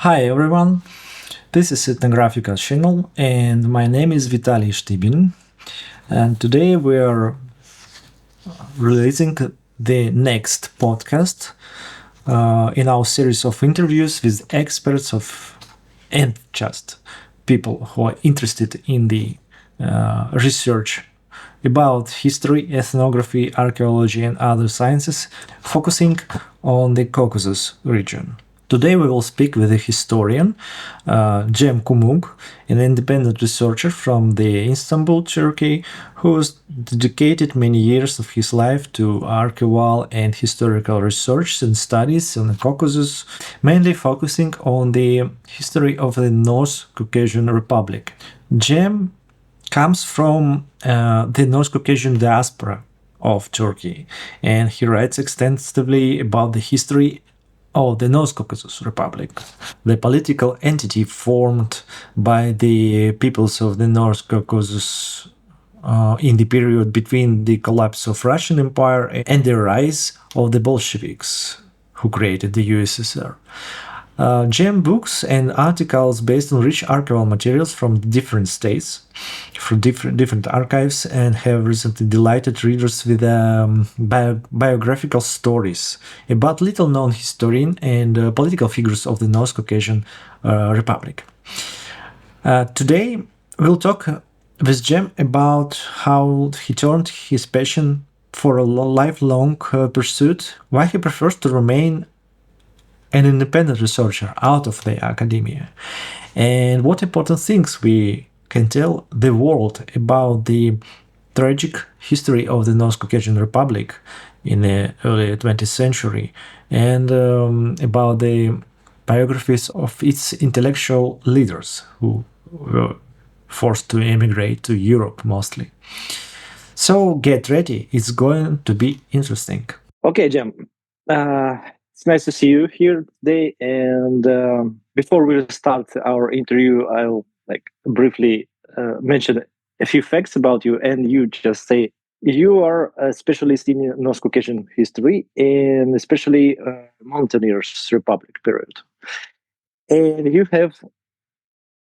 Hi everyone, this is Ethnographica channel and my name is Vitalii Shtybin, and today we are releasing the next podcast in our series of interviews with experts of and just people who are interested in the research about history, ethnography, archaeology and other sciences, focusing on the Caucasus region. Today we will speak with a historian, Jem Kumuk, an independent researcher from the Istanbul, Turkey, who has dedicated many years of his life to archival and historical research and studies on the Caucasus, mainly focusing on the history of the North Caucasian Republic. Jem comes from the North Caucasian diaspora of Turkey, and he writes extensively about the history of the North Caucasus Republic, the political entity formed by the peoples of the North Caucasus in the period between the collapse of Russian Empire and the rise of the Bolsheviks, who created the USSR. Jem books and articles based on rich archival materials from different states, from different archives, and have recently delighted readers with biographical stories about little-known historian and political figures of the North Caucasian Republic. Today, we'll talk with Jem about how he turned his passion for a lifelong pursuit, why he prefers to remain an independent researcher out of the academia, and what important things we can tell the world about the tragic history of the North Caucasian Republic in the early 20th century, and about the biographies of its intellectual leaders who were forced to emigrate to Europe mostly. So get ready, it's going to be interesting. Okay, Jem. It's nice to see you here today. And before we start our interview, I'll briefly mention a few facts about you, and you just say you are a specialist in North Caucasian history and especially Mountainous Republic period. And you have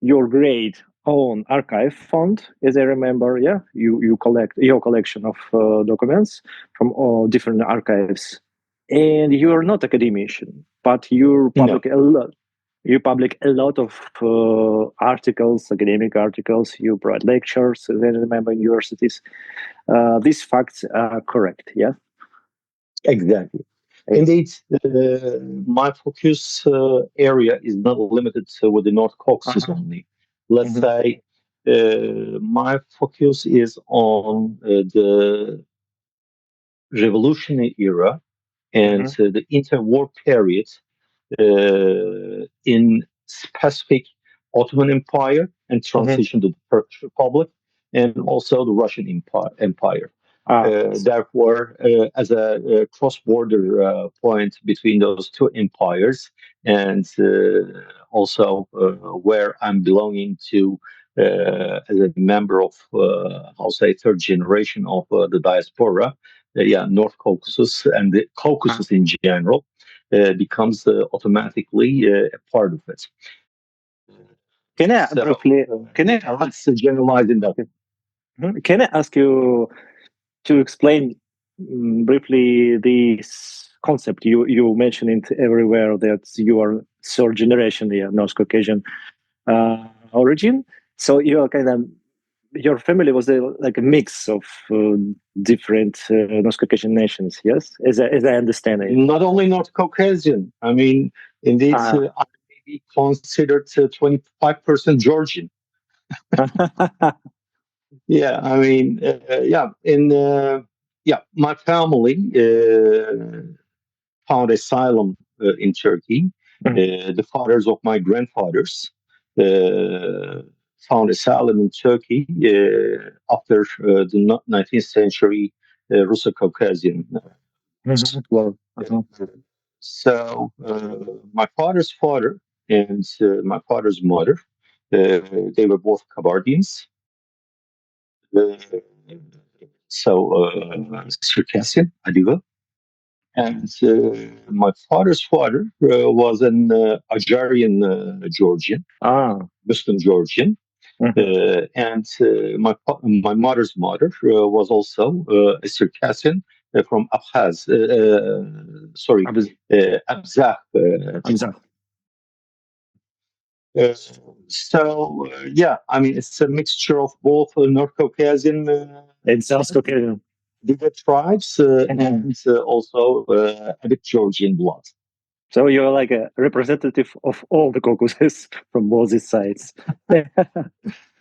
your great own archive fund, as I remember. Yeah, you collect your collection of documents from all different archives, and you are not academician, but you No. public a lot. You public a lot of articles, academic articles. You provide lectures, as I remember, universities. These facts are correct. Yeah. Exactly. Indeed, my focus area is not limited with the North Caucasus only. Let's say my focus is on the revolutionary era and the interwar period in specific Ottoman Empire and transition to the Turkish Republic and also the Russian Empire. Therefore, as a cross-border point between those two empires, and also where I'm belonging to as a member of, I'll say, third generation of the diaspora, North Caucasus and the Caucasus in general becomes automatically a part of it. Can I So, briefly? Can I let's generalize in that. Can I ask you to explain briefly this concept you mentioned it everywhere that you are third generation, North Caucasian origin. So you are kind of your family was like a mix of different North Caucasian nations. Yes, as I understand it. Not only North Caucasian. I mean, indeed, I may be considered 25% Georgian. Yeah, I mean, my family found asylum in Turkey. The fathers of my grandfathers found asylum in Turkey after the 19th century Russo-Caucasian. Well, So my father's father and my father's mother, they were both Kabardians. Uh, so Circassian, Adyghe. And my father's father was an Agarian Georgian, Muslim Georgian. And my mother's mother was also a Circassian from Abkhaz, sorry, Abzakh. Uh, yeah, I mean, it's a mixture of both North Caucasian And South Caucasian. tribes and also Adyghe Georgian blood. So you're like a representative of all the Caucasus from both these sides.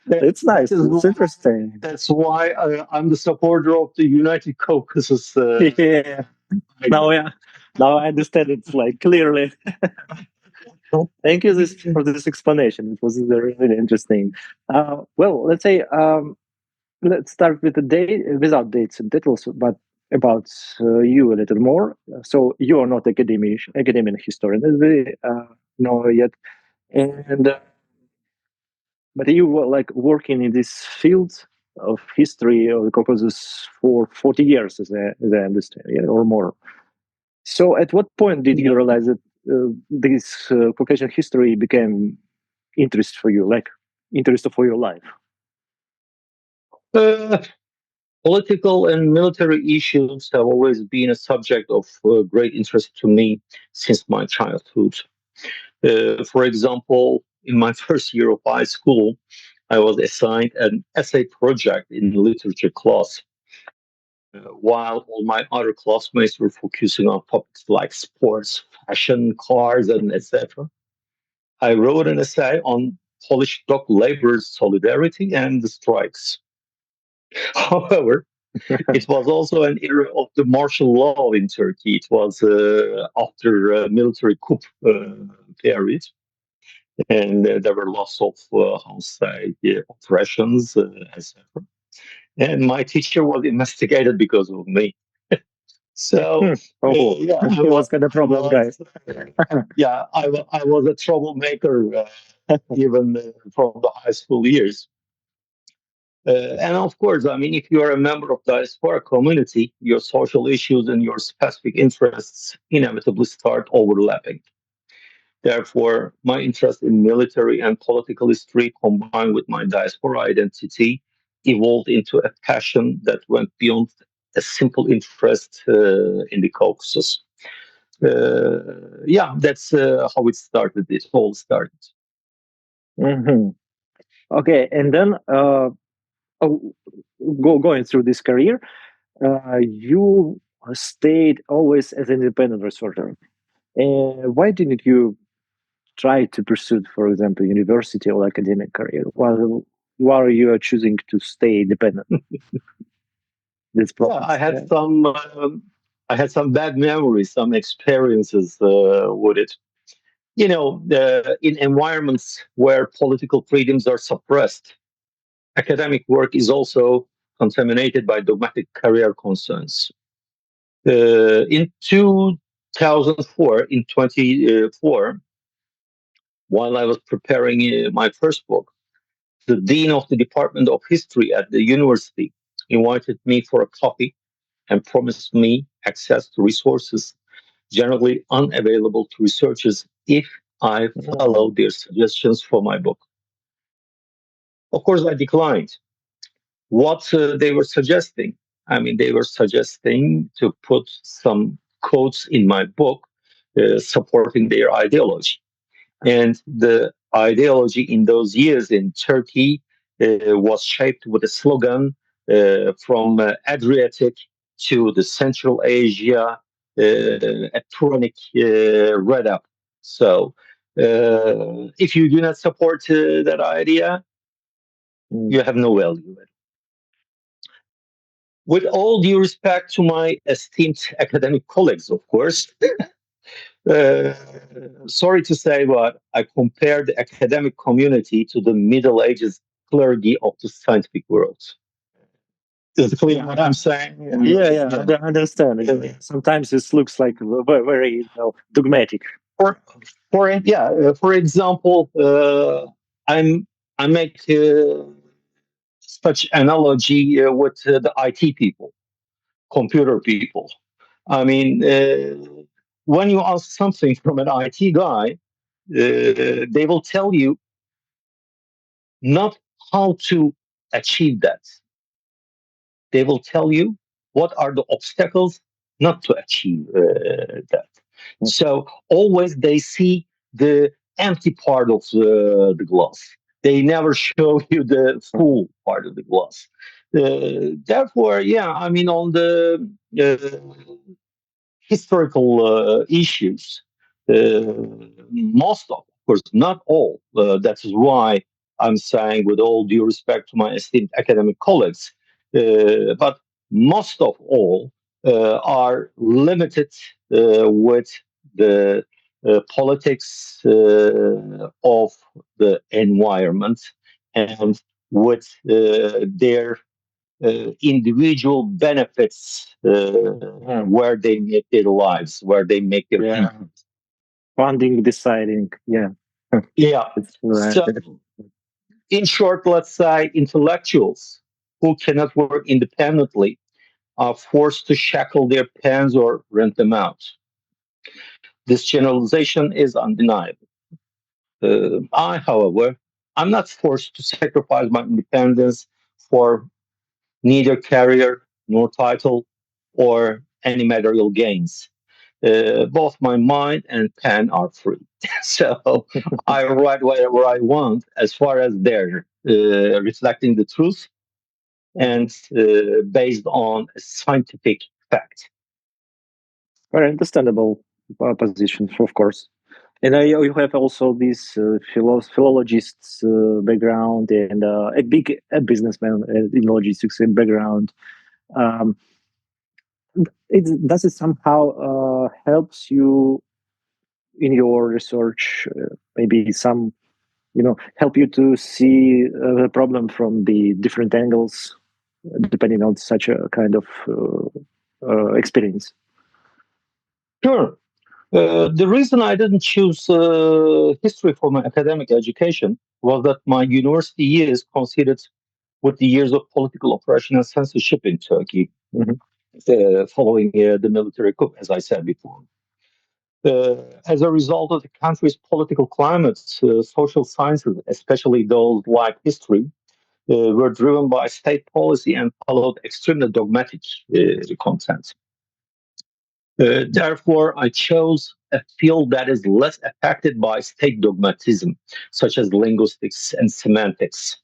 It's nice. It's interesting. That's why I'm the supporter of the United Caucasus. Yeah. Now I understand it like clearly. Thank you for this explanation. It was really interesting. Well, let's say let's start with the date without dates and details, but about you a little more. So you are not academic historian, as we know yet, and but you were like working in this field of history of the Caucasus for 40 years, as I understand, yeah, or more. So, at what point did you realize that this Caucasian history became interest for you, like interest for your life? Political and military issues have always been a subject of great interest to me since my childhood. For example, in my first year of high school, I was assigned an essay project in literature class, while all my other classmates were focusing on topics like sports, fashion, cars, and etc. I wrote an essay on Polish dock laborers' solidarity and the strikes. However, it was also an era of the martial law in Turkey. It was after military coup period, and there were lots of, how to say, oppressions, etc. And my teacher was investigated because of me. So, yeah, it was kind of problem, guys. Yeah, I was a troublemaker even from the high school years. And of course, I mean, if you are a member of the diaspora community, your social issues and your specific interests inevitably start overlapping. Therefore, my interest in military and political history combined with my diaspora identity evolved into a passion that went beyond a simple interest in the Caucasus. Yeah, that's how it started. It all started. Mm-hmm. Okay, and then going through this career, you stayed always as an independent researcher. Why didn't you try to pursue, for example, university or academic career while you are choosing to stay independent? This problem. I had some bad memories, some experiences with it. You know, in environments where political freedoms are suppressed, academic work is also contaminated by dogmatic career concerns. In 2004, in 24, while I was preparing my first book, the dean of the Department of History at the university invited me for a coffee and promised me access to resources generally unavailable to researchers if I follow their suggestions for my book. Of course, I declined. What they were suggesting, I mean, they were suggesting to put some quotes in my book supporting their ideology. And the ideology in those years in Turkey was shaped with a slogan from Adriatic to the Central Asia, a Turonic read up. So if you do not support that idea, you have no value. With all due respect to my esteemed academic colleagues, of course, uh, sorry to say, but I compare the academic community to the Middle Ages clergy of the scientific world. Is it clear what I'm saying? Yeah, I understand. Sometimes it looks like very dogmatic. For example, I make such analogy with the IT people, computer people. I mean, when you ask something from an IT guy, they will tell you not how to achieve that. They will tell you what are the obstacles not to achieve that. So always they see the empty part of the glass. They never show you the full part of the glass. Therefore, yeah, I mean, on the historical issues. Uh, Most of course, not all. That is why I'm saying, with all due respect to my esteemed academic colleagues, but most of all are limited with the politics of the environment and with their individual benefits where they make their lives, where they make their income. Funding, deciding. Yeah, Yeah. it's right. So, in short, let's say intellectuals who cannot work independently are forced to shackle their pens or rent them out. This generalization is undeniable. However, I'm not forced to sacrifice my independence for neither career nor title or any material gains. Both my mind and pen are free. So I write whatever I want as far as they're reflecting the truth and based on scientific fact. Very understandable position, of course. And you have also this philologist's background and a businessman in logistics background. Um, does it somehow helps you in your research? Maybe some, help you to see the problem from the different angles, depending on such a kind of experience. Sure. The reason I didn't choose history for my academic education was that my university years coincided with the years of political oppression and censorship in Turkey, following the military coup, as I said before. As a result of the country's political climate, social sciences, especially those like history, were driven by state policy and followed extremely dogmatic content. Therefore, I chose a field that is less affected by state dogmatism, such as linguistics and semantics.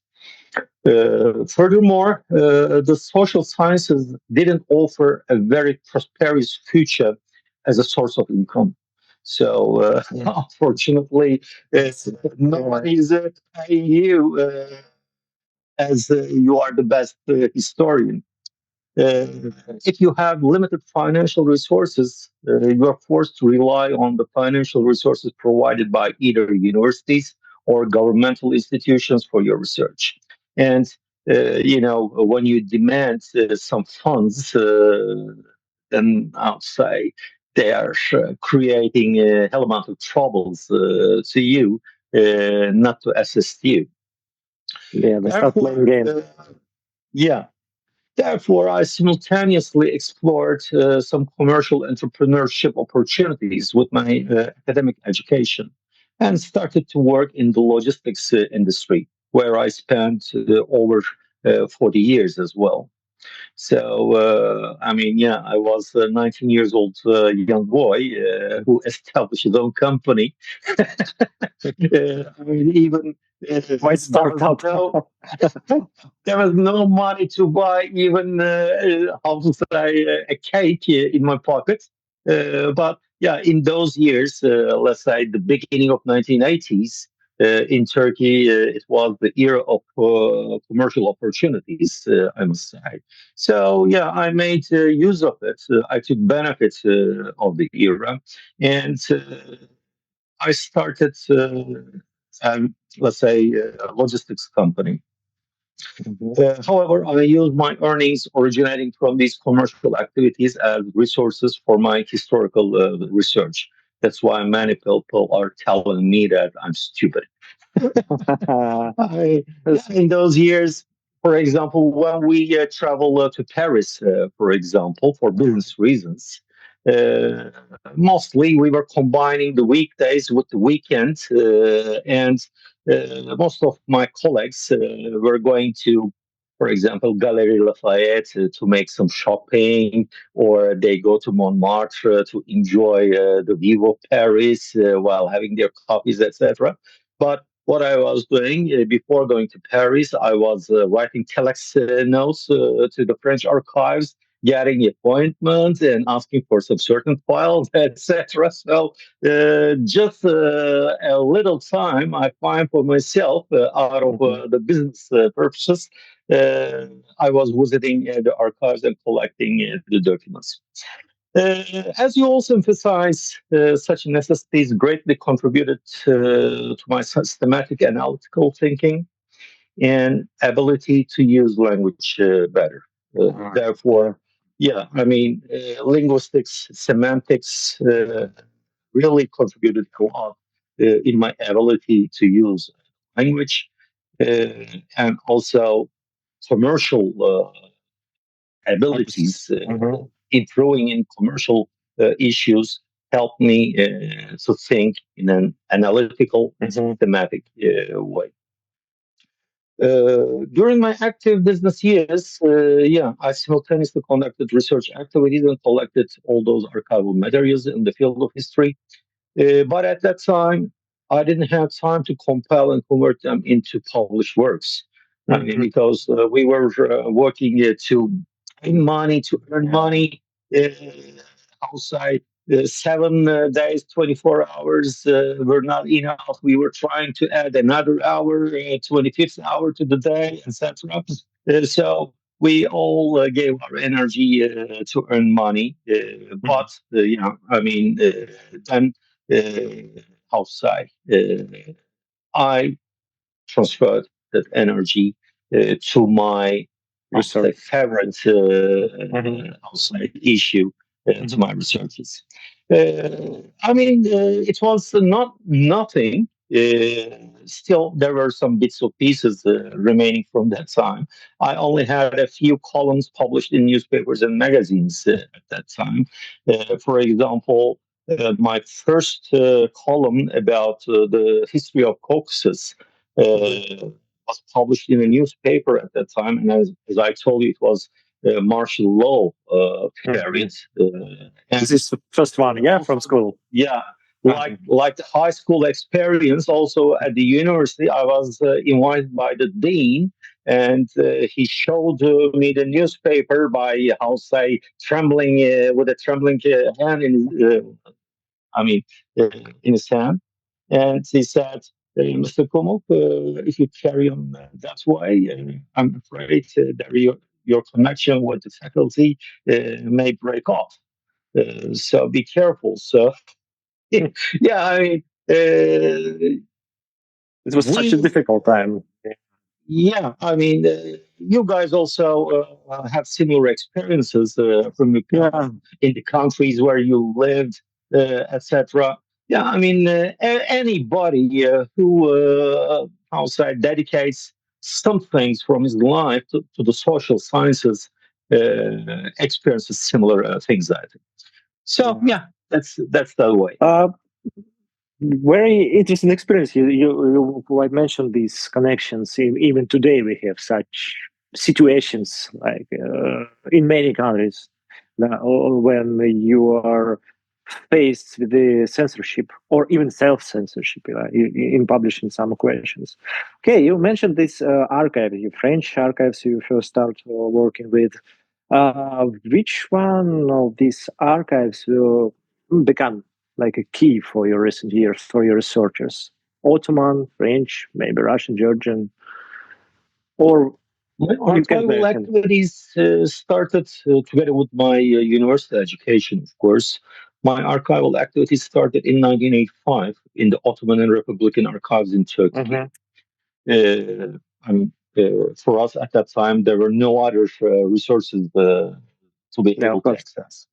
Furthermore, the social sciences didn't offer a very prosperous future as a source of income. So, unfortunately, nobody is paying you as you are the best historian. Uh, if you have limited financial resources, you are forced to rely on the financial resources provided by either universities or governmental institutions for your research. And when you demand some funds, then I'll say they are creating a hell amount of troubles to you, not to assist you. Yeah, they start playing games. Yeah. Therefore, I simultaneously explored some commercial entrepreneurship opportunities with my academic education and started to work in the logistics industry, where I spent over 40 years as well. So, I mean, yeah, I was a 19 years old young boy who established his own company. I mean, even Might start out. there was no money to buy even how to say a cake in my pocket. But yeah, in those years, let's say the beginning of 1980s, in Turkey, it was the era of commercial opportunities, I must say. So yeah, I made use of it. I took benefit of the era, and I started, let's say, a logistics company. However, I use my earnings originating from these commercial activities as resources for my historical research. That's why many people are telling me that I'm stupid. In those years, for example, when we travel to Paris, for example, for business reasons, Uh, Mostly, we were combining the weekdays with the weekend, and most of my colleagues were going to, for example, Galerie Lafayette to make some shopping, or they go to Montmartre to enjoy the view of Paris while having their coffees, etc. But what I was doing before going to Paris, I was writing telex notes to the French archives, getting appointments and asking for some certain files, etc. So just a little time I find for myself out of the business purposes. I was visiting the archives and collecting the documents. As you also emphasize, such necessities greatly contributed to my systematic analytical thinking and ability to use language better. Therefore, yeah, I mean, linguistics, semantics really contributed a lot in my ability to use language and also commercial abilities, improving in commercial issues helped me to think in an analytical and systematic way. During my active business years, yeah, I simultaneously conducted research activities and collected all those archival materials in the field of history. But at that time, I didn't have time to compile and convert them into published works. I mean, because we were working to earn money, uh, outside 7 days, 24 hours were not enough. We were trying to add another hour, 25th hour to the day, etc. So we all gave our energy to earn money. But, I mean, then outside, I transferred that energy to my favorite outside issue, to my researches. I mean, it was not nothing. Still, there were some bits of pieces remaining from that time. I only had a few columns published in newspapers and magazines at that time. For example, my first column about the history of Caucasus was published in a newspaper at that time, and as I told you, it was martial law period. This is the first one, yeah, from school. Yeah, like the high school experience. Also at the university, I was invited by the dean, and he showed me the newspaper by how say trembling with a trembling hand I mean, in his hand. And he said, Mr. Kumuk, if you carry on that way, I'm afraid that your connection with the faculty may break off. So be careful. So, yeah, I mean, it was such a difficult time. Yeah, I mean, you guys also have similar experiences from in the countries where you lived, etc. Yeah, I mean, anybody who, how say, dedicates some things from his life to the social sciences experiences similar things. I think. So yeah, that's the way. Very interesting experience. You quite mentioned these connections. Even today, we have such situations like in many countries when you are faced with the censorship or even self-censorship in publishing some questions. Okay, you mentioned this archive, your French archives you first start working with. Which one of these archives will become like a key for your recent years for your researchers? Ottoman, French, maybe Russian, Georgian, or my archival activities started together with my university education, of course. My archival activities started in 1985 in the Ottoman Republican archives in Turkey. For us at that time, there were no other resources to be able to access.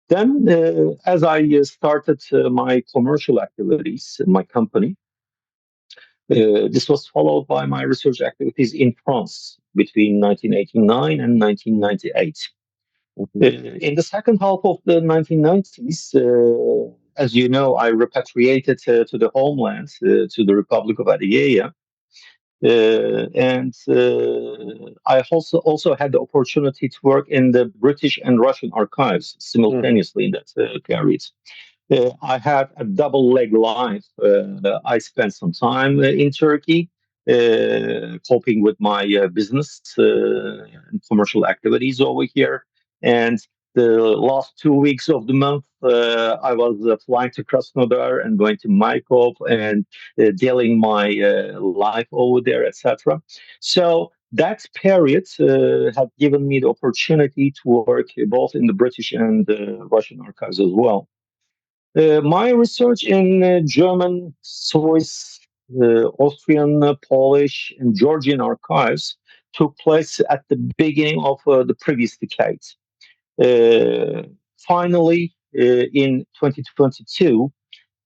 Then, as I started my commercial activities in my company, this was followed by my research activities in France between 1989 and 1998. In the second half of the 1990s, as you know, I repatriated to the homeland, to the Republic of Adyghe. And I also had the opportunity to work in the British and Russian archives simultaneously in that period. I had a double leg life. I spent some time in Turkey, coping with my business and commercial activities over here. And the last 2 weeks of the month, I was flying to Krasnodar and going to Maikop and dealing my life over there, etc. So that period had given me the opportunity to work both in the British and Russian archives as well. My research in German, Swiss, Austrian, Polish, and Georgian archives took place at the beginning of the previous decade. Finally, in 2022,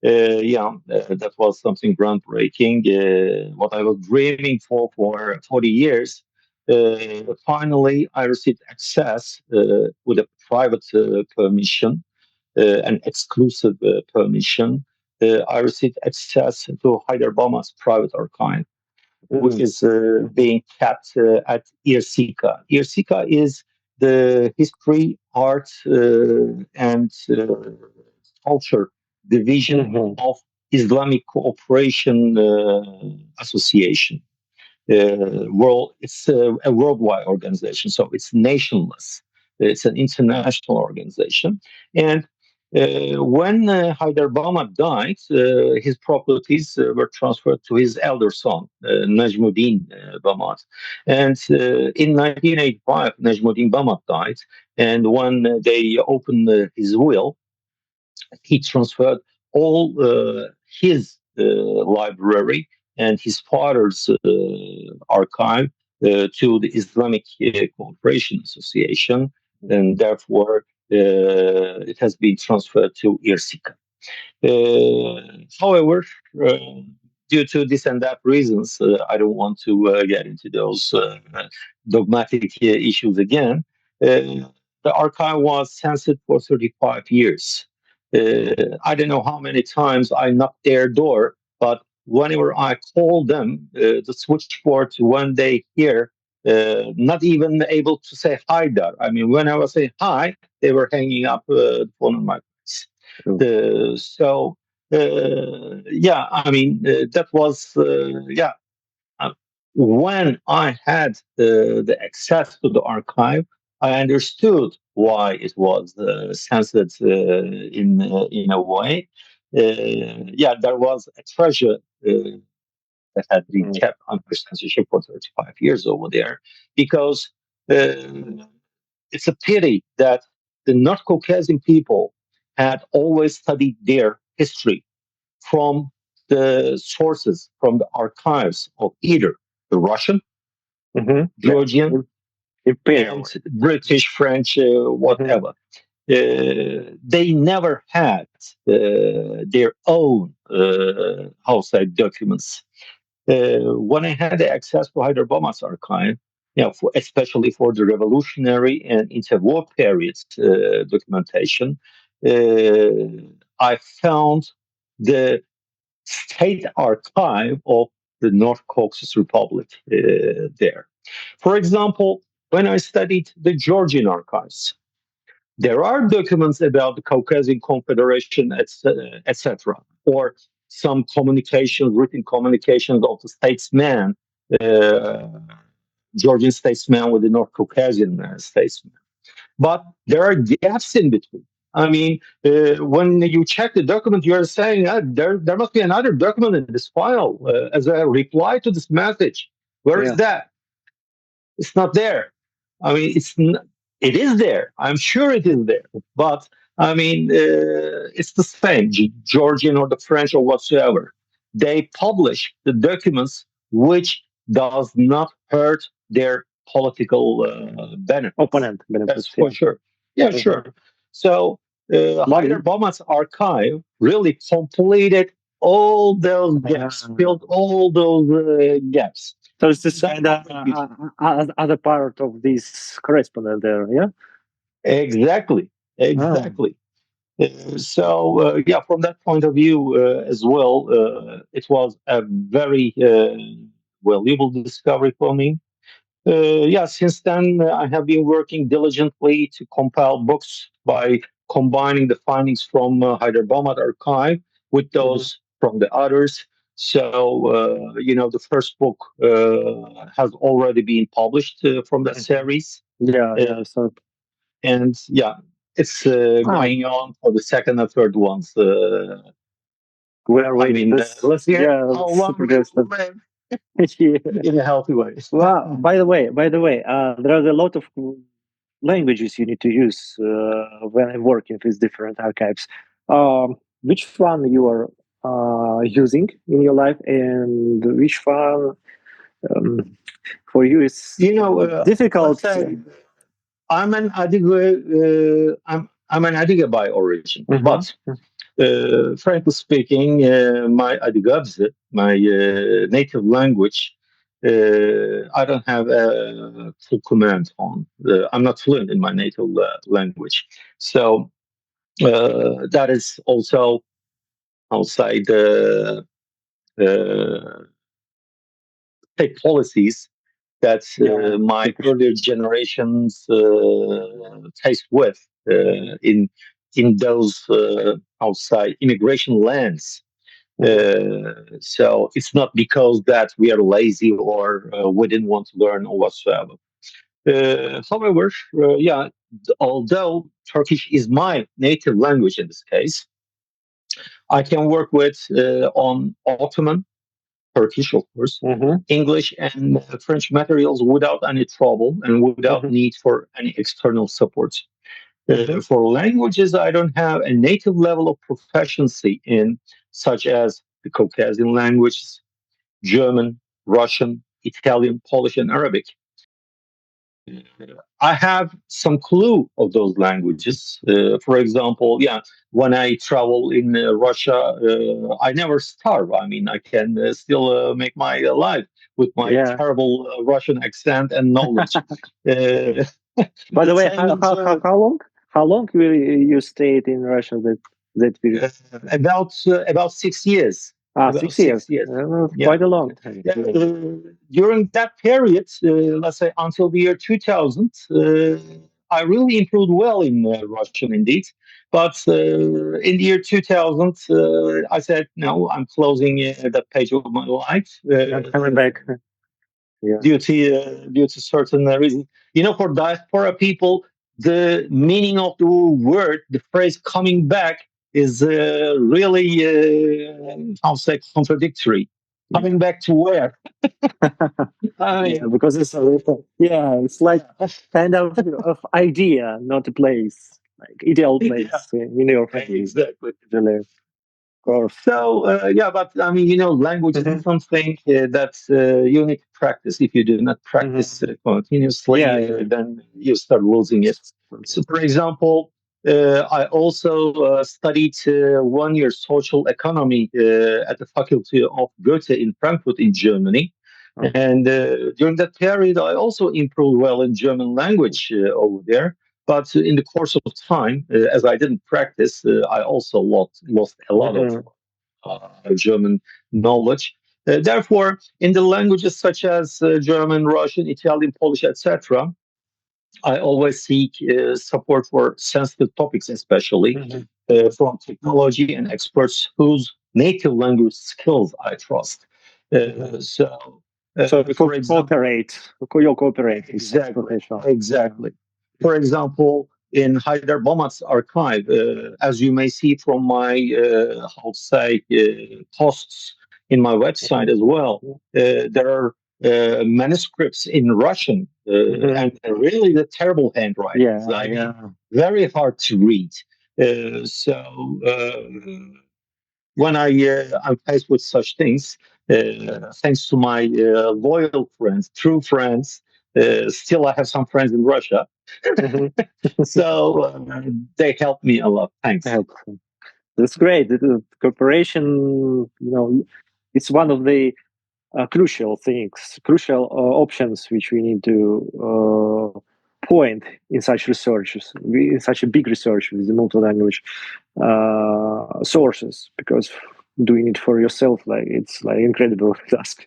that was something groundbreaking. What I was dreaming for 40 years. Finally, I received access with a private permission, an exclusive permission. I received access to Haidar Bammat's private archive, which is being kept at Irsika. Irsika is the history, art, and culture division of Islamic Cooperation Association. It's a worldwide organization, so it's nationless. It's an international organization. And when Haidar Bammat died, his properties were transferred to his elder son, Najmuddin Bammat. And in 1985, Najmuddin Bammat died. And when they opened his will, he transferred all his library and his father's archive to the Islamic Cooperation Association, and therefore it has been transferred to Irsika. However, due to this and that reasons, I don't want to get into those dogmatic issues again. The archive was censored for 35 years. I don't know how many times I knocked their door, but whenever I call them, the switchboard, when they hear, not even able to say hi there. I mean, when I was saying hi, they were hanging up the phone on my face. I mean, that was, when I had the access to the archive, I understood why it was censored in a way. There was a treasure that had been kept under censorship for 35 years over there, because it's a pity that the North Caucasian people had always studied their history from the sources, from the archives of either the Russian, Georgian, and British, French, whatever. They never had their own outside documents. When I had access to Haidar Bammat's archive, especially for the revolutionary and interwar periods documentation, I found the state archive of the North Caucasus Republic there. For example, when I studied the Georgian archives, there are documents about the Caucasian Confederation, etc., or some communications, written communications of the statesman, uh, Georgian statesman with the North Caucasian statesman. But there are gaps in between. I mean, when you check the document, you are saying there must be another document in this file as a reply to this message. Where is that? It's not there. I mean, it is there. I'm sure it is there. But I mean, it's the same, Georgian or the French or whatsoever. They publish the documents which does not hurt their political benefits. Opponent benefits. That's for sure. Yeah, sure. So Haidar Bammat's archive really completed all those gaps, filled all those gaps. So it's this kind of other part of this correspondent there, yeah? Exactly, exactly. From that point of view as well, it was a very valuable discovery for me. Since then, I have been working diligently to compile books by combining the findings from Haidar Bammat archive with those from the others. The first book has already been published from that series. So And it's going on for the second and third ones. we're waiting. Let's see how long we live in a healthy way. Well, by the way, there are a lot of languages you need to use when I'm working with different archives. Which one you are using in your life, and which one for you is difficult? I'm an Adyghe. I'm an Adyghe by origin, but frankly speaking, my Adyghe, my native language, I don't have a full command on. I'm not fluent in my native language, so that is also outside the state policies that my earlier generations faced with in those outside immigration lands. So it's not because that we are lazy or we didn't want to learn or whatsoever. However, although Turkish is my native language in this case, I can work with on Ottoman, Turkish, of course, English and French materials without any trouble and without need for any external support. For languages, I don't have a native level of proficiency in, such as the Caucasian languages, German, Russian, Italian, Polish, and Arabic. I have some clue of those languages. For example, when I travel in Russia, I never starve. I mean, I can still make my life with my terrible Russian accent and knowledge. By the way, how long will you stayed in Russia that period? About 6 years. About 6 years. Quite a long time. During that period, let's say until the year 2000, I really improved well in Russian indeed. But in the year 2000, I said, no, I'm closing that page of my life. I'm coming back. Due to certain reasons. For diaspora people, the meaning of the word, the phrase coming back is really, I'll say, contradictory. Coming back to where? Because it's a little, it's like kind of idea, not a place, like ideal place in your family. Exactly. So, but I mean, language is something that you need to practice. If you do not practice continuously, then you start losing it. So, for example, I also studied 1 year social economy at the Faculty of Goethe in Frankfurt in Germany. And during that period, I also improved well in German language over there. But in the course of time, as I didn't practice, I also lost a lot of German knowledge. Therefore, in the languages such as German, Russian, Italian, Polish, etc., I always seek support for sensitive topics, especially from technology and experts whose native language skills I trust. So you cooperate. Exactly. For example, in Haidar Bammat's archive, as you may see from my, posts in my website as well, there are manuscripts in Russian and really the terrible handwriting. Very hard to read. When I'm faced with such things, thanks to my loyal friends, true friends, still I have some friends in Russia, so they help me a lot. Thanks. That's great. The cooperation, it's one of the crucial things, crucial options which we need to point in such researches, in such a big research with the multi-language sources, because doing it for yourself, like it's like incredible task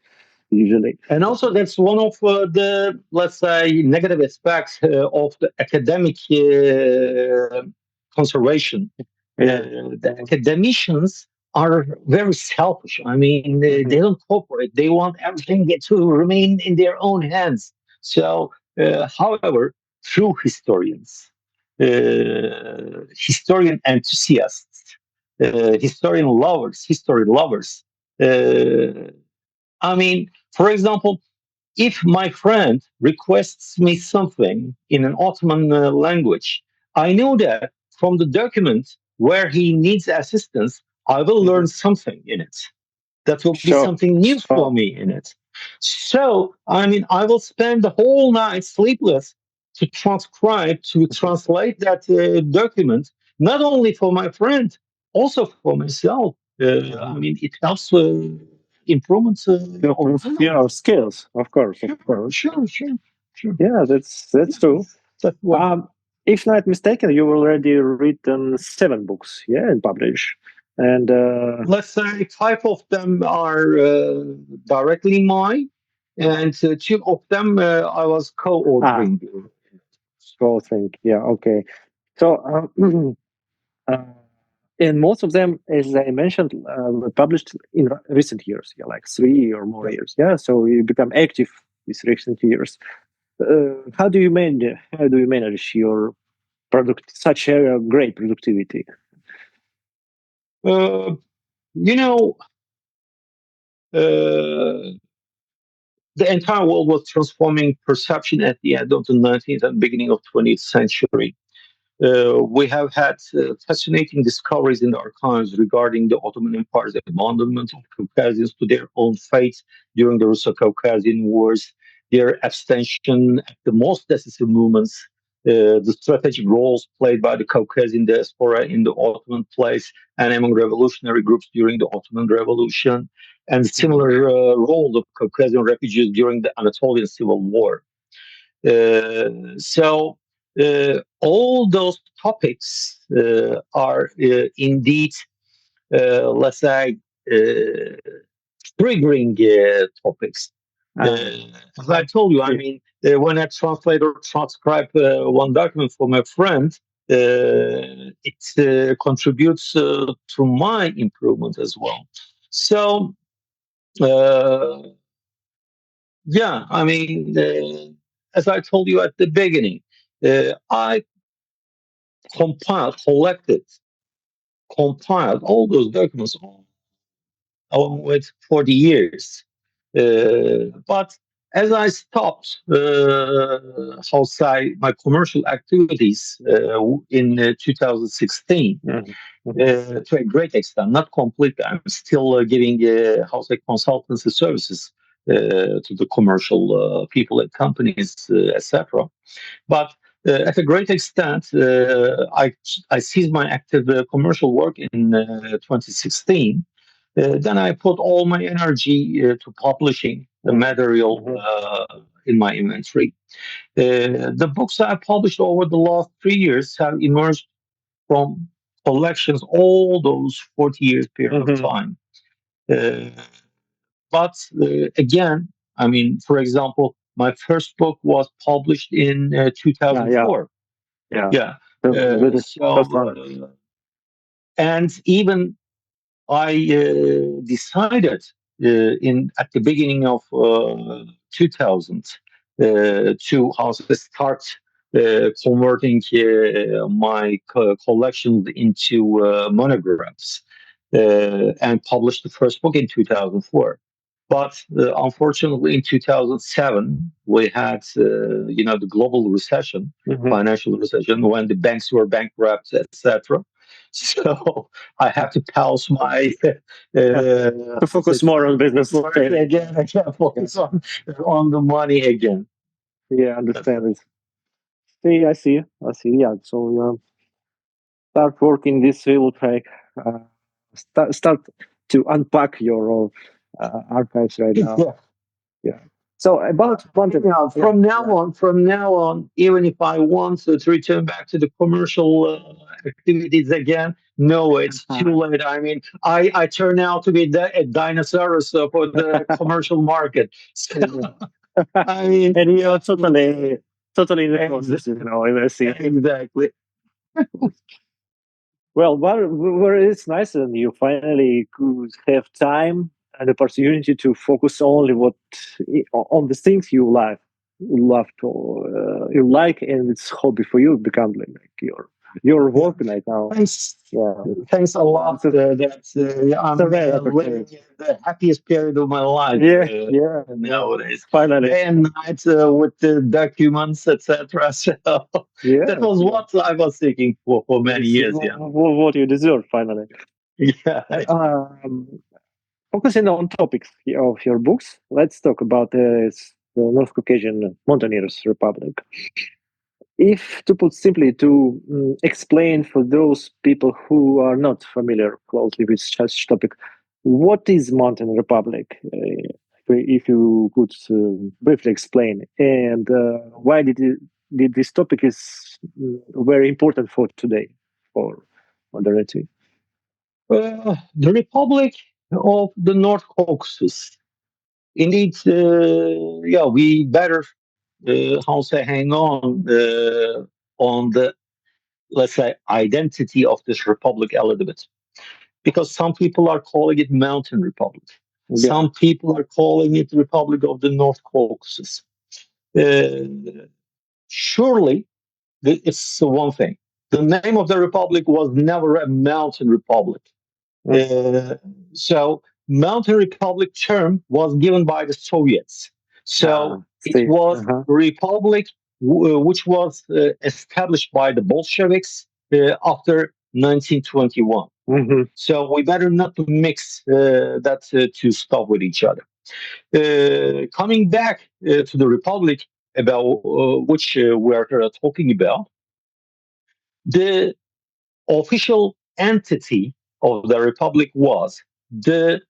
usually. And also, that's one of the, let's say, negative aspects of the academic conservation. The academicians are very selfish. I mean, they don't cooperate. They want everything to remain in their own hands. So, however, true historians, historian enthusiasts, history lovers, I mean, for example, if my friend requests me something in an Ottoman language, I know that from the document where he needs assistance, I will learn something in it. That will be something new for me in it. So, I mean, I will spend the whole night sleepless to transcribe, to translate that document, not only for my friend, also for myself. I mean, it helps improvements our skills, of course. Sure. Yeah, that's true. If not mistaken, you've already written 7 books, and published. And let's say 5 of them are directly mine, and 2 of them I was co-authoring. Yeah, okay. So, and most of them, as I mentioned, were published in recent years, like 3 or more years. Yeah, so you become active with recent years. How do you manage your such a great productivity? You know, the entire world was transforming perception at the end of the 19th and beginning of 20th century. We have had fascinating discoveries in the archives regarding the Ottoman Empire's abandonment of Caucasians to their own fate during the Russo-Caucasian Wars, their abstention at the most decisive moments, the strategic roles played by the Caucasian diaspora in the Ottoman place and among revolutionary groups during the Ottoman Revolution, and the similar role of Caucasian refugees during the Anatolian Civil War. So all those topics are indeed, let's say, triggering topics. As I told you, I mean, when I translate or transcribe one document for my friend, it contributes to my improvement as well. So, yeah, I mean, as I told you at the beginning, I compiled all those documents along with 40 years. But as I stopped, my commercial activities in 2016, to a great extent, not completely, I'm still giving consultancy services to the commercial people and companies, etc. But at a great extent, I ceased my active commercial work in 2016. Then I put all my energy to publishing the material in my inventory. The books I published over the last 3 years have emerged from collections all those 40 years period of time. But again, I mean, for example, my first book was published in 2004. Yeah. And even I decided at the beginning of 2000 to start converting my collection into monographs and published the first book in 2004. But unfortunately, in 2007, we had, the global recession, financial recession, when the banks were bankrupt, etc. So I have to pause my to focus more on business again. I can't focus on the money again. Yeah, understand it. See, I see. Yeah, so start working this field, like start to unpack your archives right now. Yeah. So about content, from now on, even if I want to return back to the commercial activities again, no, it's too late. I mean, I turn out to be a dinosaur for the commercial market. So, I mean, and you're totally in the process, I see. exactly. Well, where it's nice, and you finally could have time and opportunity to focus only on the things love to you like, and it's hobby for you become like your work right now. Thanks, Yeah, thanks a lot. it's a, I'm it's a rare living opportunity. the happiest period of my life Yeah, yeah, yeah. nowadays. Finally, Day and night with the documents, etc. So yeah, that was yeah. what I was seeking for many It's years. Yeah, what you deserve finally. yeah. Um, Focusing on topics of your books, let's talk about the North Caucasian Mountainous Republic. If to put simply, to explain for those people who are not familiar closely with such topic, what is Mountain Republic? If you could briefly explain, and why did this topic is very important for today for modernity? The Republic of the North Caucasus. Indeed, yeah, we better how say hang on the, let's say, identity of this republic a little bit, because some people are calling it Mountain Republic, Yeah. some people are calling it Republic of the North Caucasus. Surely, it's one thing. The name of the republic was never a mountain republic. Uh, so Mountain Republic term was given by the Soviets. So it See. was republic which was established by the Bolsheviks after 1921. So we better not to mix that two stuff with each other. Coming back to the republic about which we are talking about, the official entity of the republic was the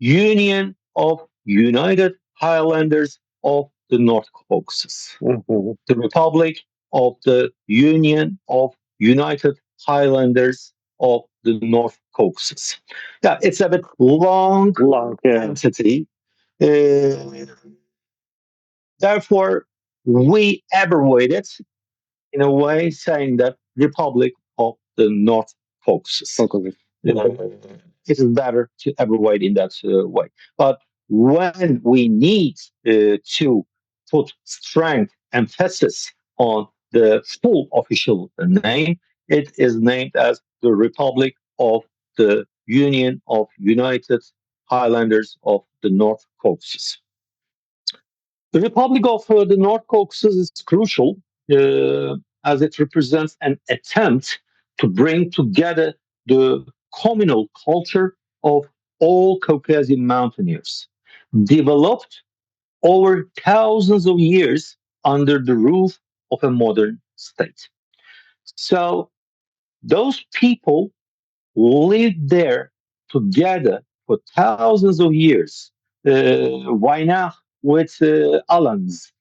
Union of United Highlanders of the North Caucasus. The Republic of the Union of United Highlanders of the North Caucasus. Yeah, it's a bit long entity. Therefore, we abbreviate it in a way saying that Republic of the North Caucasus. It is better to abbreviate in that way. But when we need to put strength, emphasis on the full official name, it is named as the Republic of the Union of United Highlanders of the North Caucasus. The Republic of the North Caucasus is crucial as it represents an attempt to bring together the communal culture of all Caucasian mountaineers, developed over thousands of years under the roof of a modern state. So those people lived there together for thousands of years. Why not with Alans?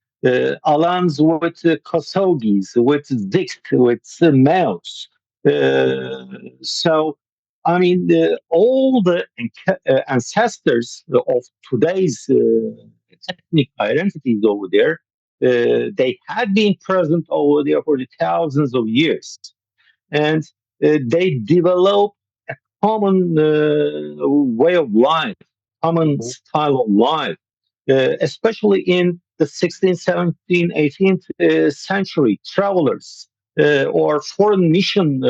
Alans with Kosogis, with Dikt, with Maos. So, I mean, all the ancestors of today's ethnic identities over there, they had been present over there for the thousands of years. And they develop a common way of life, common style of life, especially in the 16th, 17th, 18th century travelers or foreign mission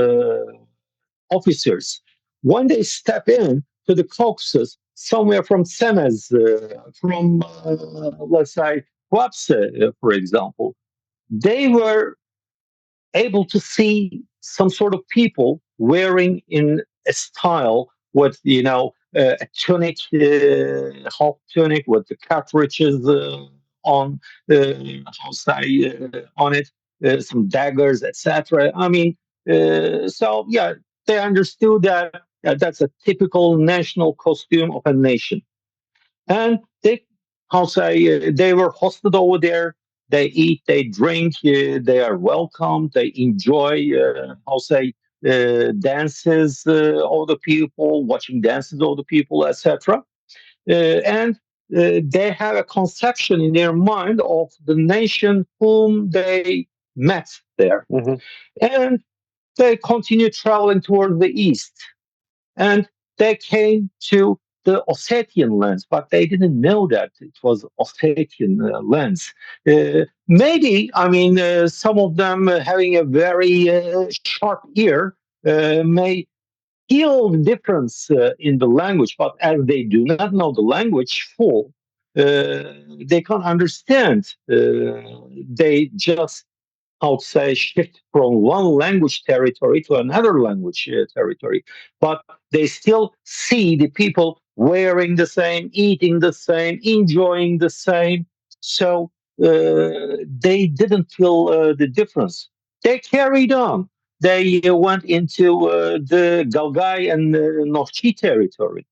officers. When they step in to the Caucasus, somewhere from Semez, from, let's say, Tuapse, for example, they were able to see some sort of people wearing in a style with a tunic, half tunic with the cartridges on how say on it, some daggers, etc. I mean, so yeah, they understood that that's a typical national costume of a nation, and they they were hosted over there. They eat, they drink, they are welcome, they enjoy, dances of the people, watching dances of the people, etc. And they have a conception in their mind of the nation whom they met there. Mm-hmm. And they continued traveling toward the east. And they came to the Ossetian lands, but they didn't know that it was Ossetian lands. Some of them having a very sharp ear may feel the difference in the language, but as they do not know the language full, they can't understand. They just shift from one language territory to another language territory. But they still see the people wearing the same, eating the same, enjoying the same. So they didn't feel the difference. They carried on. They went into the Galgai and Nohchi territory.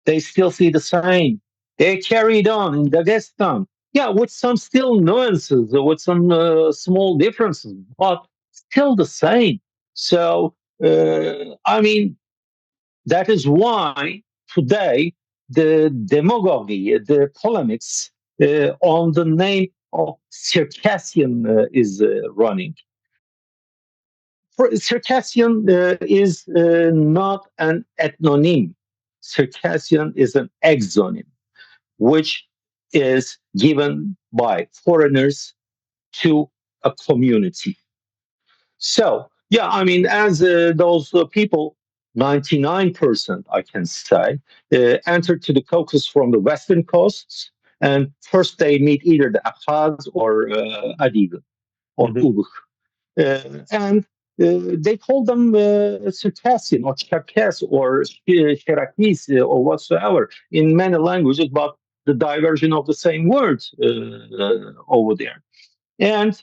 They still see the same. They carried on in Dagestan. Yeah, with some still nuances, with some small differences, but still the same. So, that is why today the demagogy, the polemics on the name of Circassian is running. Circassian is not an ethnonym. Circassian is an exonym, which is given by foreigners to a community. So, as those people, 99%, I can say, entered to the Caucasus from the western coasts, and first they meet either the Abkhaz or Adyghe or Ubykh. And they call them Circassian or Cherkess or Cherakis or whatsoever in many languages, but the diversion of the same words over there. And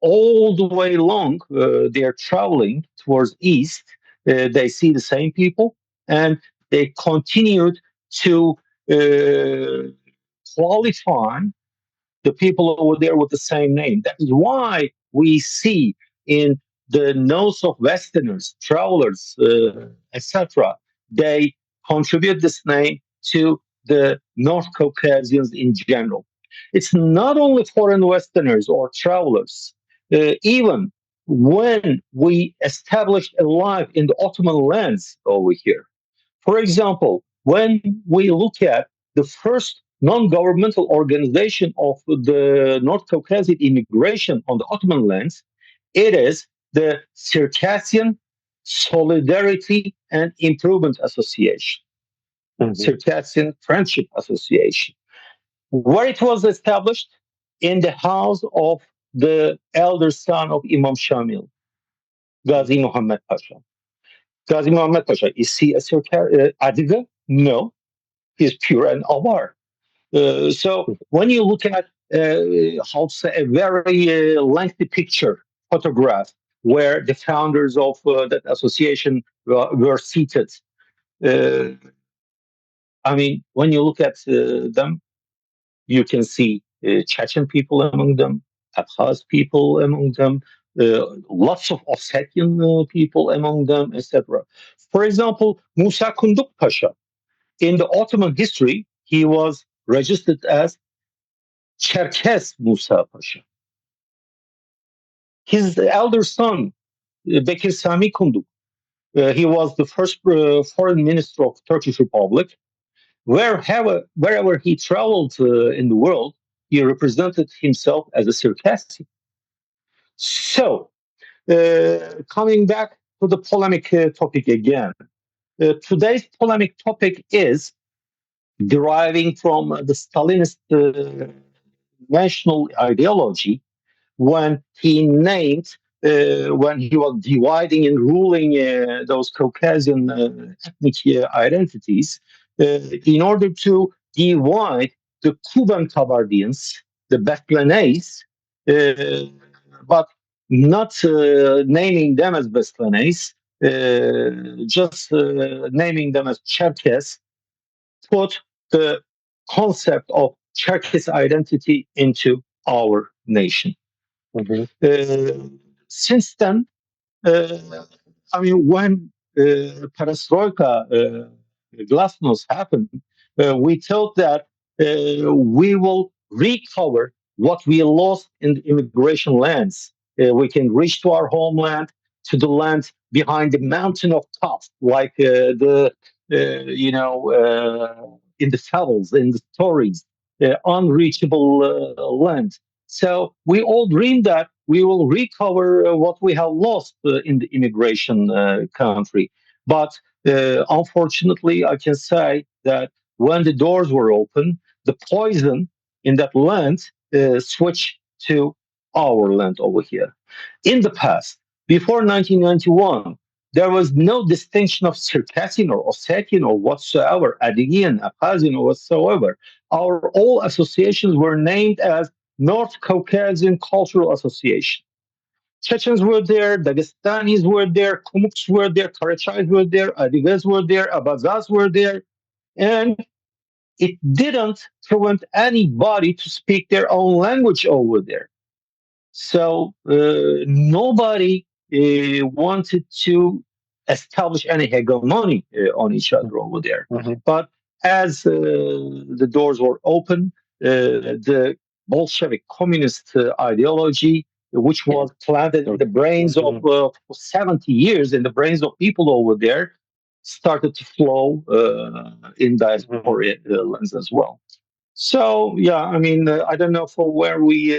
all the way long, they're traveling towards east. They see the same people, and they continued to qualify the people over there with the same name. That is why we see in the notes of Westerners, travelers, etc., they contribute this name to the North Caucasians in general. It's not only foreign Westerners or travelers. Even when we established a life in the Ottoman lands over here, for example, when we look at the first non-governmental organization of the North Caucasian immigration on the Ottoman lands, it is the Circassian Solidarity and Improvement Association, Circassian Friendship Association, where it was established in the house of the elder son of Imam Shamil, Ghazi Muhammad Pasha. Ghazi Muhammad Pasha, is he a Adyghe? No, he's pure and Avar. So when you look at a very lengthy picture, photograph, where the founders of that association were seated, when you look at them, you can see Chechen people among them, Abkhaz people among them, lots of Ossetian people among them, etc. For example, Musa Kunduk Pasha, in the Ottoman history, he was registered as Cherkes Musa Pasha. His elder son, Bekir Sami Kunduk, he was the first foreign minister of Turkish Republic. Wherever he traveled in the world, he represented himself as a Circassian. So, coming back to the polemic topic again, today's polemic topic is deriving from the Stalinist national ideology when he named, when he was dividing and ruling those Caucasian ethnic identities, in order to divide the Kuban Kabardians, the Bethlenays, but not naming them as Bethlenays, just naming them as Cherkess, put the concept of Cherkess identity into our nation. Since then, I mean, when perestroika, glasnost happened, we thought that we will recover what we lost in the immigration lands. We can reach to our homeland, to the land behind the mountain of top, like in the travels, in the stories, unreachable land. So we all dream that we will recover what we have lost in the immigration country. But unfortunately, I can say that when the doors were open, the poison in that land switched to our land over here. In the past, before 1991, there was no distinction of Circassian or Ossetian or whatsoever, Adyghe, Abkhazian or whatsoever. Our all associations were named as North Caucasian Cultural Association. Chechens were there, Dagestanis were there, Kumuks were there, Karachais were there, Adyghes were there, Abkhazs were there, and it didn't prevent anybody to speak their own language over there. So nobody wanted to establish any hegemony on each other over there. But as the doors were open, the Bolshevik communist ideology, which was planted in the brains of 70 years in the brains of people over there, started to flow in diaspora lands as well. So yeah, I mean, I don't know for where we.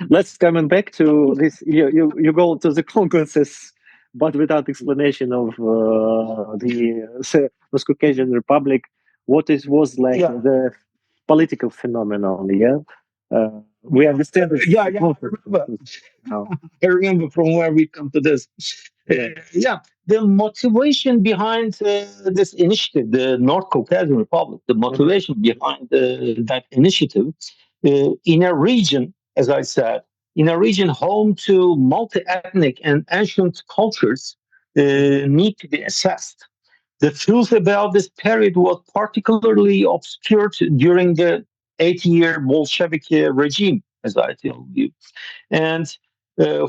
Let's coming back to this. You go to the Caucasus, but without explanation of the North Caucasian Republic. What was like the political phenomenon? Yeah, we understand. Yeah, I remember from where we come to this. The motivation behind this initiative, the North Caucasian Republic, the motivation behind that initiative in a region, as I said, in a region home to multi-ethnic and ancient cultures, need to be assessed. The truth about this period was particularly obscured during the 8-year Bolshevik regime, as I told you. And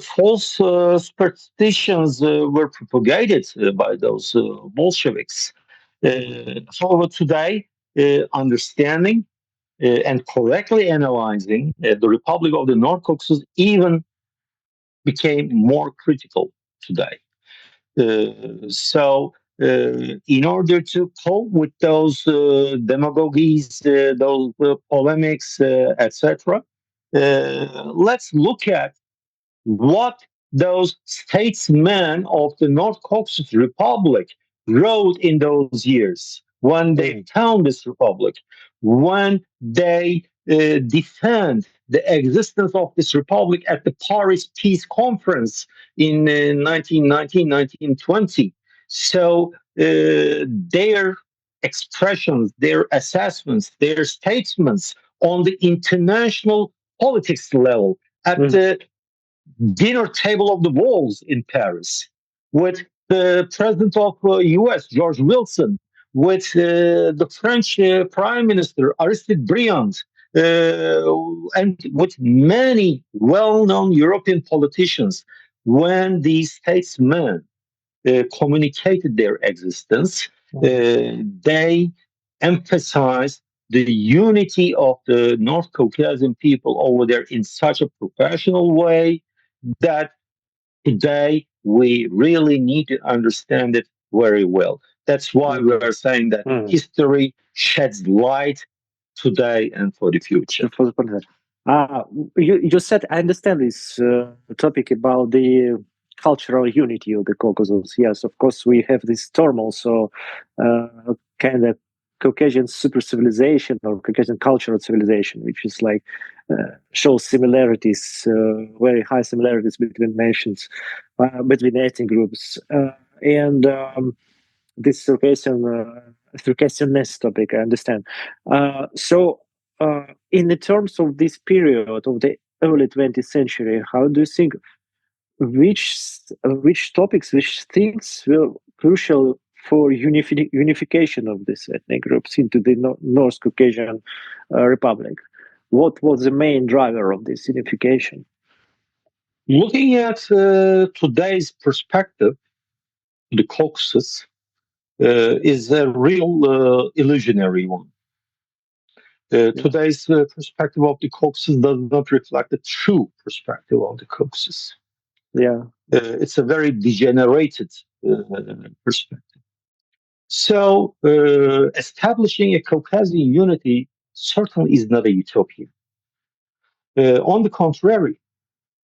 false superstitions were propagated by those Bolsheviks. However, today, understanding and correctly analyzing the Republic of the North Caucasus even became more critical today. So, in order to cope with those demagogies, those polemics, etc., let's look at what those statesmen of the North Caucasus Republic wrote in those years when they found this republic, when they defend the existence of this republic at the Paris Peace Conference in 1919, 1920. So their expressions, their assessments, their statements on the international politics level at the dinner table of the walls in Paris with the president of U.S., George Wilson, with the French Prime Minister, Aristide Briand, and with many well-known European politicians. When these statesmen communicated their existence, they emphasized the unity of the North Caucasian people over there in such a professional way that today we really need to understand it very well. That's why we are saying that history sheds light today and for the future. You said, I understand this topic about the cultural unity of the Caucasus. Yes, of course, we have this term also, kind of Caucasian super civilization or Caucasian cultural civilization, which is like shows similarities, very high similarities between nations, between ethnic groups, and this Circassian-ness topic. I understand. So, in the terms of this period of the early 20th century, how do you think which topics, which things were crucial for unification of these ethnic groups into the North Caucasian Republic? What was the main driver of this unification? Looking at today's perspective, the Caucasus is a real illusionary one. Today's perspective of the Caucasus does not reflect the true perspective of the Caucasus. It's a very degenerated perspective. So, establishing a Caucasian unity certainly is not a utopia. On the contrary,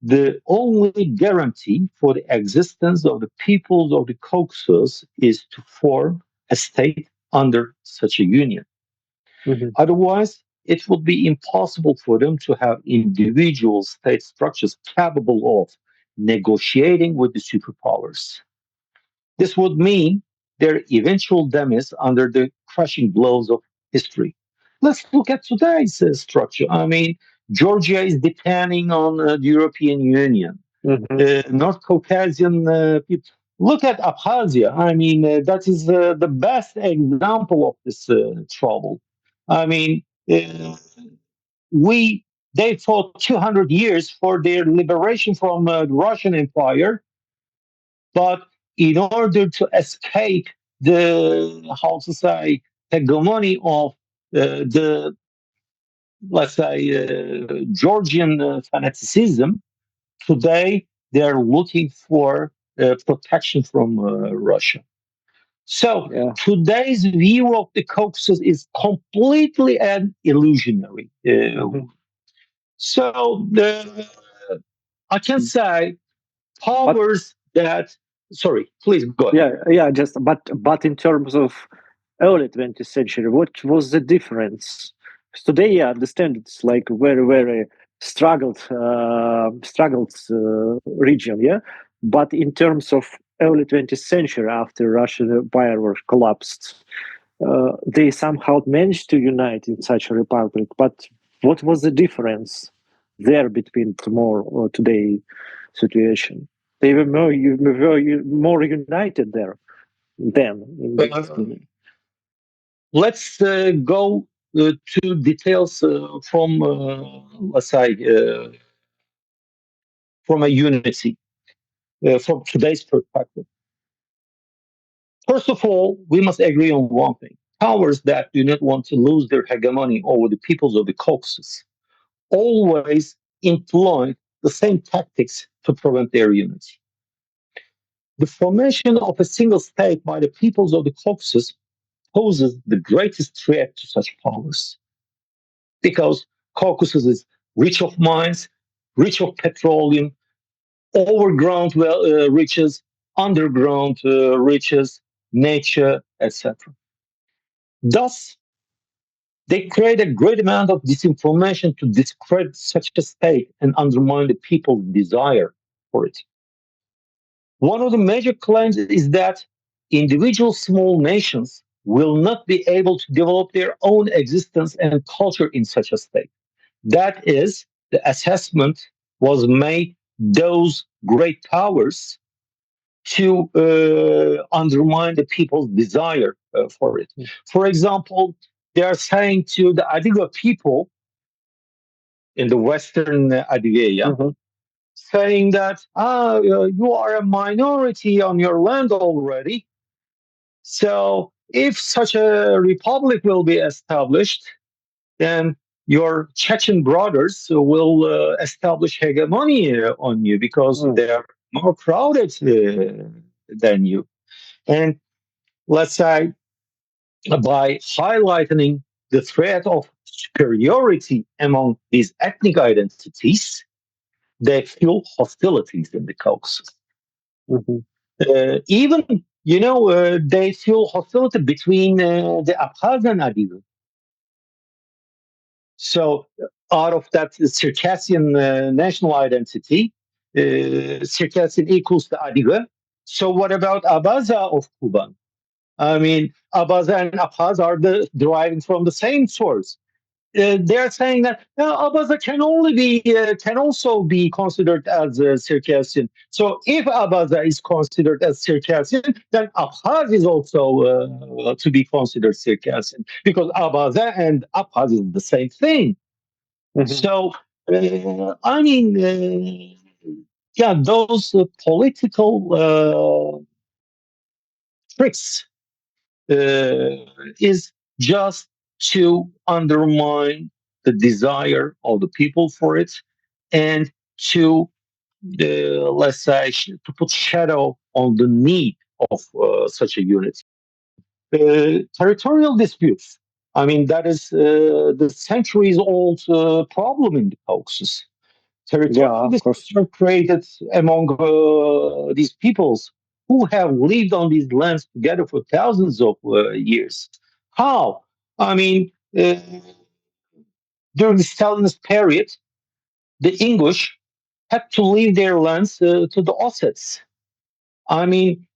the only guarantee for the existence of the peoples of the Caucasus is to form a state under such a union. Otherwise, it would be impossible for them to have individual state structures capable of negotiating with the superpowers. This would mean their eventual demise under the crushing blows of history. Let's look at today's structure. I mean, Georgia is depending on the European Union. North Caucasian people. Look at Abkhazia. I mean, that is the best example of this trouble. I mean, they fought 200 years for their liberation from the Russian Empire, but in order to escape the, how to say, hegemony of the, let's say, Georgian fanaticism, today they're looking for protection from Russia. So today's view of the Caucasus is completely an illusionary. So I can say powers that. Sorry, please go ahead. Just but in terms of early 20th century, what was the difference? Today, I understand it's like very struggled region, But in terms of early 20th century, after Russian Empire was collapsed, they somehow managed to unite in such a republic. But what was the difference there between tomorrow or today situation? They were more united there than. Let's go to details from, let's say, from a unity, from today's perspective. First of all, we must agree on one thing. Powers that do not want to lose their hegemony over the peoples of the Caucasus always employ the same tactics to prevent their unity. The formation of a single state by the peoples of the Caucasus poses the greatest threat to such powers, because Caucasus is rich of mines, rich of petroleum, overground riches, underground riches, nature, etc. Thus, they create a great amount of disinformation to discredit such a state and undermine the people's desire for it. One of the major claims is that individual small nations will not be able to develop their own existence and culture in such a state. That is, the assessment was made those great powers to undermine the people's desire for it. For example, they are saying to the Adyghe people in the Western Adyghe, saying that you are a minority on your land already. So if such a republic will be established, then your Chechen brothers will establish hegemony on you because they are more crowded than you. And let's say by highlighting the threat of superiority among these ethnic identities, they fuel hostilities in the Caucasus. Even, they fuel hostility between the Abkhaz and Adyghe. So, out of that Circassian national identity, Circassian equals to Adyghe. So, what about Abaza of Kuban? I mean, Abaza and Abkhaz are deriving from the same source. they're saying that Abkhaz can also be considered as Circassian. So if Abkhaz is considered as Circassian, then Abkhaz is also to be considered Circassian because Abkhaz and Abkhaz is the same thing. So I mean, yeah, those political tricks is just to undermine the desire of the people for it and to let's say to put shadow on the need of such a unit. Territorial disputes, I mean, that is the centuries old problem in the Caucasus. Territorial disputes are created among these peoples who have lived on these lands together for thousands of years. How? I mean, during the Stalinist period, the English had to leave their lands to the Ossets. I mean,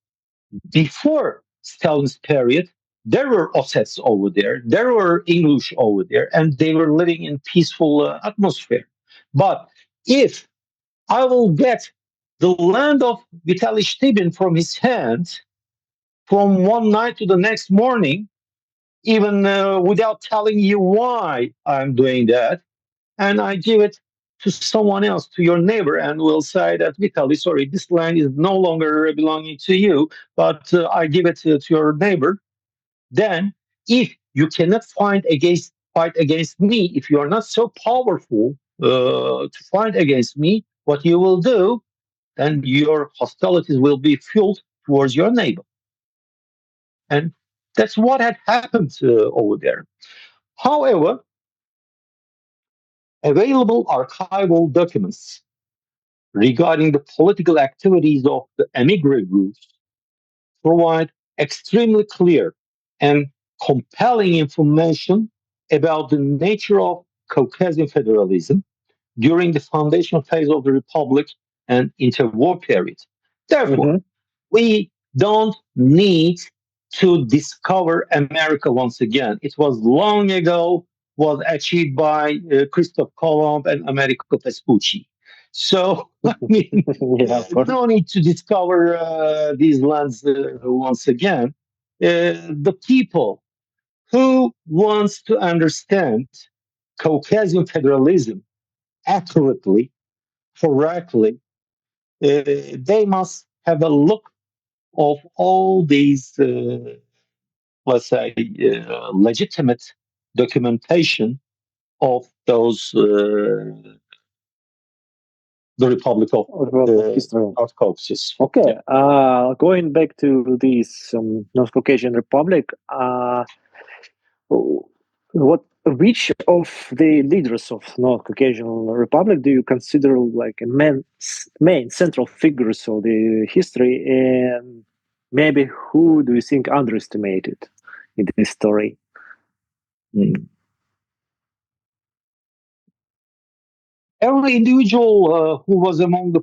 before Stalin's period, there were Ossets over there, there were English over there, and they were living in peaceful atmosphere. But if I will get the land of Vitalii Shtybin from his hand from one night to the next morning, even without telling you why I'm doing that, and I give it to someone else, to your neighbor, and will say that Vitaly, sorry, this land is no longer belonging to you, but I give it to your neighbor. Then, if you cannot fight against me, if you are not so powerful to fight against me, what you will do, then your hostilities will be fueled towards your neighbor. And that's what had happened over there. However, available archival documents regarding the political activities of the émigré groups provide extremely clear and compelling information about the nature of Caucasian federalism during the foundation phase of the Republic and interwar period. Therefore, we don't need to discover America once again. It was long ago, was achieved by Christoph Colomb and Americo Vespucci. So, I mean, no need to discover these lands once again. The people who wants to understand Caucasian federalism accurately, correctly, they must have a look of all these, let's say, legitimate documentation of those the Republic of North Caucasus. Okay, going back to this North Caucasian Republic, which of the leaders of North Caucasian Republic do you consider like a main central figures of the history, and maybe who do you think underestimated in this story? Every individual who was among the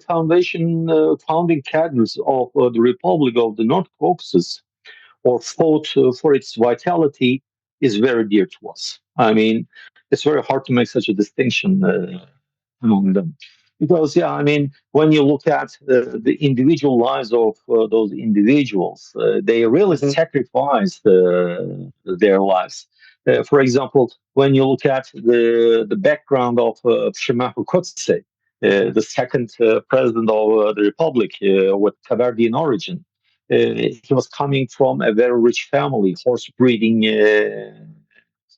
founding cadres of the Republic of the North Caucasus or fought for its vitality is very dear to us. I mean, it's very hard to make such a distinction among them. Because, yeah, I mean, when you look at the individual lives of those individuals, they really sacrificed their lives. For example, when you look at the background of Sem Kumuk, the second president of the Republic with Kabardian origin, he was coming from a very rich family, horse breeding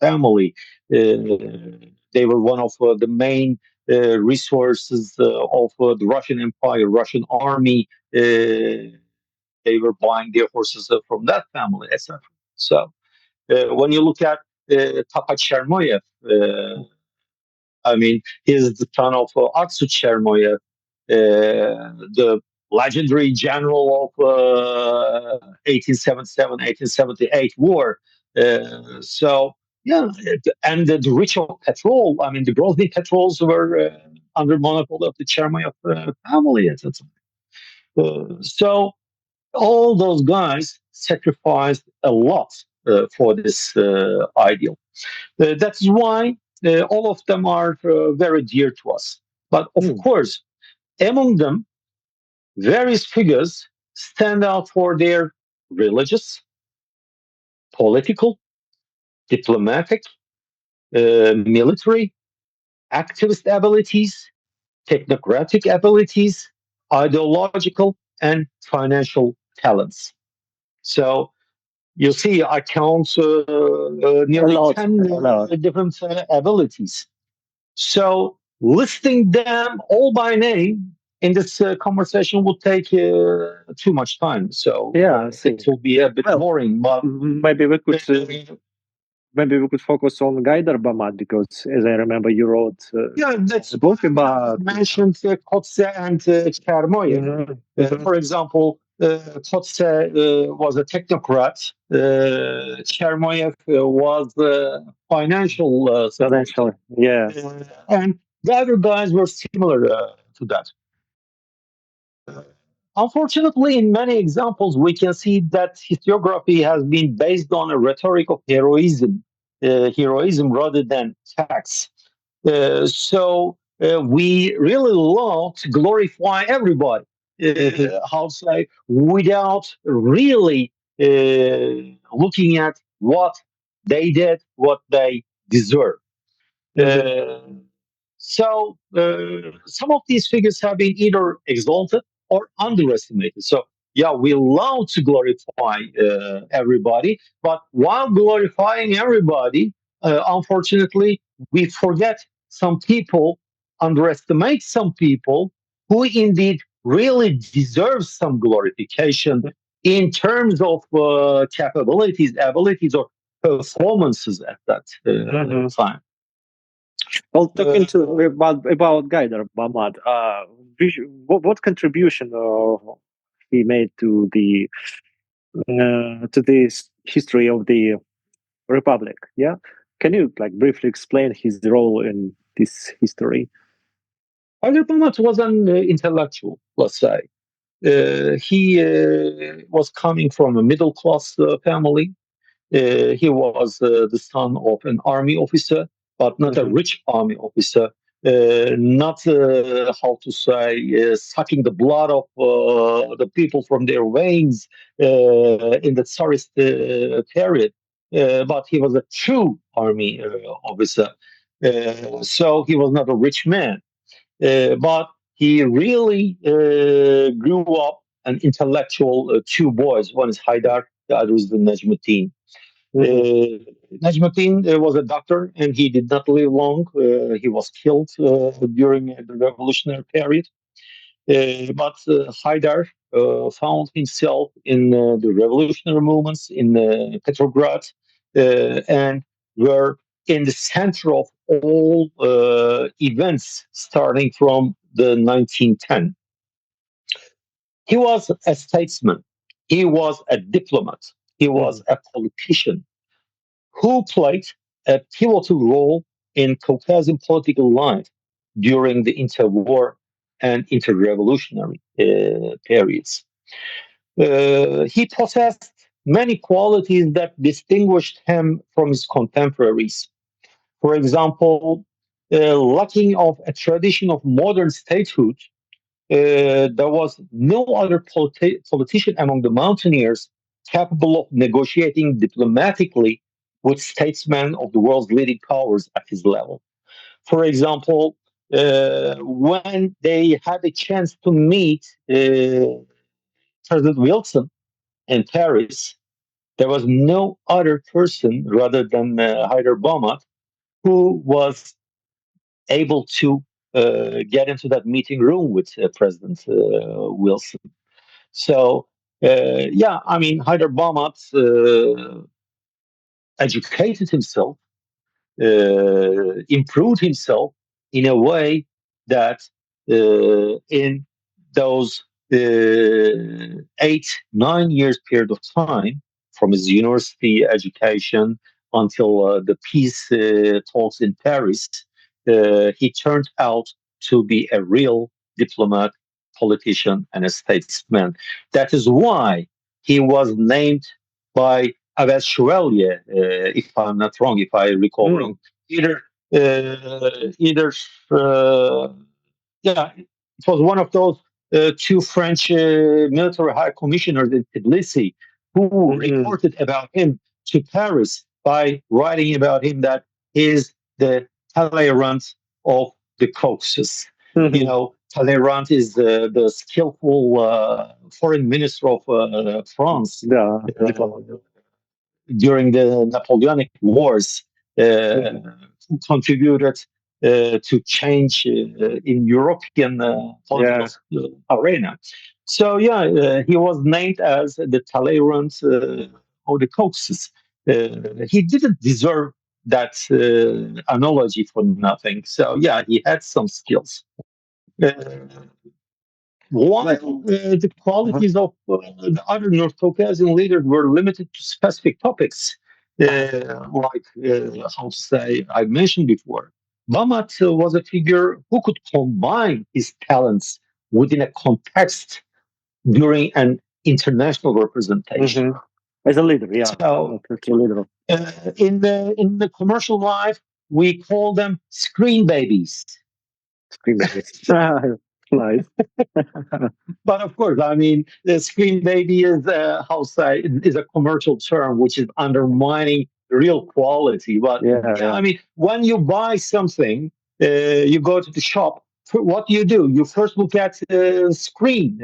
family. They were one of the main resources of the Russian Empire, Russian army. They were buying their horses from that family, etc. So when you look at Tapat Chermoyev, I mean, he's the son of Aksu Chermoyev, the legendary general of 1877, 1878 war. So, yeah, and the rich of petrol, I mean, the Grozny petrols were under monopoly of the Chermoyev family at the time. So, all those guys sacrificed a lot for this ideal. That's why all of them are very dear to us. But of course, among them, various figures stand out for their religious, political, diplomatic, military, activist abilities, technocratic abilities, ideological, and financial talents. So you see, I count nearly 10 different abilities. So listing them all by name in this conversation would take too much time. So it will be a bit boring. But maybe we could focus on Haidar Bammat, because, as I remember, you wrote that's a book about mentioned Kotse and Kermoye. For example, Kotse was a technocrat. Kermoye was financial financially. Yeah. And the other guys were similar to that. Unfortunately, in many examples, we can see that historiography has been based on a rhetoric of heroism rather than facts. So we really love to glorify everybody, how to say, without really looking at what they did, what they deserve. So some of these figures have been either exalted or underestimated. So yeah, we love to glorify everybody, but while glorifying everybody, unfortunately, we forget some people, underestimate some people who indeed really deserve some glorification in terms of capabilities, abilities, or performances at that time. Well, talking about Haidar Bammat, what contribution he made to this history of the Republic? Yeah, can you briefly explain his role in this history? Haidar Bammat was an intellectual, let's say. He was coming from a middle class family. He was the son of an army officer, but not a rich army officer. Not how to say sucking the blood of the people from their veins in the Tsarist period, but he was a true army officer. So he was not a rich man, but he really grew up an intellectual. Two boys, one is Haidar, the other is the Najmuddin. Najmuddin was a doctor, and he did not live long. He was killed during the revolutionary period. But Haidar found himself in the revolutionary movements in Petrograd, and were in the center of all events starting from the 1910. He was a statesman. He was a diplomat. He was a politician who played a pivotal role in Caucasian political life during the interwar and interrevolutionary periods. He possessed many qualities that distinguished him from his contemporaries. For example, lacking of a tradition of modern statehood, there was no other politician among the mountaineers capable of negotiating diplomatically with statesmen of the world's leading powers at his level. For example, when they had a chance to meet President Wilson in Paris, there was no other person rather than Haidar Bammat who was able to get into that meeting room with President Wilson. So, yeah, I mean, Haidar Bammat educated himself, improved himself in a way that in those 8, 9 years period of time, from his university education until the peace talks in Paris, he turned out to be a real diplomat, politician, and a statesman. That is why he was named by Abel Chevalier, if I'm not wrong, if I recall wrong, either either yeah, it was one of those two French military high commissioners in Tbilisi who reported about him to Paris by writing about him that he's the Talleyrand of the Caucasus. You know, Talleyrand is the skillful foreign minister of France during the Napoleonic Wars, who contributed to change in European political arena. So he was named as the Talleyrand of the Caucasus. He didn't deserve that analogy for nothing. So he had some skills. While the qualities of the other North Caucasian leaders were limited to specific topics, like how to say I mentioned before, Bammat was a figure who could combine his talents within a context during an international representation. As a leader, So, as a leader. in the commercial life, we call them screen babies. Screen babies. Nice. But of course, I mean, the screen baby is is a commercial term which is undermining real quality. But I mean, when you buy something, you go to the shop. What do? You first look at the screen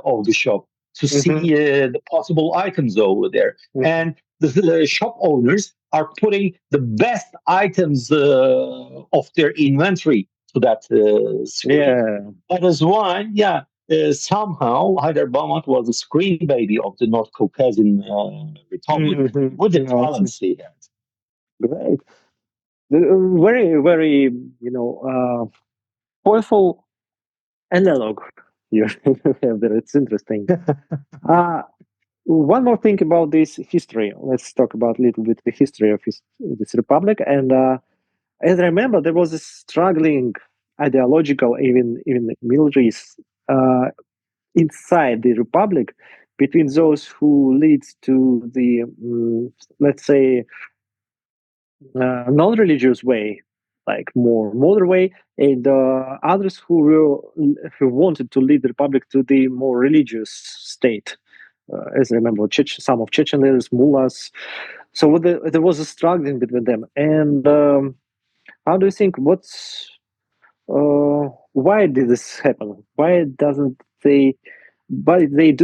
of the shop to see the possible items over there, and the shop owners are putting the best items of their inventory to that screen. That is why, somehow Haidar Bammat was a screen baby of the North Caucasian Republic with the talents he had. Great. Very, very, powerful analog you have there. It's interesting. One more thing about this history. Let's talk about a little bit the history of this republic. And as I remember, there was a struggling ideological, even military inside the republic between those who leads to the, let's say, non-religious way, like more modern way, and others who wanted to lead the republic to the more religious state. As I remember, some of Chechen leaders, mullahs. So there was a struggling between them. And how do you think? Why did this happen? Why doesn't they? Why they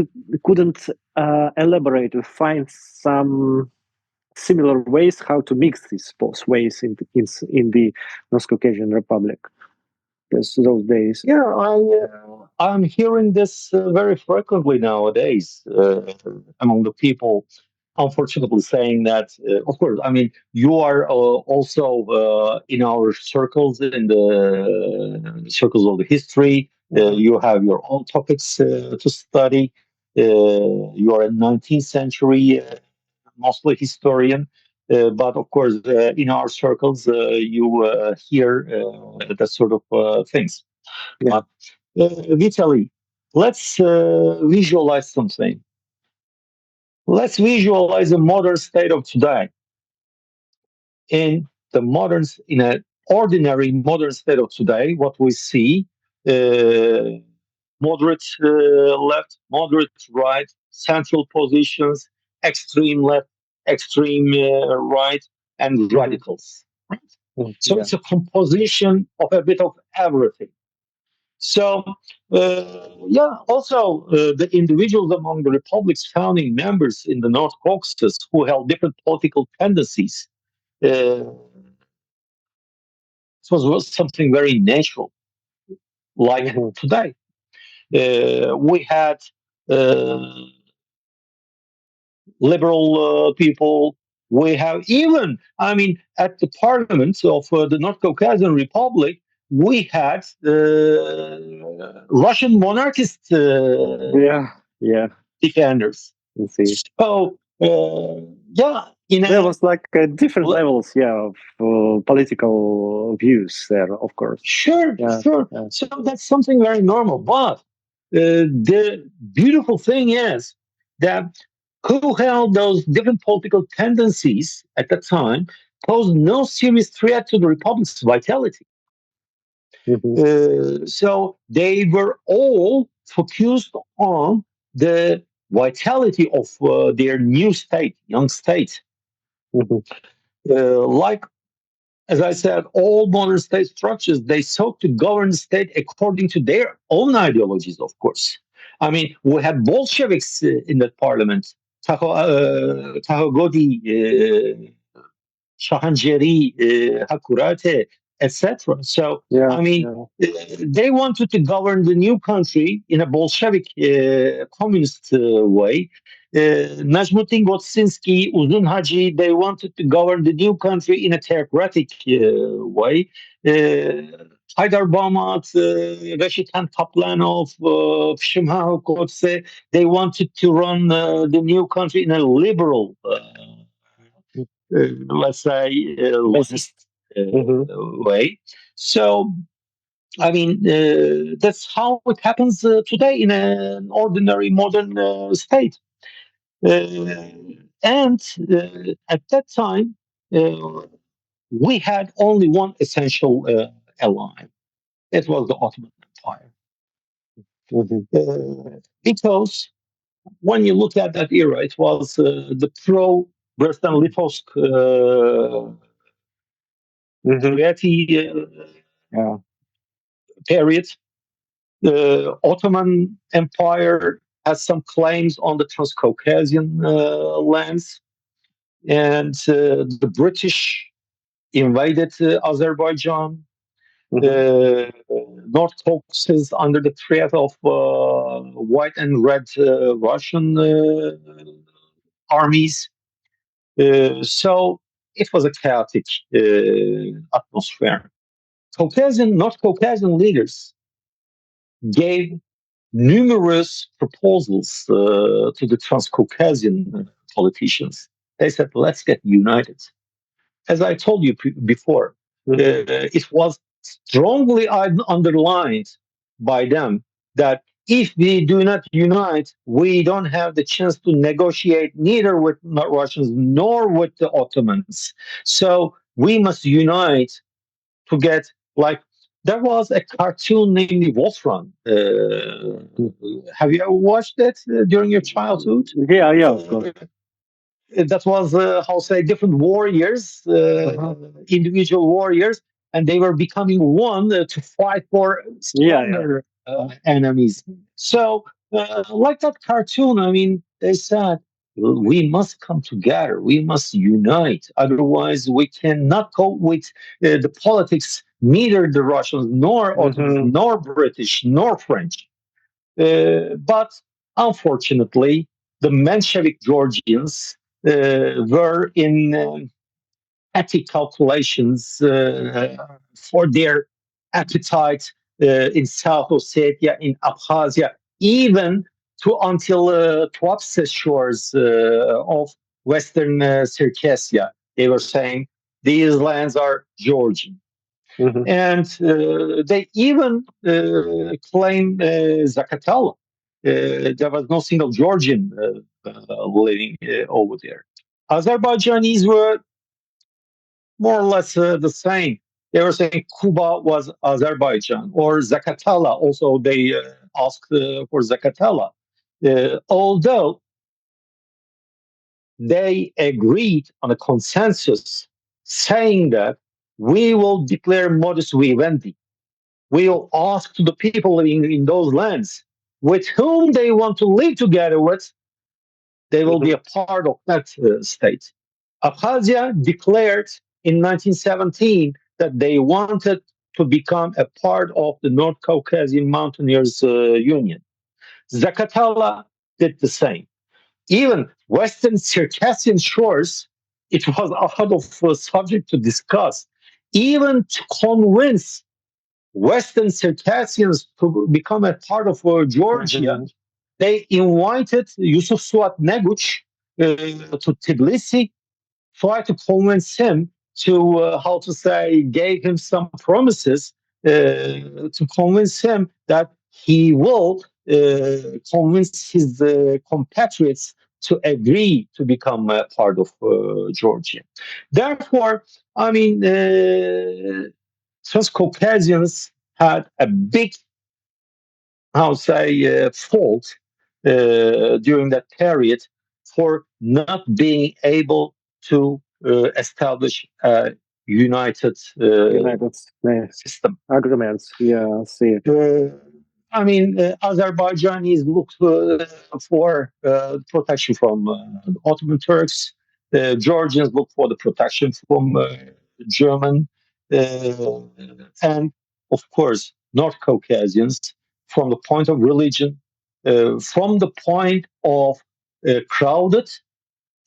couldn't elaborate or find some similar ways how to mix these both ways in the North Caucasian Republic? Because those days, I'm hearing this very frequently nowadays among the people. Unfortunately, saying that, of course, I mean, you are also in our circles, in the circles of the history. You have your own topics to study. You are a 19th century, mostly historian. But of course, in our circles, you hear that sort of things. Vitaly, let's visualize something. Let's visualize the modern state of today. In an ordinary modern state of today, what we see, moderate left, moderate right, central positions, extreme left, extreme right, and radicals. So it's a composition of a bit of everything. So, also the individuals among the Republic's founding members in the North Caucasus who held different political tendencies, it was something very natural, like today. We had liberal people. We have even, I mean, at the parliament of the North Caucasian Republic, we had Russian monarchist defenders. So, there was like different levels, of political views there, of course. Sure. So that's something very normal. But the beautiful thing is that who held those different political tendencies at the time, posed no serious threat to the republic's vitality. So they were all focused on the vitality of their new state, young state. Like, as I said, all modern state structures, they sought to govern the state according to their own ideologies, of course. I mean, we had Bolsheviks in that parliament, Tahogodi, Shahanjeri, Hakurate, etc. So, I mean, they wanted to govern the new country in a Bolshevik communist way. Najmuddin Gotsinsky, Uzun Haji, they wanted to govern the new country in a theocratic way. Haidar Bammat, Rashid Khan Kaplanov, Shimha Kotse, they wanted to run the new country in a liberal let's say, leftist way. So, I mean, that's how it happens today in an ordinary modern state. And at that time, we had only one essential ally. It was the Ottoman Empire. Because when you look at that era, it was the pro-Brest-Litovsk period. The Ottoman Empire has some claims on the Transcaucasian lands, and the British invaded Azerbaijan. North Caucasus under the threat of white and red Russian armies. So it was a chaotic atmosphere. North Caucasian leaders gave numerous proposals to the Transcaucasian politicians. They said, let's get united. As I told you before, it was strongly underlined by them that if we do not unite, we don't have the chance to negotiate neither with Russians nor with the Ottomans. So we must unite to get, like, there was a cartoon named Wolfram. Have you ever watched it during your childhood? Yeah, of course. That was how say different warriors, individual warriors, and they were becoming one to fight for stronger enemies. So, like that cartoon, I mean, they said we must come together, we must unite, otherwise we cannot cope with the politics. Neither the Russians, nor Ottomans, nor British, nor French. But unfortunately, the Menshevik Georgians were in petty calculations for their appetite in South Ossetia, in Abkhazia, even to until Tuapse shores of Western Circassia. They were saying these lands are Georgian. And they even claimed Zaqatala. There was no single Georgian living over there. Azerbaijanis were more or less the same. They were saying Kuba was Azerbaijan, or Zaqatala. Also, they asked for Zaqatala. Although they agreed on a consensus saying that we will declare modus vivendi. We will ask to the people living in those lands with whom they want to live together with, they will be a part of that state. Abkhazia declared in 1917 that they wanted to become a part of the North Caucasian Mountaineers Union. Zaqatala did the same. Even Western Circassian shores, it was out of subject to discuss, even to convince Western Circassians to become a part of Georgia. They invited Yusuf Suat Neguch to Tbilisi, tried to convince him to, gave him some promises to convince him that he will convince his compatriots to agree to become a part of Georgia. Therefore, I mean, Transcaucasians had a big, how to say, fault during that period for not being able to establish a united system. Agreements. Yeah, I see. I mean, Azerbaijanis looked for protection from the Ottoman Turks. Georgians looked for the protection from German, and of course, North Caucasians from the point of religion, from the point of crowded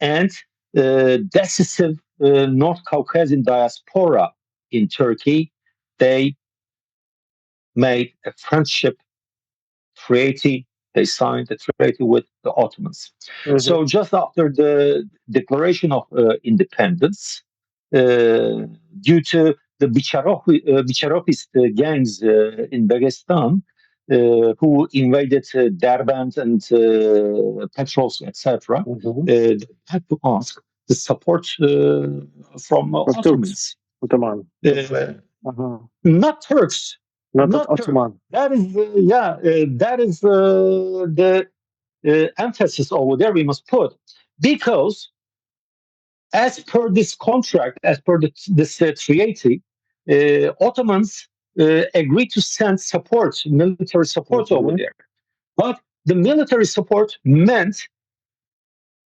and decisive North Caucasian diaspora in Turkey. They made a friendship treaty. They signed a treaty with the Ottomans. Mm-hmm. So just after the declaration of independence, due to the Bicharopist gangs in Dagestan, who invaded Derbent and Petrovsk, etc., they had to ask the support from Ottomans. Ottoman. Not Turks. Not Ottoman. That is, that is the emphasis over there we must put, because as per this contract, as per this treaty, Ottomans agreed to send support, military support over there. But the military support meant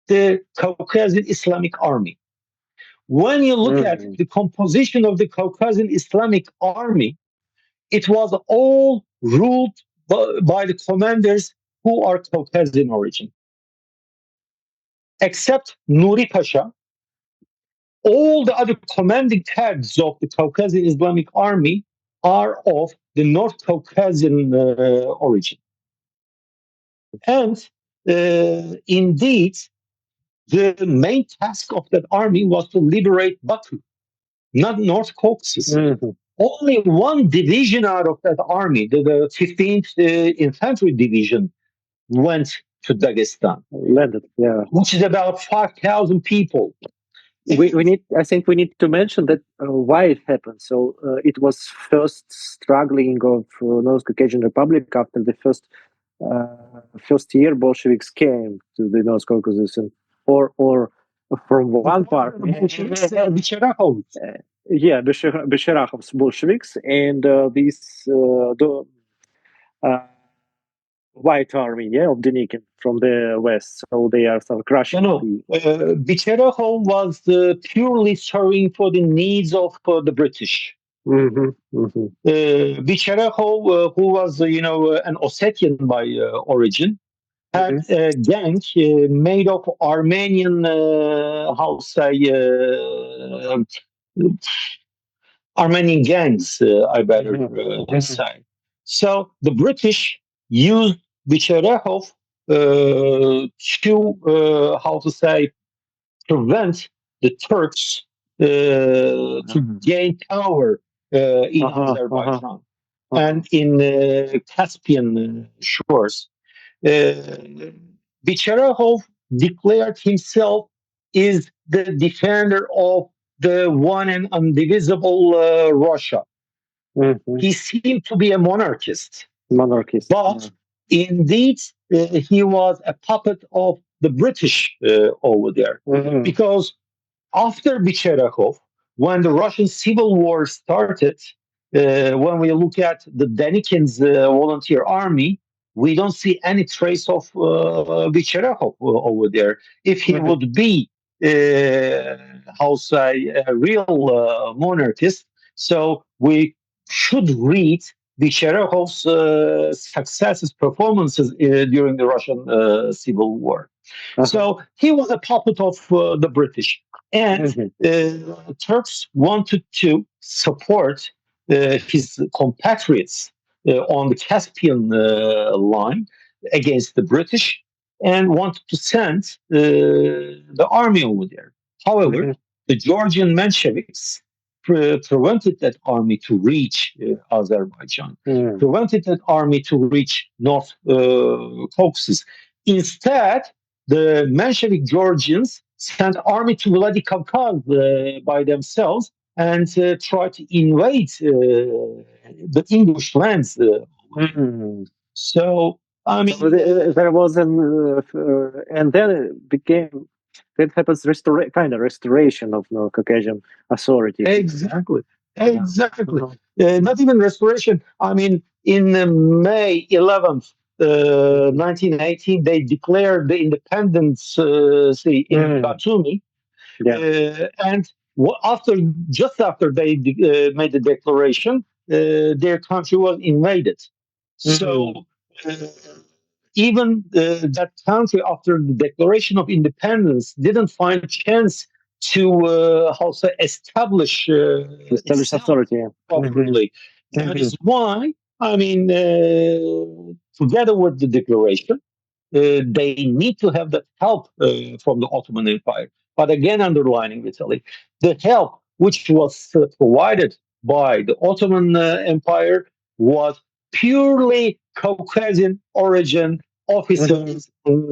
the Caucasian Islamic Army. When you look at the composition of the Caucasian Islamic Army, it was all ruled by the commanders who are Caucasian origin. Except Nuri Pasha, all the other commanding heads of the Caucasian Islamic Army are of the North Caucasian origin. And indeed, the main task of that army was to liberate Baku, not North Caucasus. Mm-hmm. Only one division out of that army, the 15th Infantry Division, went to Dagestan. Landed, yeah. Which is about 5,000 people. We need. I think we need to mention that why it happened. So it was first struggling of North Caucasian Republic after the first year Bolsheviks came to the North Caucasus, or from one part. Bisharakhov. Yeah, Bisharakov's Bolsheviks and this White Army, of Denikin from the west. So they are some crushing. Bisharakhov was purely serving for the needs of the British. Bisharakhov, who was an Ossetian by origin, had a gang made of Armenian, Armenian gangs, I better say. So the British used Bisharakhov to, prevent the Turks to gain power in Azerbaijan and in Caspian shores. Bisharakhov declared himself is the defender of the one and indivisible Russia. He seemed to be a monarchist. But indeed, he was a puppet of the British over there. Because after Bisharakhov, when the Russian Civil War started, when we look at the Denikin's volunteer army, we don't see any trace of Bisharakhov over there. If he would be, a real monarchist, so we should read Bisharakhov's successes, performances during the Russian Civil War. So he was a puppet of the British. And Turks wanted to support his compatriots on the Caspian line against the British and wanted to send the army over there. However, the Georgian Mensheviks prevented that army to reach Azerbaijan, prevented that army to reach North Caucasus. Instead, the Menshevik Georgians sent army to Vladikavkaz by themselves and tried to invade the English lands. So, I mean, So there was and then it became that happens kind of restoration of North Caucasian authority. exactly, exactly. Not even restoration. I mean, in May 11th, 1918, they declared the independence in Batumi. And after, just after they made the declaration, their country was invaded. So uh, even that country, after the declaration of independence, didn't find a chance to how to establish itself authority. properly. That is why, I mean, together with the declaration, they need to have that help from the Ottoman Empire. But again, underlining Italy, the help which was provided by the Ottoman Empire was purely Caucasian origin officers and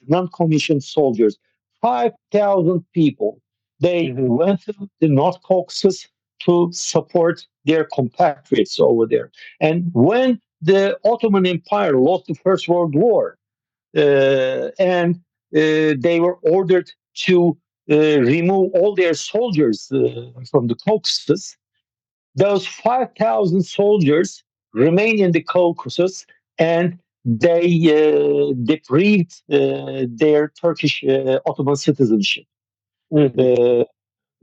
non-commissioned soldiers. 5,000 people. They went to the North Caucasus to support their compatriots over there. And when the Ottoman Empire lost the First World War, and they were ordered to remove all their soldiers from the Caucasus. Those 5,000 soldiers remained in the Caucasus, and they deprived their Turkish Ottoman citizenship.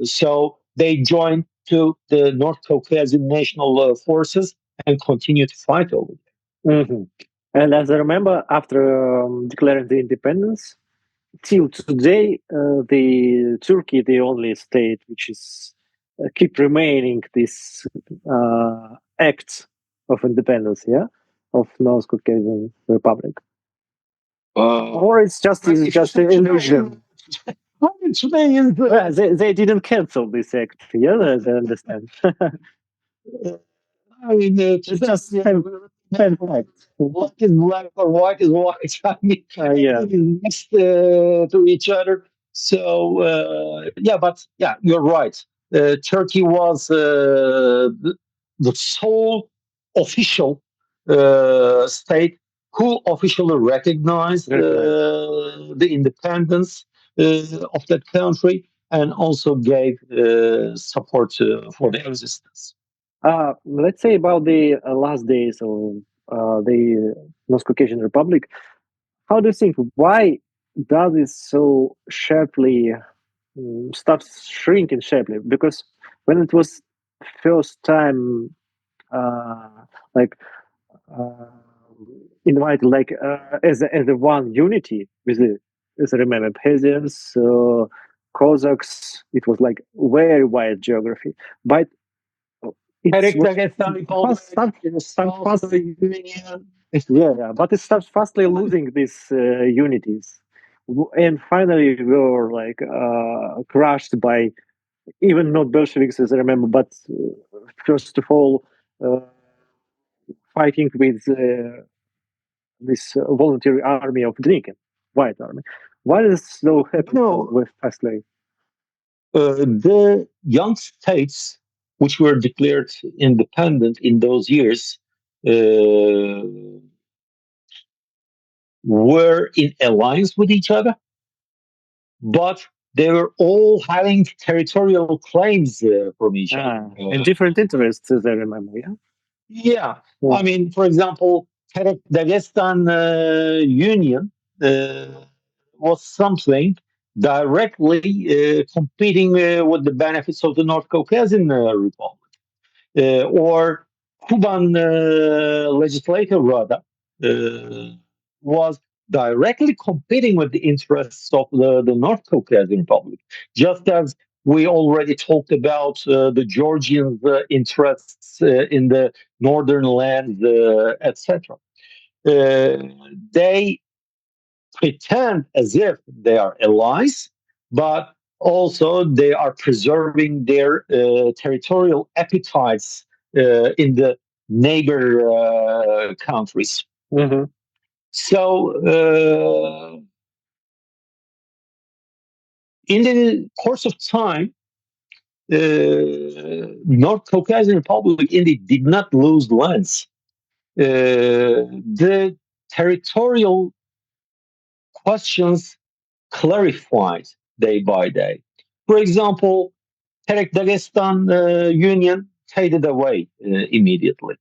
So they joined to the North Caucasian national forces and continued to fight over there. And as I remember, after declaring the independence, till today, the Turkey, the only state which is keep remaining this act of independence, of North Caucasian Republic, or it's just an illusion. Today is They didn't cancel this act, as I understand. I mean, It's just fact. Black is black or white is white. I mean, everything is mixed to each other. So yeah, but yeah, you're right. Turkey was the sole official state who officially recognized the independence of that country and also gave support for the existence. Let's say about the last days of the North Caucasian Republic. How do you think? Why does it so sharply start shrinking sharply? Because when it was first time, like uh, invited, like as a one unity with the, as I remember, peasants, Cossacks. It was like very wide geography, but it's but it starts fastly losing these unities, and finally we were like crushed by even not Bolsheviks, as I remember, but first of all fighting with this voluntary army of Drinking, White Army. Why is so happening with fastly? The young states which were declared independent in those years were in alliance with each other, but they were all having territorial claims from each other. And different interests, as I remember, Yeah. I mean, for example, Dagestan Union was something directly competing with the benefits of the North Caucasian Republic. Or Kuban Legislative Rada was directly competing with the interests of the North Caucasian Republic, just as we already talked about the Georgian interests in the northern lands, etc. They pretend as if they are allies, but also they are preserving their territorial appetites in the neighbor countries. So in the course of time, North Caucasian Republic indeed did not lose lands. The territorial questions clarified day by day. For example, Terek-Dagestan Union faded away immediately.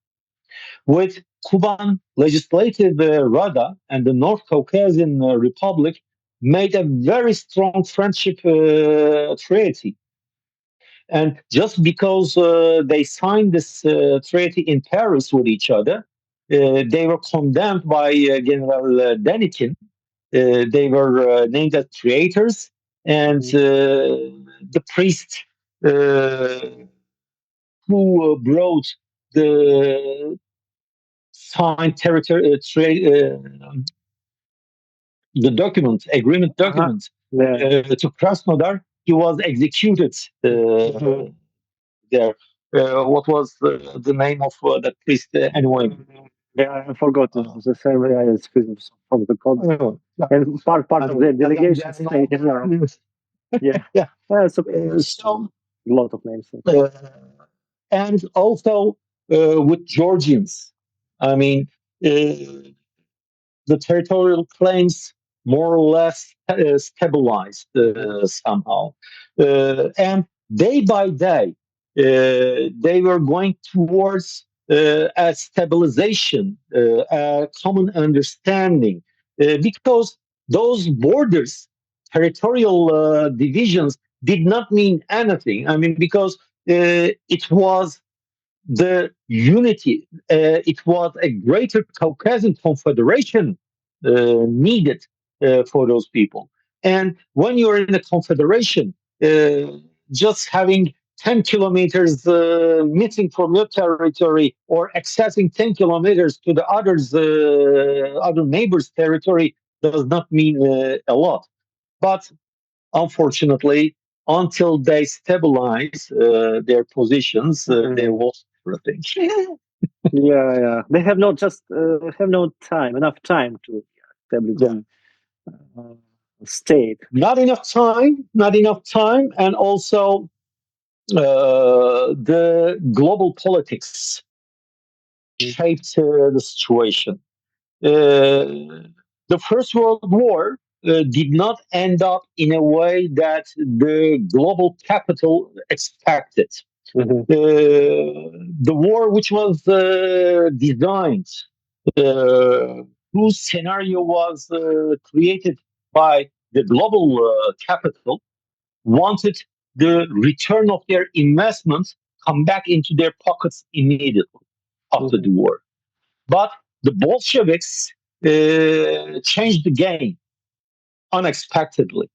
With Kuban Legislative Rada and the North Caucasian Republic made a very strong friendship treaty. And just because they signed this treaty in Paris with each other, they were condemned by General Denikin. They were named as traitors, and the priest who brought the signed territory the document, agreement document, to Krasnodar, he was executed there. What was the name of that priest anyway? Yeah, I forgot. The same as from the code. And part of the delegation stayed there. Yeah. Yeah. So So, a lot of names. and also with Georgians. I mean, the territorial claims more or less stabilized somehow. And day by day, they were going towards a stabilization, a common understanding, because those borders, territorial divisions, did not mean anything. I mean, because it was the unity, it was a greater Caucasian confederation needed for those people. And when you're in a confederation, just having 10 kilometers missing from your territory or accessing 10 kilometers to the other neighbor's territory does not mean a lot. But unfortunately, until they stabilize their positions, they lost everything. Yeah. They have not just have no time, enough time to establish the state. Not enough time, and also the global politics shaped the situation. The First World War did not end up in a way that the global capital expected. The war, which was designed, whose scenario was created by the global capital, wanted the return of their investments come back into their pockets immediately after the war. But the Bolsheviks changed the game unexpectedly.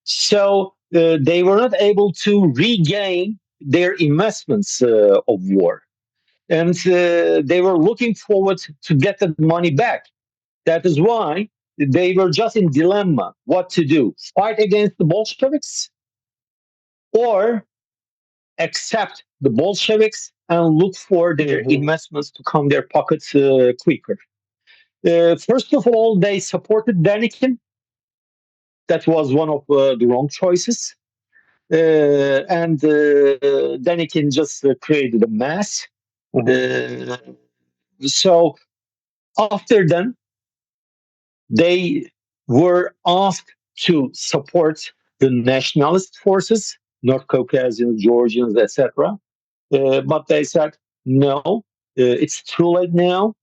So they were not able to regain their investments of war. And they were looking forward to get the money back. That is why they were just in dilemma what to do: fight against the Bolsheviks or accept the Bolsheviks and look for their investments to come their pockets quicker. First of all, they supported Denikin. That was one of the wrong choices. And Denikin just created a mess. So after then, they were asked to support the nationalist forces, North Caucasians, Georgians, etc. But they said, no, it's too late now.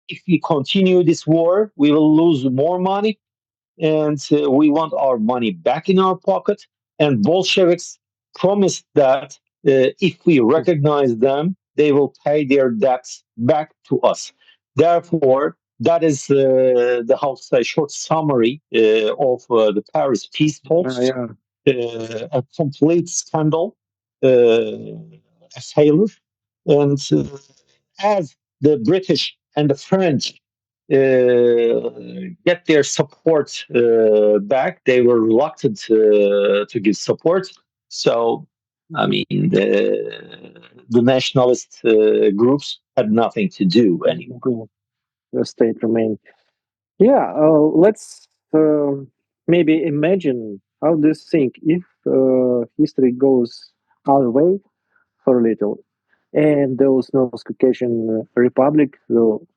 If we continue this war, we will lose more money, and we want our money back in our pocket. And Bolsheviks promised that if we recognize them, they will pay their debts back to us. Therefore, that is the how to say short summary of the Paris peace talks. A complete scandal, a failure, and as the British and the French get their support back, they were reluctant to give support. So, I mean, the nationalist groups had nothing to do anymore. The state remained. Yeah, let's maybe imagine how do you think if history goes our way for a little, and those North Caucasian Republic will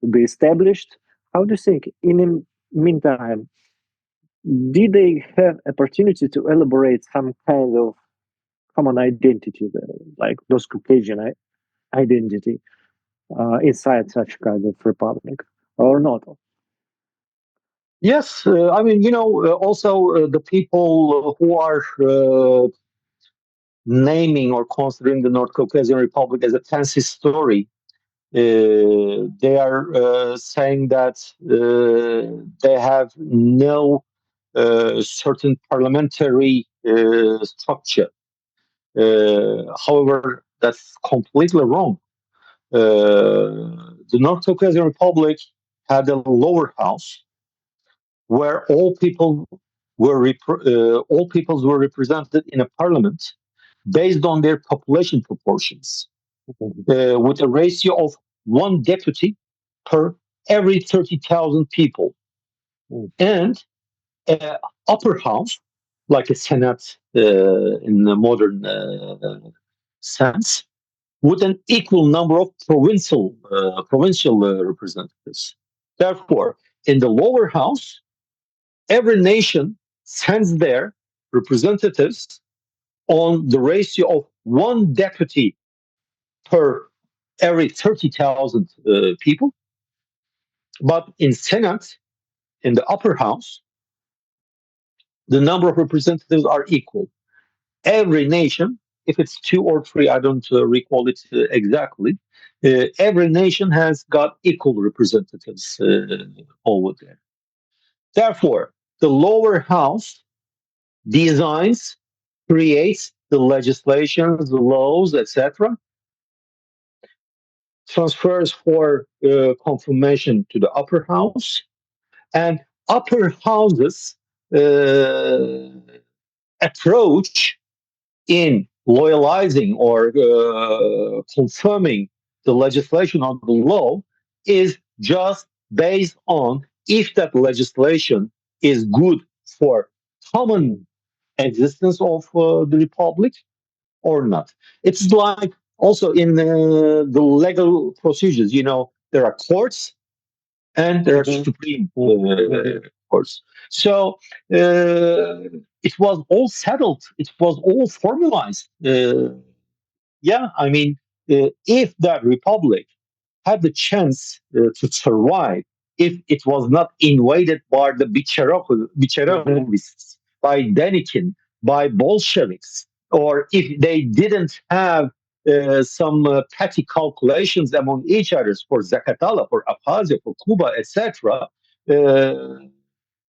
be established? How do you think in the meantime, did they have opportunity to elaborate some kind of common identity there, like those Caucasian identity inside such kind of republic, or not? Yes, I mean, also the people who are naming or considering the North Caucasian Republic as a fancy story, they are saying that they have no certain parliamentary structure. However, that's completely wrong. The North Caucasian Republic had a lower house where all peoples were represented in a parliament based on their population proportions, with a ratio of one deputy per every 30,000 people, and upper house, like a senate in the modern sense, with an equal number of provincial representatives. Therefore, in the lower house, every nation sends their representatives on the ratio of one deputy per every 30,000 people. But in Senate, in the upper house, the number of representatives are equal. Every nation, if it's two or three, I don't recall it exactly, every nation has got equal representatives over there. Therefore, the lower house designs, creates the legislations, the laws, etc., transfers for confirmation to the upper house, and upper houses uh, approach in loyalizing or confirming the legislation or the law is just based on if that legislation is good for common existence of the republic or not. It's like also in the legal procedures, there are courts and there are supreme courts. So it was all settled. It was all formalized. Yeah, I mean, if that republic had the chance to survive, if it was not invaded by the Bicherovists, by Denikin, by Bolsheviks, or if they didn't have some petty calculations among each others for Zakatala, for Abkhazia, for Cuba, etc.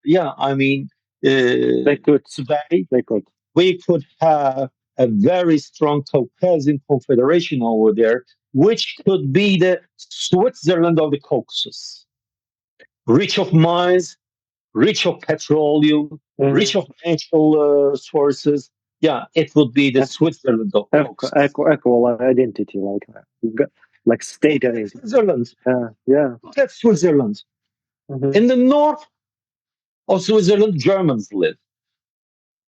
Yeah, I mean, They could. today They could. we could have a very strong Caucasian confederation over there, which could be the Switzerland of the Caucasus, rich of mines, rich of petroleum, rich of natural sources. Yeah, it would be the Switzerland of Caucasus. Equal identity, like state identity. Switzerland. Yeah. Look at Switzerland. In the north of Switzerland, Germans live.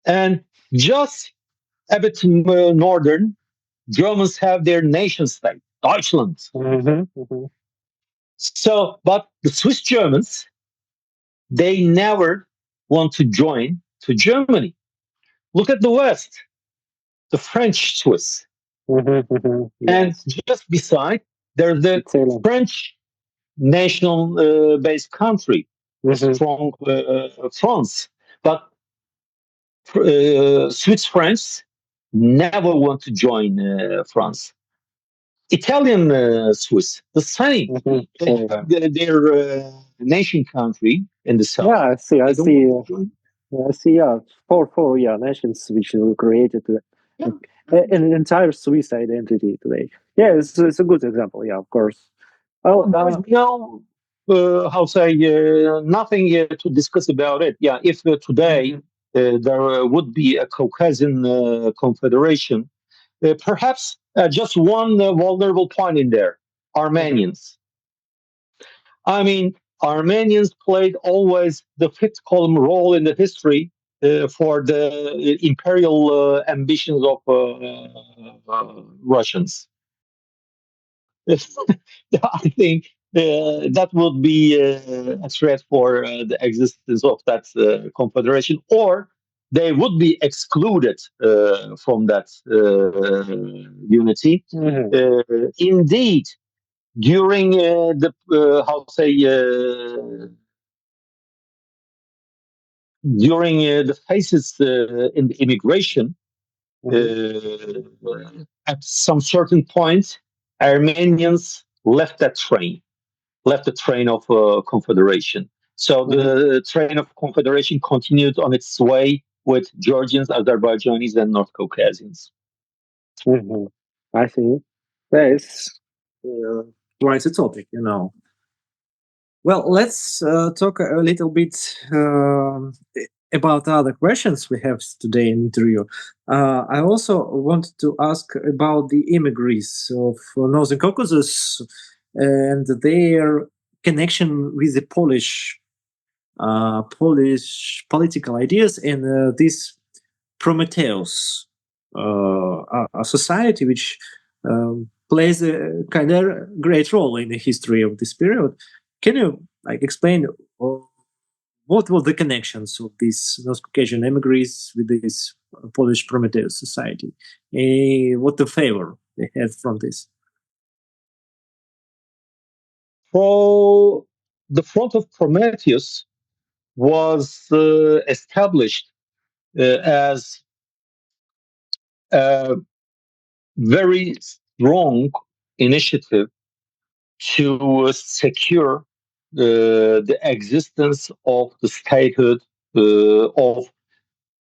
And just a bit northern, Germans have their nation state, Deutschland. So, but the Swiss Germans, they never want to join to Germany. Look at the West, the French Swiss. And just beside, there's the French national based country, strong France. But Swiss French never want to join France. Italian Swiss, the same. They have their nation country in the south. Yeah, I see. I see. Yeah, four nations which created an entire Swiss identity today. Yeah, it's a good example. Yeah, of course. Oh, there is no nothing to discuss about it. Yeah, if today there would be a Caucasian confederation, perhaps just one vulnerable point in there: Armenians. I mean, Armenians played always the fifth column role in the history for the imperial ambitions of Russians. I think that would be a threat for the existence of that confederation, or they would be excluded from that unity. Indeed, during the how say during the phases in the immigration, at some certain point, Armenians left the train of confederation. So the train of confederation continued on its way with Georgians, Azerbaijanis, and North Caucasians. I think that is quite a topic, you know. Well, let's talk a little bit about other questions we have today in interview. I also wanted to ask about the immigrants of Northern Caucasus and their connection with the Polish political ideas and this Prometheus society, which plays a kind of great role in the history of this period. Can you explain what were the connections of these North Caucasian immigrants with this Polish Prometheus society? What the favor they had from this? So the front of Prometheus was established as a very strong initiative to secure the existence of the statehood of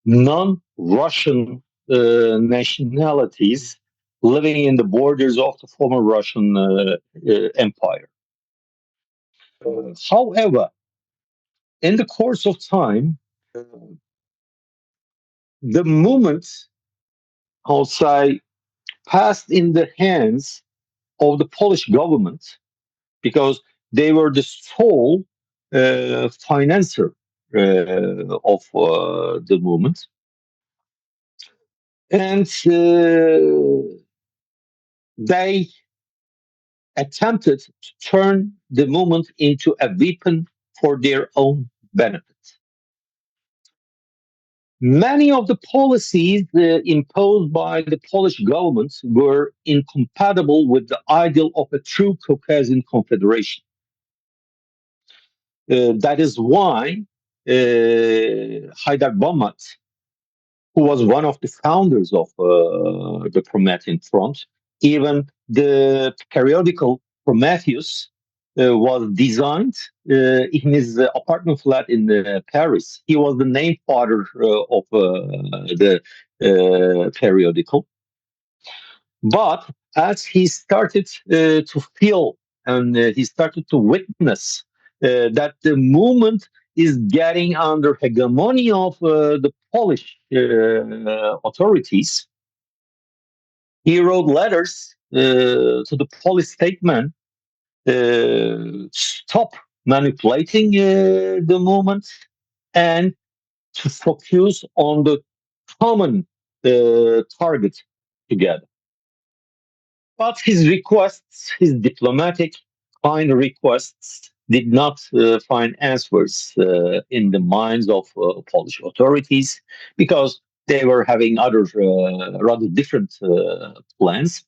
non-Russian nationalities living in the borders of the former Russian Empire. However, in the course of time, the movement, I'll say, passed in the hands of the Polish government because they were the sole financer of the movement. And they attempted to turn the movement into a weapon for their own benefit. Many of the policies imposed by the Polish government were incompatible with the ideal of a true Caucasian confederation. That is why Haidar Bammat, who was one of the founders of the Promethean Front, even the periodical Prometheus was designed in his apartment flat in Paris. He was the name father of the periodical. But as he started to feel and he started to witness that the movement is getting under hegemony of the Polish authorities, he wrote letters to the Polish statesman, stop manipulating the movement and to focus on the common target together. But his requests, his diplomatic kind requests, did not find answers in the minds of Polish authorities because they were having other rather different plans.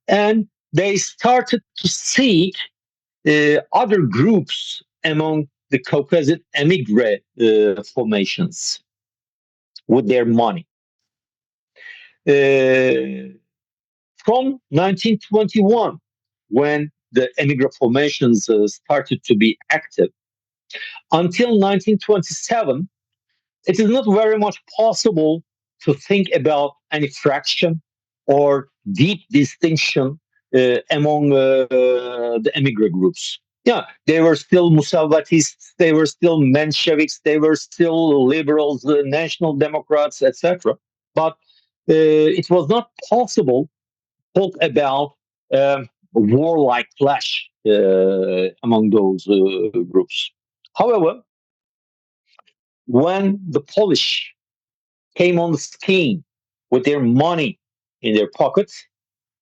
And they started to seek other groups among the Caucasian émigré formations with their money. From 1921, when the émigré formations started to be active, until 1927, it is not very much possible to think about any fraction or deep distinction among the émigré groups. Yeah, they were still Musavatists, they were still Mensheviks, they were still liberals, national democrats, etc. But it was not possible to talk about warlike clash among those groups. However, when the Polish came on the scene with their money in their pockets,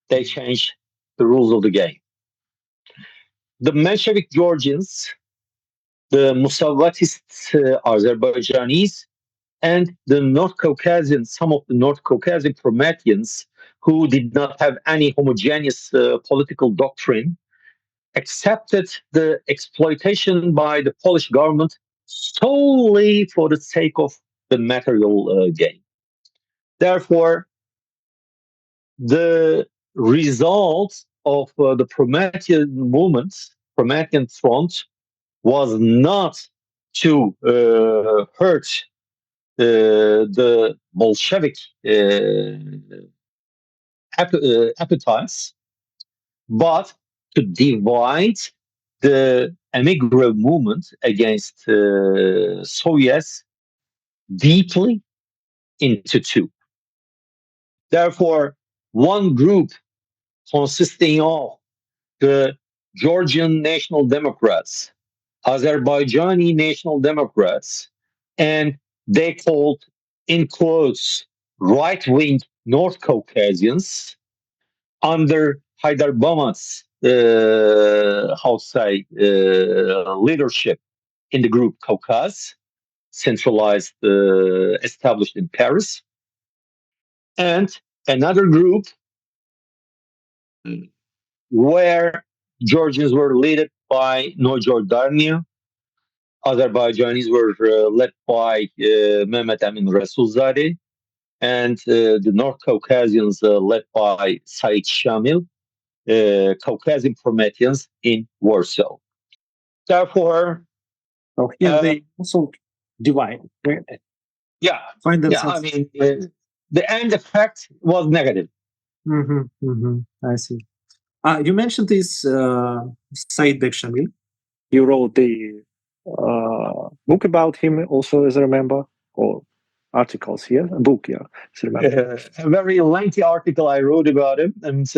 they changed the rules of the game. The Menshevik Georgians, the Musawatist Azerbaijanis, and the North Caucasian, some of the North Caucasian Prometheans, who did not have any homogeneous political doctrine, accepted the exploitation by the Polish government solely for the sake of the material gain. Therefore, the result of the Promethean movement, Promethean front, was not to hurt the Bolshevik appetites, but to divide the émigré movement against Soviets deeply into two. Therefore, one group consisting of the Georgian National Democrats, Azerbaijani National Democrats, and they called, in quotes, right-wing North Caucasians under Haidar Bammat's leadership in the group Caucas, centralized, established in Paris, and another group where Georgians were led by Nojordarnia, Azerbaijanis were led by Mehmet Amin Resulzade, and the North Caucasians led by Said Shamil, Caucasian Prometheans in Warsaw. Therefore, here they also divide. Yeah, Find I mean, the end effect was negative. I see. You mentioned this Said Shamil. You wrote the book about him also, as I remember, or articles here. A book, yeah. A very lengthy article I wrote about him, and it's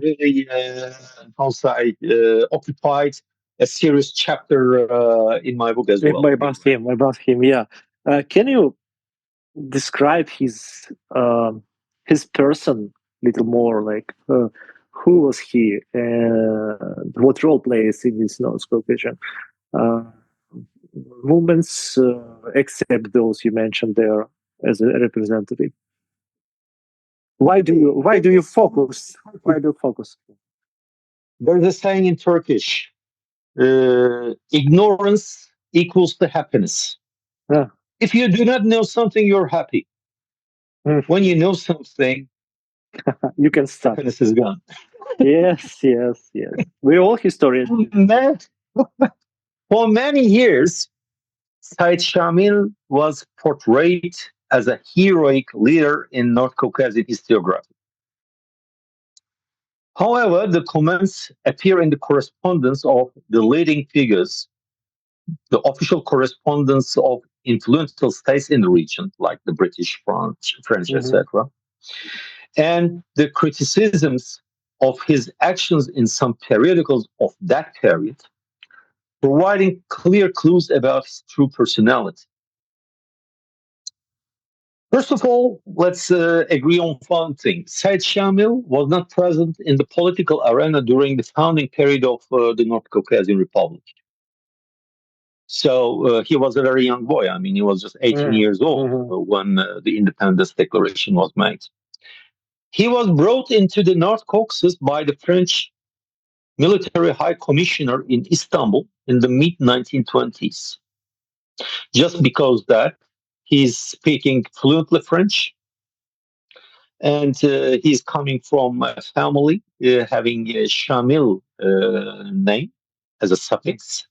really occupied a serious chapter in my book as well. About him, yeah. Can you describe his person a little more? Like, who was he? What role plays in this North Caucasian movements, except those you mentioned there as a representative? Why do you focus? Why do you focus? There's a saying in Turkish: ignorance equals to happiness. Yeah. If you do not know something, you're happy. When you know something, you can stop. Happiness is gone. yes. We're all historians. For many years, Said Shamil was portrayed as a heroic leader in North Caucasian historiography. However, the comments appear in the correspondence of the leading figures, the official correspondence of influential states in the region, like the British, French, etc., and the criticisms of his actions in some periodicals of that period, providing clear clues about his true personality. First of all, let's agree on one thing. Said Shamil was not present in the political arena during the founding period of the North Caucasian Republic. So he was a very young boy. I mean, he was just 18 years old when the independence declaration was made. He was brought into the North Caucasus by the French military high commissioner in Istanbul in the mid-1920s. Just because that he's speaking fluently French, and he's coming from a family having a Shamil name as a suffix.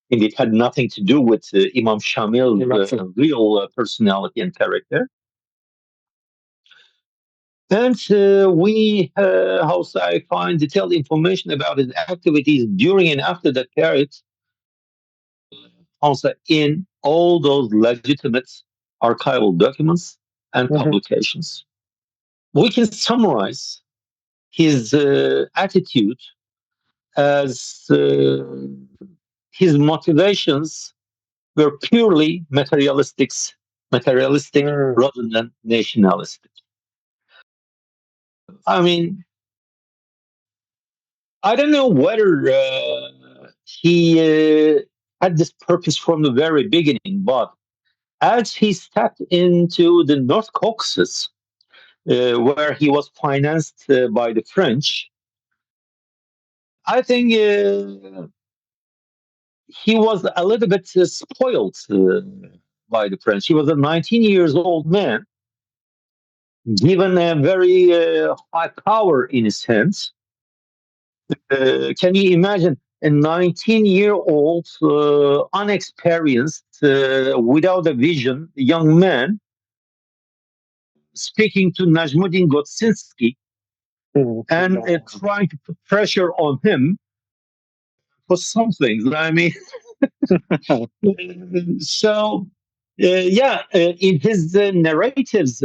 Indeed, had nothing to do with Imam Shamil's real personality and character. And we find detailed information about his activities during and after that period also in all those legitimate archival documents and publications. We can summarize his attitude as his motivations were purely materialistic materialistic rather than nationalistic. I mean, I don't know whether he had this purpose from the very beginning, but as he stepped into the North Caucasus, where he was financed by the French, I think he was a little bit spoiled by the French. He was a 19 years old man, given a very high power in his hands. Can you imagine a 19-year-old, unexperienced, without a vision, young man speaking to Najmuddin Gotsinski and trying to put pressure on him for something? I mean, so in his narratives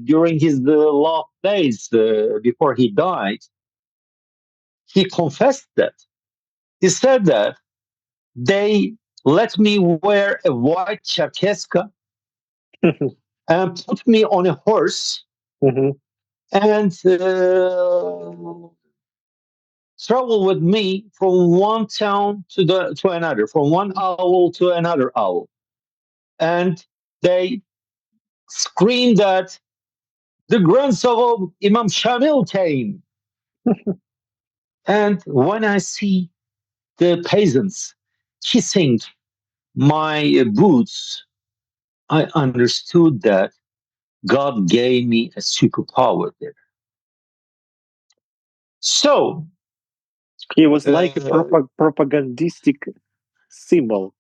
during his last days before he died, he confessed that. He said that they let me wear a white charkeska and put me on a horse and travel with me from one town to another, from one owl to another owl. And they screamed that the grandson of Imam Shamil came. And when I see the peasants kissing my boots, I understood that God gave me a superpower there. So he was like a propagandistic symbol.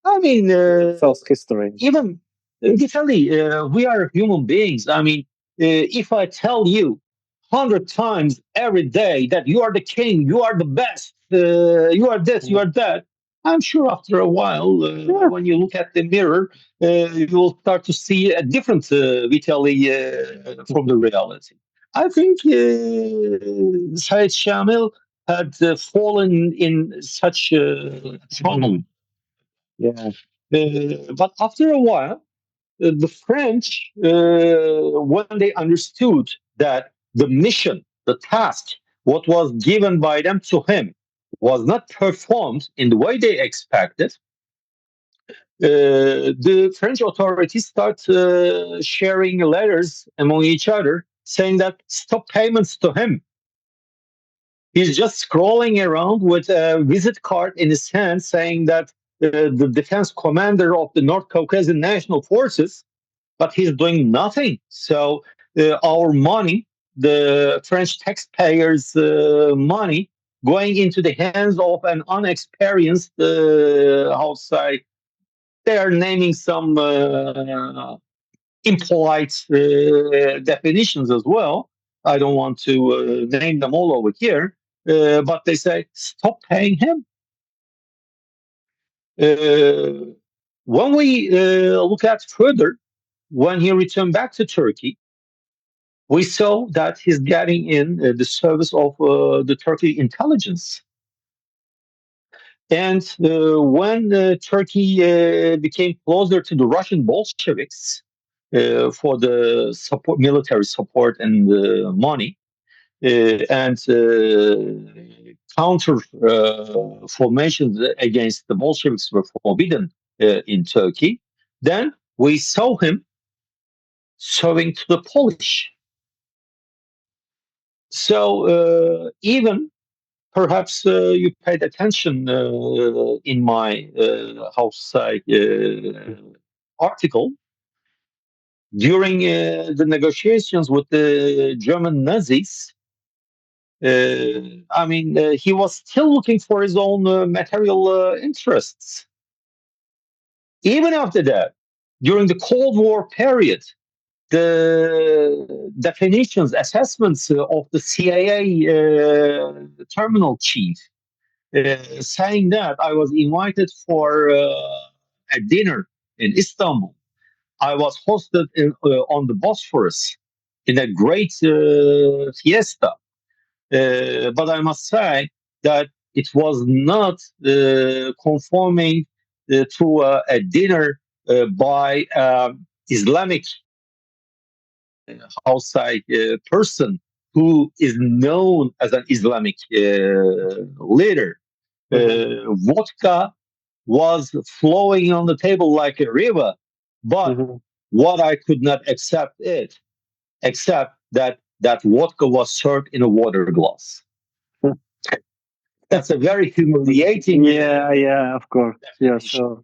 I mean, False history. Even Italy, we are human beings. I mean, if I tell you 100 times every day that you are the king, you are the best, you are this, you are that, I'm sure after a while, when you look at the mirror, you will start to see a different Vitaly from the reality. I think Said Shamil had fallen in such trouble. Yeah. But after a while, the French, when they understood that the mission, the task, what was given by them to him was not performed in the way they expected, the French authorities start sharing letters among each other saying that stop payments to him. He's just scrolling around with a visit card in his hand saying that the defense commander of the North Caucasian National Forces, but he's doing nothing. So our money, the French taxpayers' money, going into the hands of an unexperienced, outside, they are naming some impolite definitions as well. I don't want to name them all over here, but they say, stop paying him. When we look at further, when he returned back to Turkey, we saw that he's getting in the service of the Turkey intelligence. And when Turkey became closer to the Russian Bolsheviks for the support, military support and money, and counter formations against the Bolsheviks were forbidden in Turkey, then we saw him serving to the Polish. So even perhaps you paid attention in my article during the negotiations with the German Nazis. I mean, he was still looking for his own material interests. Even after that, during the Cold War period, the definitions, assessments of the CIA terminal chief saying that I was invited for a dinner in Istanbul. I was hosted on the Bosphorus in a great fiesta. But I must say that it was not conforming to a dinner by Islamic person who is known as an Islamic leader. Vodka was flowing on the table like a river, but what I could not accept except that vodka was served in a water glass. That's a very humiliating. Yeah, of course. Yeah, so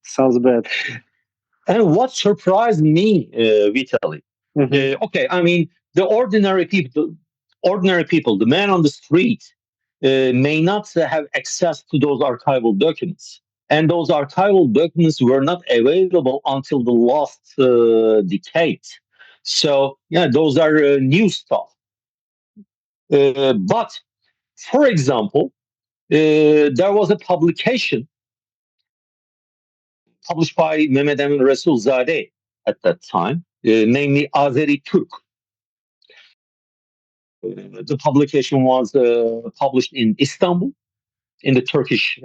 sounds bad. And what surprised me, Vitaly, okay, I mean, the ordinary people, the man on the street, may not have access to those archival documents. And those archival documents were not available until the last decade. So, yeah, those are new stuff. But, for example, there was a publication published by Mehmet Emin Resulzadeh at that time, namely Azeri Turk. The publication was published in Istanbul in the Turkish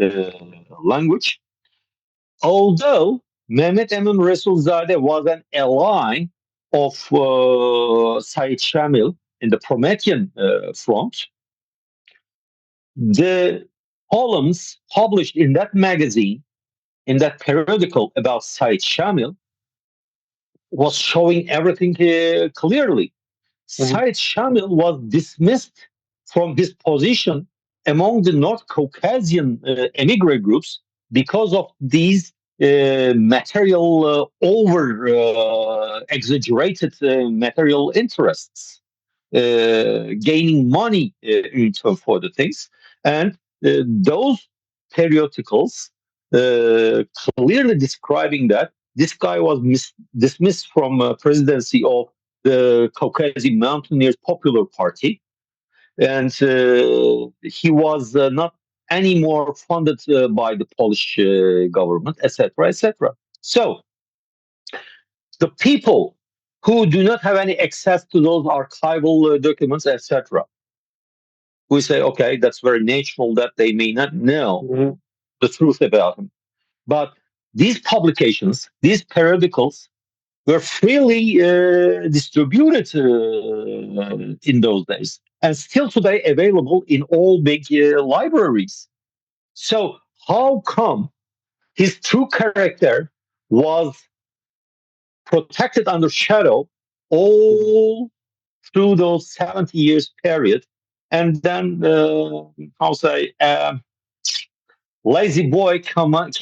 language. Although Mehmet Emin Resulzadeh was an ally of Said Shamil in the Promethean front, the columns published in that magazine, in that periodical about Said Shamil, was showing everything clearly. Said Shamil was dismissed from his position among the North Caucasian émigré groups because of these material over exaggerated material interests, gaining money in return for the things, and those periodicals clearly describing that this guy was dismissed from presidency of the Caucasian Mountaineers Popular Party, and he was not anymore funded by the Polish government, etc., etc. So the people who do not have any access to those archival documents, etc., we say, okay, that's very natural that they may not know the truth about him. But these publications, these periodicals, were freely distributed in those days and still today available in all big libraries. So how come his true character was protected under shadow all through those 70 years period, and then lazy boy came out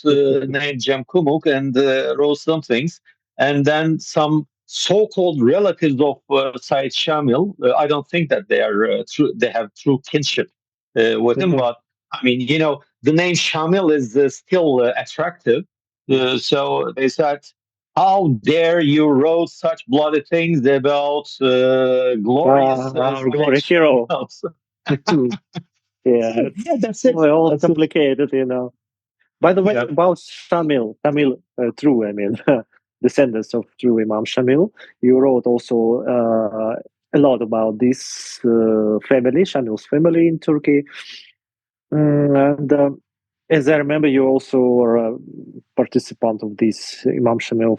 named Jem Kumuk and wrote some things, and then some so-called relatives of Said Shamil. I don't think that they are true. They have true kinship with him, but I mean, you know, the name Shamil is still attractive. So they said, "How dare you wrote such bloody things about glorious our glory hero?" Yeah, that's it. Well, That's complicated, you know. By the way, about Shamil, true, I mean, descendants of true Imam Shamil, you wrote also a lot about this family, Shamil's family in Turkey. And as I remember, you also were a participant of this Imam Shamil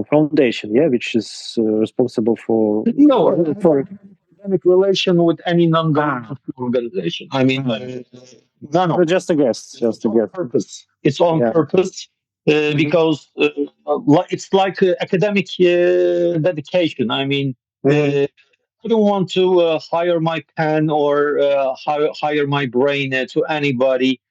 Foundation, yeah, which is responsible for academic relation with any non-governmental organization. I mean, none of just a guess, purpose. It's on purpose because it's like academic dedication. I mean, I don't want to hire my pen or hire my brain to anybody,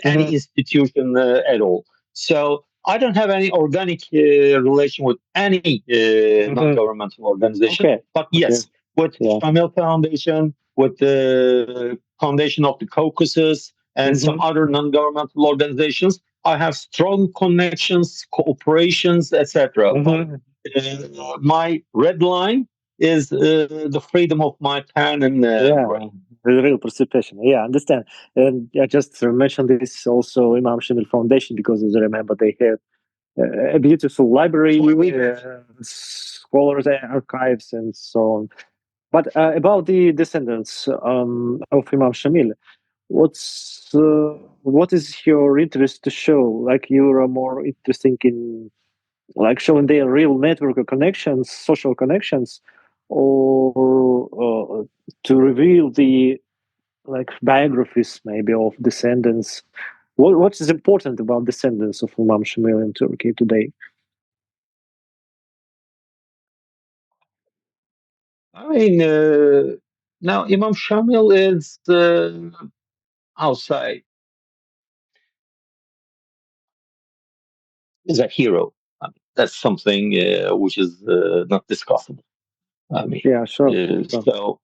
any institution at all. So I don't have any organic relation with any non-governmental organization. Okay. But yes, with Shamil Foundation, with the Foundation of the Caucasus, and some other non-governmental organizations, I have strong connections, cooperations, etc. My red line is the freedom of my pen and the real participation. Yeah, I understand. And I just mentioned this also Imam Shamil Foundation because, as I remember, they have a beautiful library with scholars, archives, and so on. But about the descendants of Imam Shamil, what is your interest to show? Like you are more interested in like showing their real network of connections, social connections, or to reveal the like biographies maybe of descendants. What is important about descendants of Imam Shamil in Turkey today? I mean, now Imam Shamil is outside, is a hero. I mean, that's something which is not discussable. I mean, Yeah, sure. so,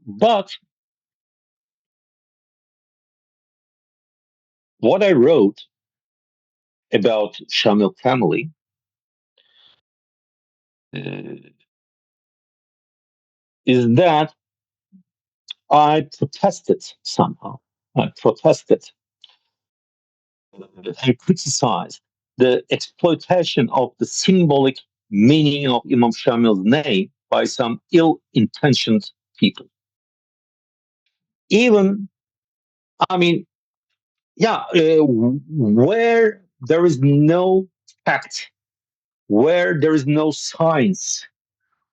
but what I wrote about Shamil family is that I protested somehow. I protested and criticized the exploitation of the symbolic meaning of Imam Shamil's name by some ill-intentioned people. Even, I mean, yeah, where there is no fact, where there is no science,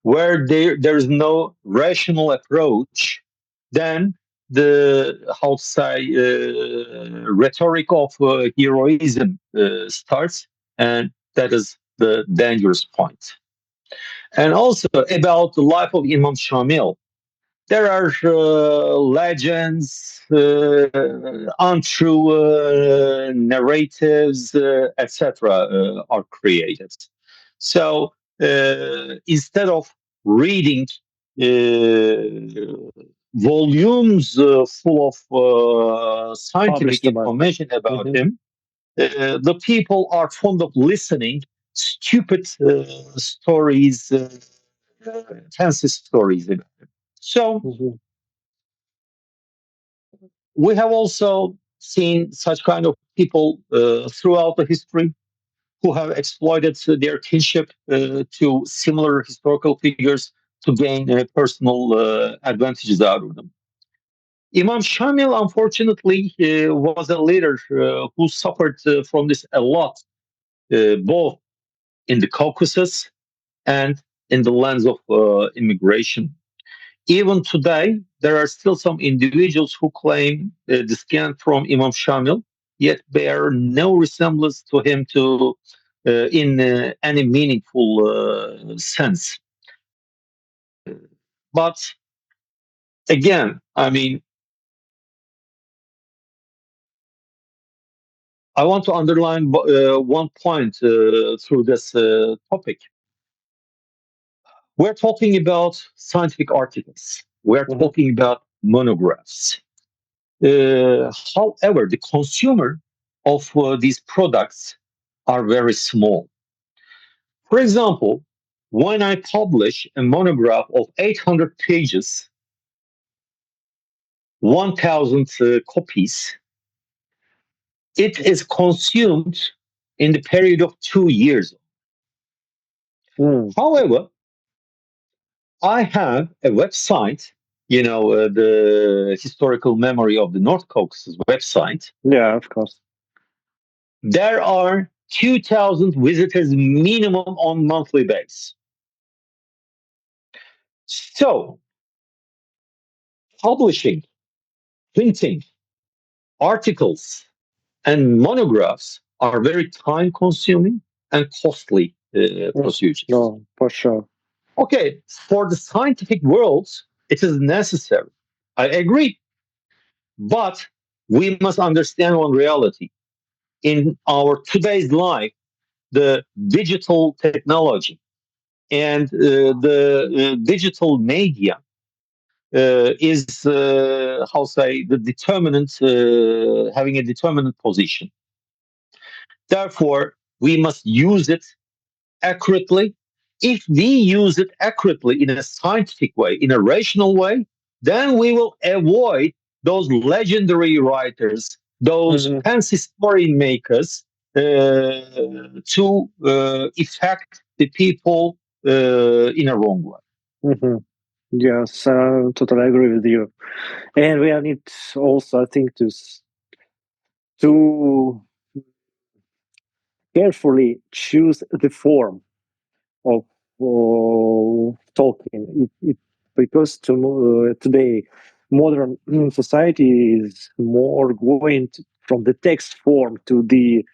where there is no rational approach, then the how to say rhetoric of heroism starts, and that is the dangerous point. And also about the life of Imam Shamil, there are legends, untrue narratives, etc., are created. So instead of reading volumes full of scientific information about him, the people are fond of listening stupid stories, fancy stories about him. So we have also seen such kind of people throughout the history who have exploited their kinship to similar historical figures to gain personal advantages out of them. Imam Shamil, unfortunately, was a leader who suffered from this a lot, both in the Caucasus and in the lands of immigration. Even today, there are still some individuals who claim descent from Imam Shamil, yet bear no resemblance to him in any meaningful sense. But again, I mean, I want to underline one point through this topic. We're talking about scientific articles. We're talking about monographs. However, the consumer of these products are very small. For example, when I publish a monograph of 800 pages, 1,000 copies, it is consumed in the period of 2 years. However, I have a website, the historical memory of the North Caucasus website. Yeah, of course. There are 2,000 visitors minimum on monthly basis. So, publishing, printing, articles, and monographs are very time consuming and costly procedures. No, for sure. Okay, for the scientific world, it is necessary. I agree. But we must understand one reality. In our today's life, the digital technology and the digital media is how say the determinant having a determinant position. Therefore, we must use it accurately. If we use it accurately in a scientific way, in a rational way, then we will avoid those legendary writers, those fancy story makers to affect the people in a wrong way. Yes, totally agree with you. And we need also, I think, to carefully choose the form of talking. Because today, modern society is more going from the text form to the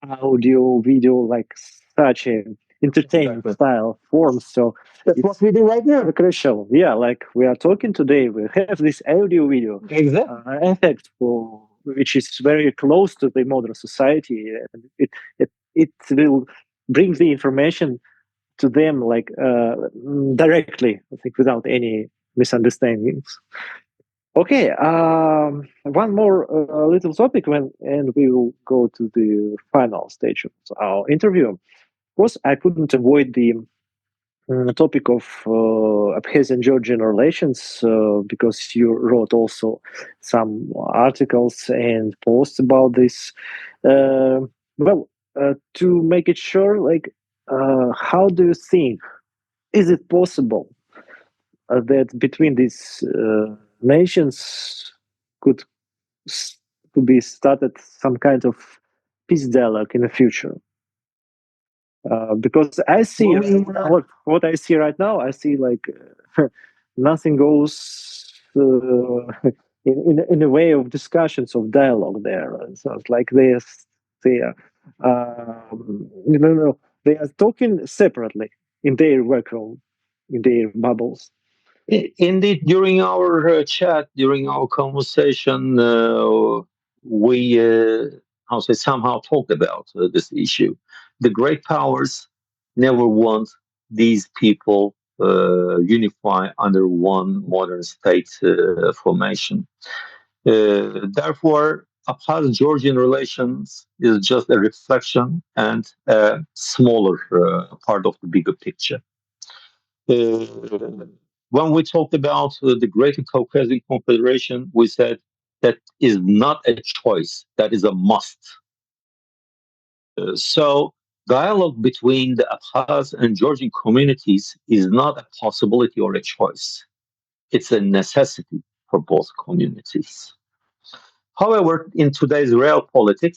audio, video, like such a entertaining Exactly. style forms. So That's what we do right now. crucial. Yeah, like we are talking today, we have this audio video Exactly. effect for which is very close to the modern society, and it will bring the information to them like directly. I think without any misunderstandings. Okay, one more little topic and we will go to the final stage of our interview. Of course, I couldn't avoid the topic of Abkhazian Georgian relations because you wrote also some articles and posts about this. Well, to make it sure, like, how do you think is it possible that between these nations could could be started some kind of peace dialogue in the future? Because I see Well, what I see right now. I see like nothing goes in a way of discussions of dialogue there. So it's like they are no, they are talking separately in their workroom, in their bubbles. Indeed, during our chat, during our conversation, we how say somehow talked about this issue. The great powers never want these people unify under one modern state formation. Therefore, Abkhaz-Georgian relations is just a reflection and a smaller part of the bigger picture. Uh, when we talked about the Greater Caucasian Confederation, we said that is not a choice, that is a must. So, dialogue between the Abkhaz and Georgian communities is not a possibility or a choice, it's a necessity for both communities. However, in today's realpolitik,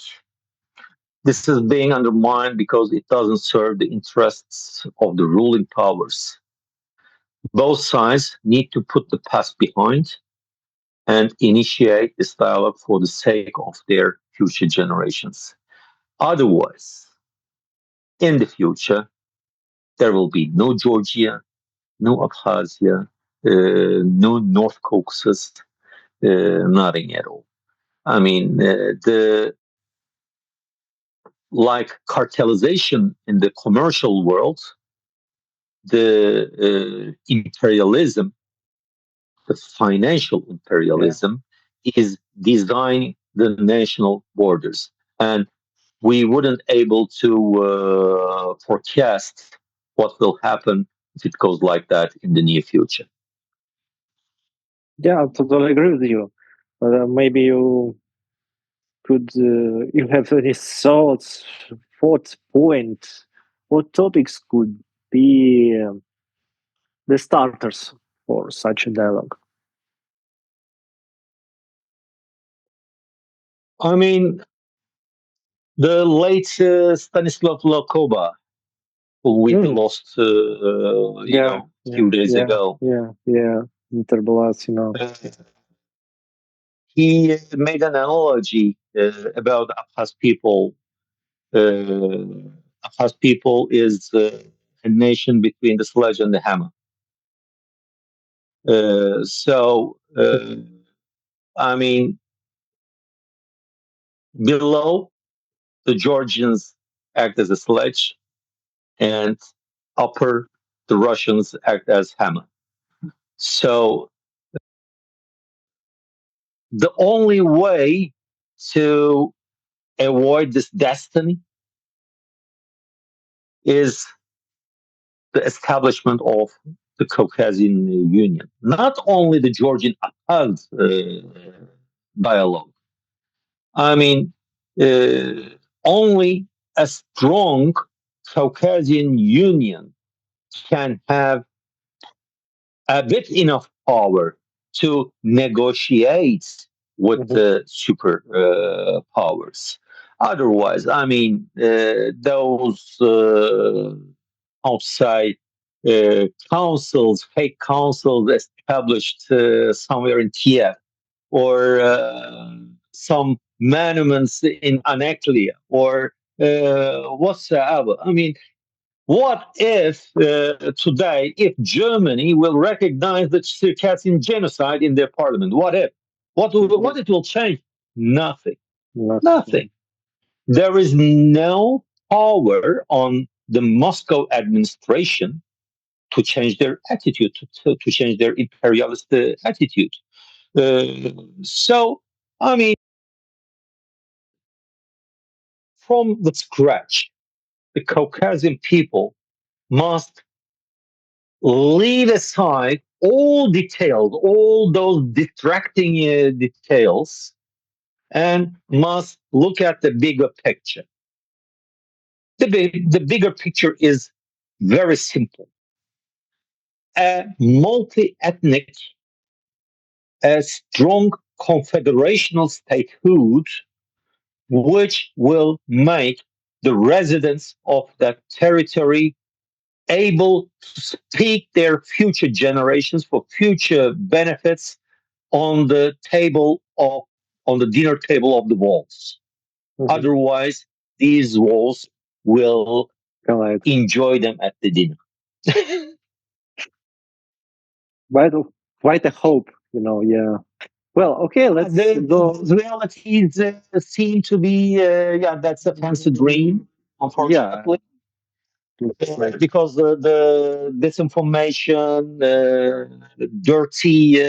this is being undermined because it doesn't serve the interests of the ruling powers. Both sides need to put the past behind and initiate this dialogue for the sake of their future generations. Otherwise, in the future, there will be no Georgia, no Abkhazia, no North Caucasus, nothing at all. I mean, the like cartelization in the commercial world, the imperialism, the financial imperialism is designing the national borders. And we wouldn't able to forecast what will happen if it goes like that in the near future. Yeah, I totally agree with you. Maybe could you have any thoughts point, what topics could be the starters for such a dialogue? I mean, the late Stanislav Lokoba, who we Mm, lost, yeah, yeah, few days yeah, ago, yeah, yeah. Interbalas, uh, he made an analogy about Abkhaz people. Abkhaz people is a nation between the sledge and the hammer. So, I mean, below the Georgians act as a sledge, and upper the Russians act as hammer. So the only way to avoid this destiny is the establishment of the Caucasian Union. Not only the Georgian Abkhaz dialogue. I mean, uh, only a strong Caucasian Union can have a bit enough power to negotiate with Mhm. the super powers. Otherwise, I mean, those outside councils, fake councils established somewhere in Kiev, or some monuments in Anaklia, or whatsoever. I mean, what if today, if Germany will recognize the Circassian genocide in their parliament? What if? What it will change? Nothing. Nothing. Nothing. There is no power on the Moscow administration to change their attitude, to change their imperialist attitude. So, I mean, from the scratch, the Caucasian people must leave aside all details, all those distracting details, and must look at the bigger picture. The bigger picture is very simple. A multi ethnic, a strong confederational statehood, which will make the residents of that territory able to speak their future generations for future benefits on the table of on the dinner table of the walls. Mhm. Otherwise, these walls will Right. enjoy them at the dinner. Quite a, quite a hope, yeah. Well, okay, let's go. The realities seem to be, yeah, that's a fancy dream, Yeah, unfortunately, looks like. because the disinformation, the dirty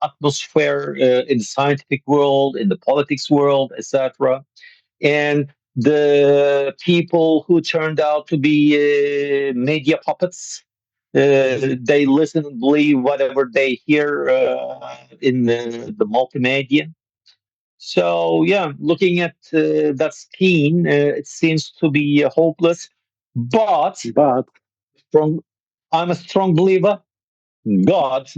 atmosphere in the scientific world, in the politics world, etc., and the people who turned out to be media puppets. They listen and believe whatever they hear in the multimedia. So yeah, looking at that scheme, it seems to be hopeless. But But from I'm a strong believer. God,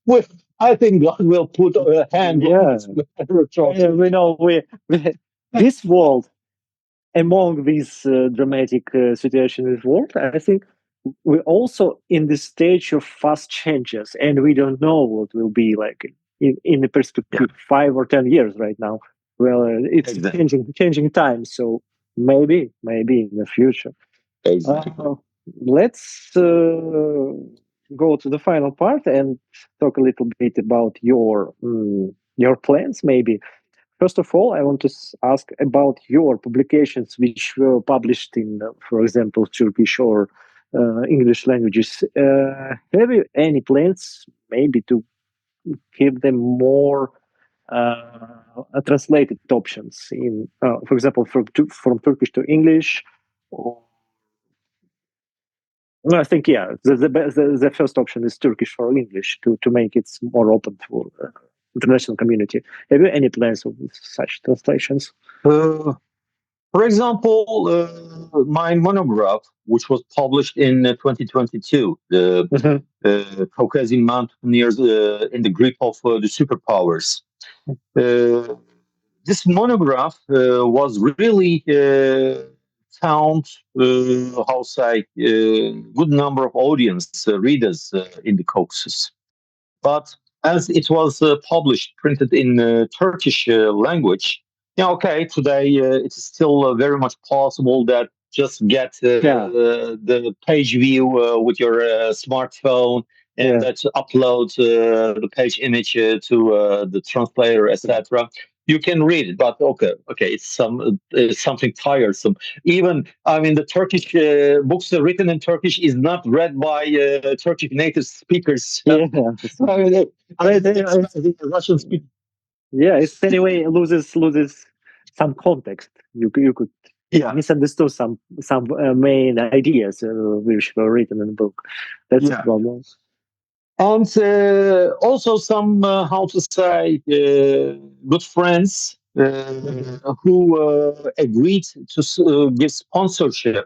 will, I think God will put a hand on yeah, this matter shortly. we know this world, among these dramatic situation in this world, I think we're also in the stage of fast changes, and we don't know what will be like in the Yeah, perspective 5 or 10 years right now. Well, it's exactly, changing time, so maybe in the future. exactly. Uh, let's go to the final part and talk a little bit about your plans, maybe. First of all, I want to ask about your publications, which were published in, for example, Turkish or English languages. Have you any plans, maybe, to give them more translated options in, for example, from Turkish to English? Or, no, I think yeah, the first option is Turkish for English to make it more open for international community. Have you any plans of such translations? Uh, for example, my monograph, which was published in 2022, the Mhm. Caucasian mountaineers in the grip of the superpowers. Uh, this monograph was really found, how say, good number of audience readers in the Caucasus. But as it was published, printed in Turkish language, yeah, okay, today it's still very much possible that just get Yeah, the page view with your smartphone and yeah. that upload the page image to the translator, etc. You can read it, but okay, it's something tiresome. Even I mean, the Turkish books written in Turkish is not read by Turkish native speakers. Yeah, I mean, I it, think the Russian speak. yeah. It's anyway loses some context. You could Yeah, misunderstood some main ideas which were written in the book. That's a yeah. problem. And also some, how to say, good friends who agreed to give sponsorship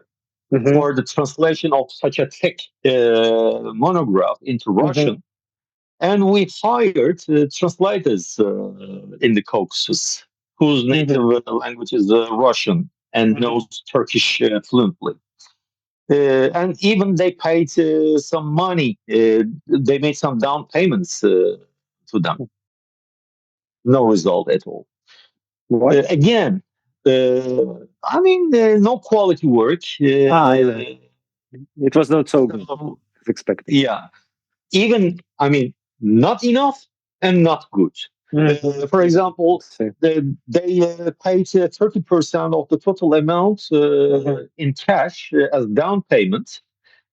for the translation of such a thick monograph into Russian. And we hired translators in the Caucasus whose native language is Russian and knows Turkish fluently. And even they paid some money. They made some down payments to them. No result at all. Again, I mean, no quality work. It was not so good as expected. Yeah. Even, I mean, not enough and not good. For example, they paid 30% of the total amount in cash as down payment,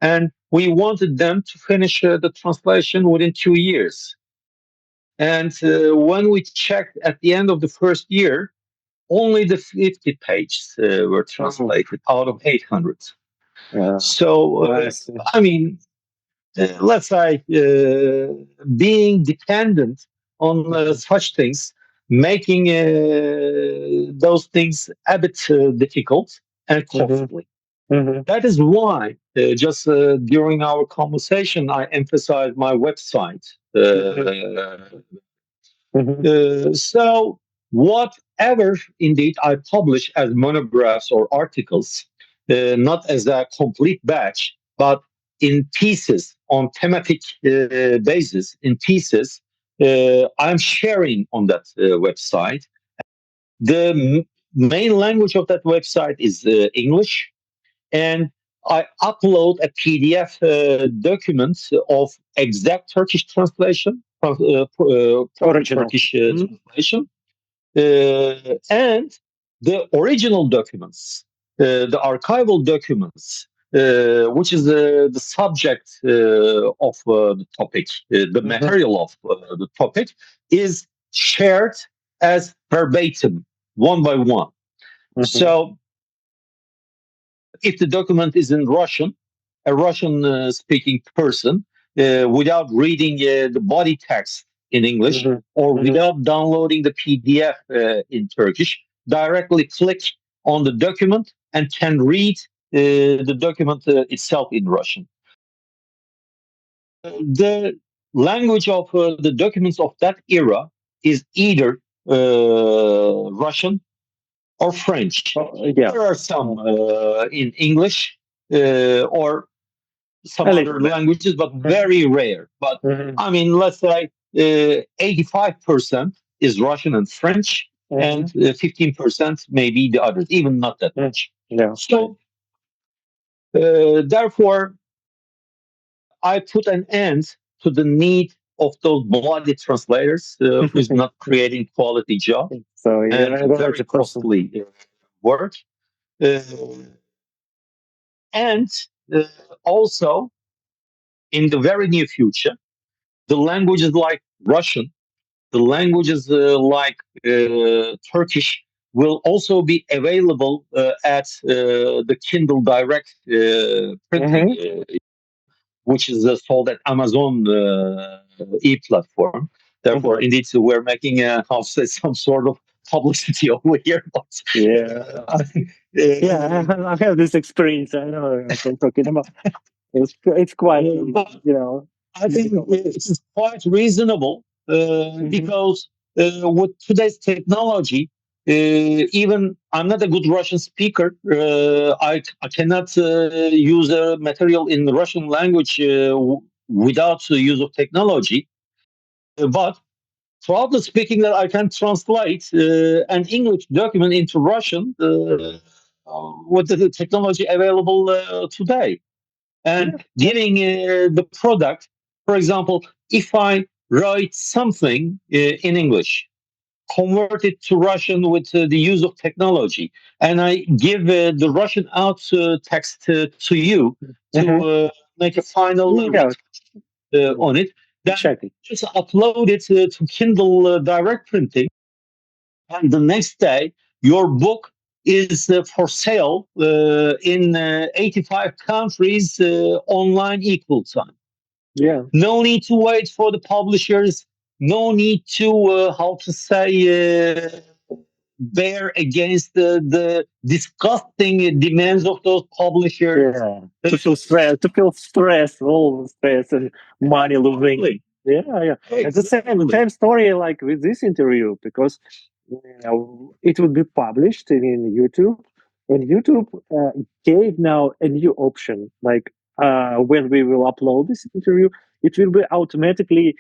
and we wanted them to finish the translation within 2 years. And when we checked at the end of the first year, only the 50 pages were translated out of 800. So, I mean, let's say being dependent on such things, making those things a bit difficult and costly. That is why just during our conversation, I emphasized my website. So whatever indeed I publish as monographs or articles, not as a complete batch, but in pieces on thematic basis, in pieces, I'm sharing on that website. The main language of that website is English, and I upload a PDF document of exact Turkish translation, original Turkish translation, and the original documents, the archival documents, which is the subject of the topic, the material of the topic, is shared as verbatim, one by one. So if the document is in Russian, a Russian speaking person, without reading the body text in English or without downloading the PDF in Turkish, directly click on the document and can read the document itself in Russian. The language of the documents of that era is either Russian or French. There are some in English or some other languages, but very rare. But I mean, let's say 85% is Russian and French, and 15% maybe the others, even not that much. So therefore, I put an end to the need of those bloody translators who is not creating quality job and very costly work. And also, in the very near future, the languages like Russian, the languages like Turkish will also be available at the Kindle Direct printing, which is sold at Amazon e-platform. Therefore, indeed, we're making some sort of publicity over here. But, I have this experience. I know what I'm talking about. It's quite, I think it's quite reasonable because with today's technology, even I'm not a good Russian speaker. I cannot use a material in the Russian language without the use of technology. But proudly speaking, that I can translate an English document into Russian with the technology available today. And giving the product, for example, if I write something in English, convert it to Russian with the use of technology, and I give the Russian out text to you to make a final on it, then just upload it to Kindle Direct Printing, and the next day your book is for sale in 85 countries online equal time. No need to wait for the publishers. No need to, bear against the disgusting demands of those publishers. Yeah. To feel stress, all stress and money losing. Exactly. Yeah. It's the Exactly. same story like with this interview, because it will be published in YouTube, and YouTube gave now a new option. Like when we will upload this interview, it will be automatically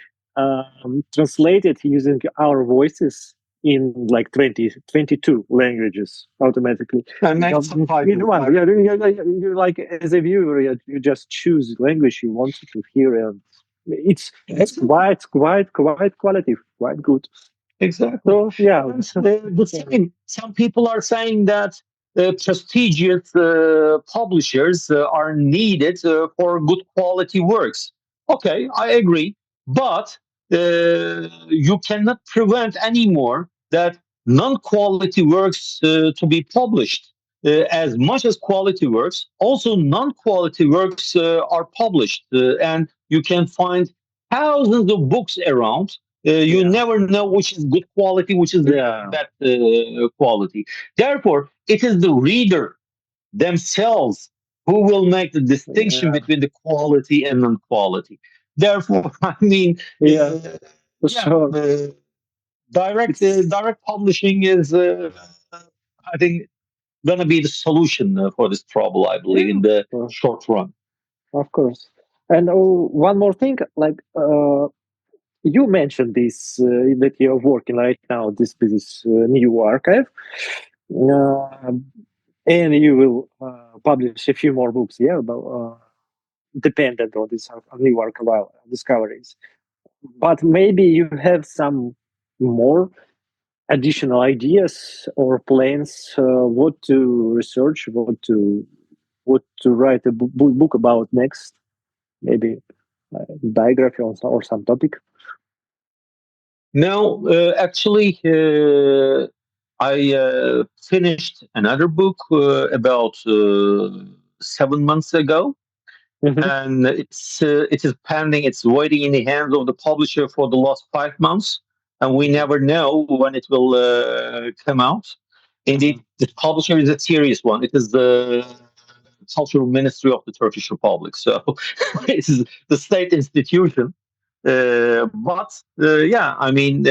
translated using our voices in like 22 languages automatically. And make In subtitles. one, you like as a viewer, you just choose language you want to hear, and it's quite quality, quite good. Exactly. So yeah, And the same. Some people are saying that prestigious publishers are needed for good quality works. Okay, I agree, but you cannot prevent anymore that non-quality works to be published. As much as quality works, also non-quality works are published, and you can find thousands of books around. You never know which is good quality, which is bad quality. Therefore, it is the reader themselves who will make the distinction between the quality and non-quality. Therefore, I mean, for sure. direct publishing is, I think, going to be the solution for this trouble. I believe in the short run. Of course. And one more thing, like you mentioned this that you're working right now, this new archive, and you will publish a few more books, but dependent on this new archival discoveries. But maybe you have some more additional ideas or plans, what to research, what to write a book about next, maybe biography or some topic. No, actually, I finished another book about 7 months ago, and it is pending. It's waiting in the hands of the publisher for the last 5 months, and we never know when it will come out. Indeed, the publisher is a serious one. It is the Cultural Ministry of the Turkish Republic, so it is the state institution. But I mean,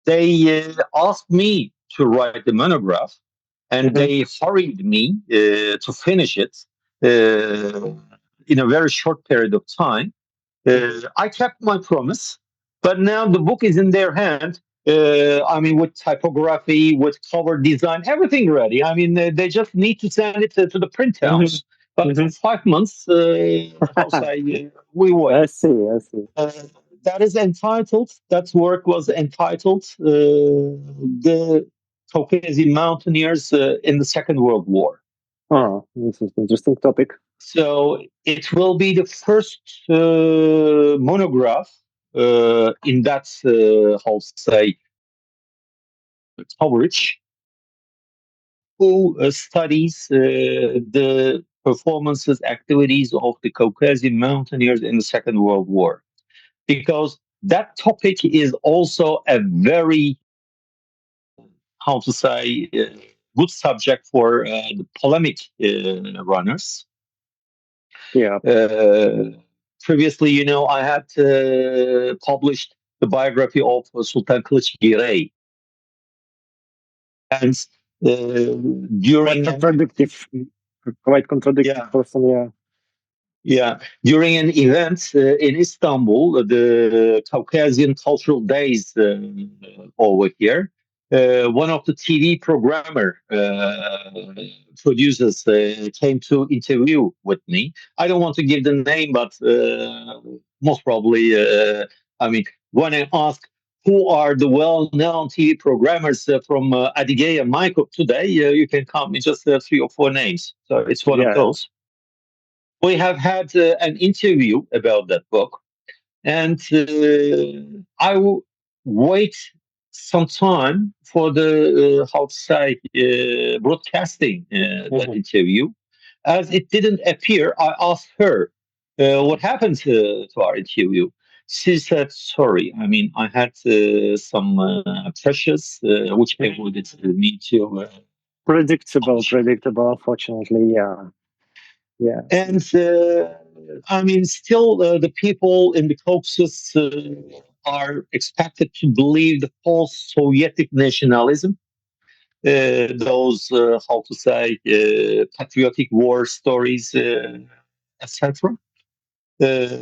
they asked me to write the monograph, and they hurried me to finish it in a very short period of time. I kept my promise, but now the book is in their hand. I mean, with typography, with cover design, everything ready. I mean, they just need to send it to the print house. But for 5 months, I'll say we wait. I see. That is entitled. That work was entitled "The Caucasian Mountaineers in the Second World War." Oh, this is an interesting topic. So it will be the first monograph in that, how to say, coverage, who studies the performances, activities of the Caucasian mountaineers in the Second World War. Because that topic is also a very, how to say, good subject for the polemic runners. Yeah. Previously, I had published the biography of Sultan Klych-Girey, and during quite contradictive person. Yeah. Yeah, during an event in Istanbul, the Caucasian Cultural Days over here, one of the TV programmer producers came to interview with me. I don't want to give the name, but most probably, I mean, when I ask who are the well-known TV programmers from Adyghe and Maykop today, you can count me just 3 or 4 names. So it's one of those. We have had an interview about that book, and I will wait some time for the how to say broadcasting that interview. As it didn't appear, I asked her what happened to our interview. She said, "Sorry, I mean, I had some pressures which avoided me to Predictable, publish." predictable. Unfortunately, yeah, yeah. And I mean, still, the people in the Caucasus are expected to believe the false Sovietic nationalism, those, how to say, patriotic war stories, etc.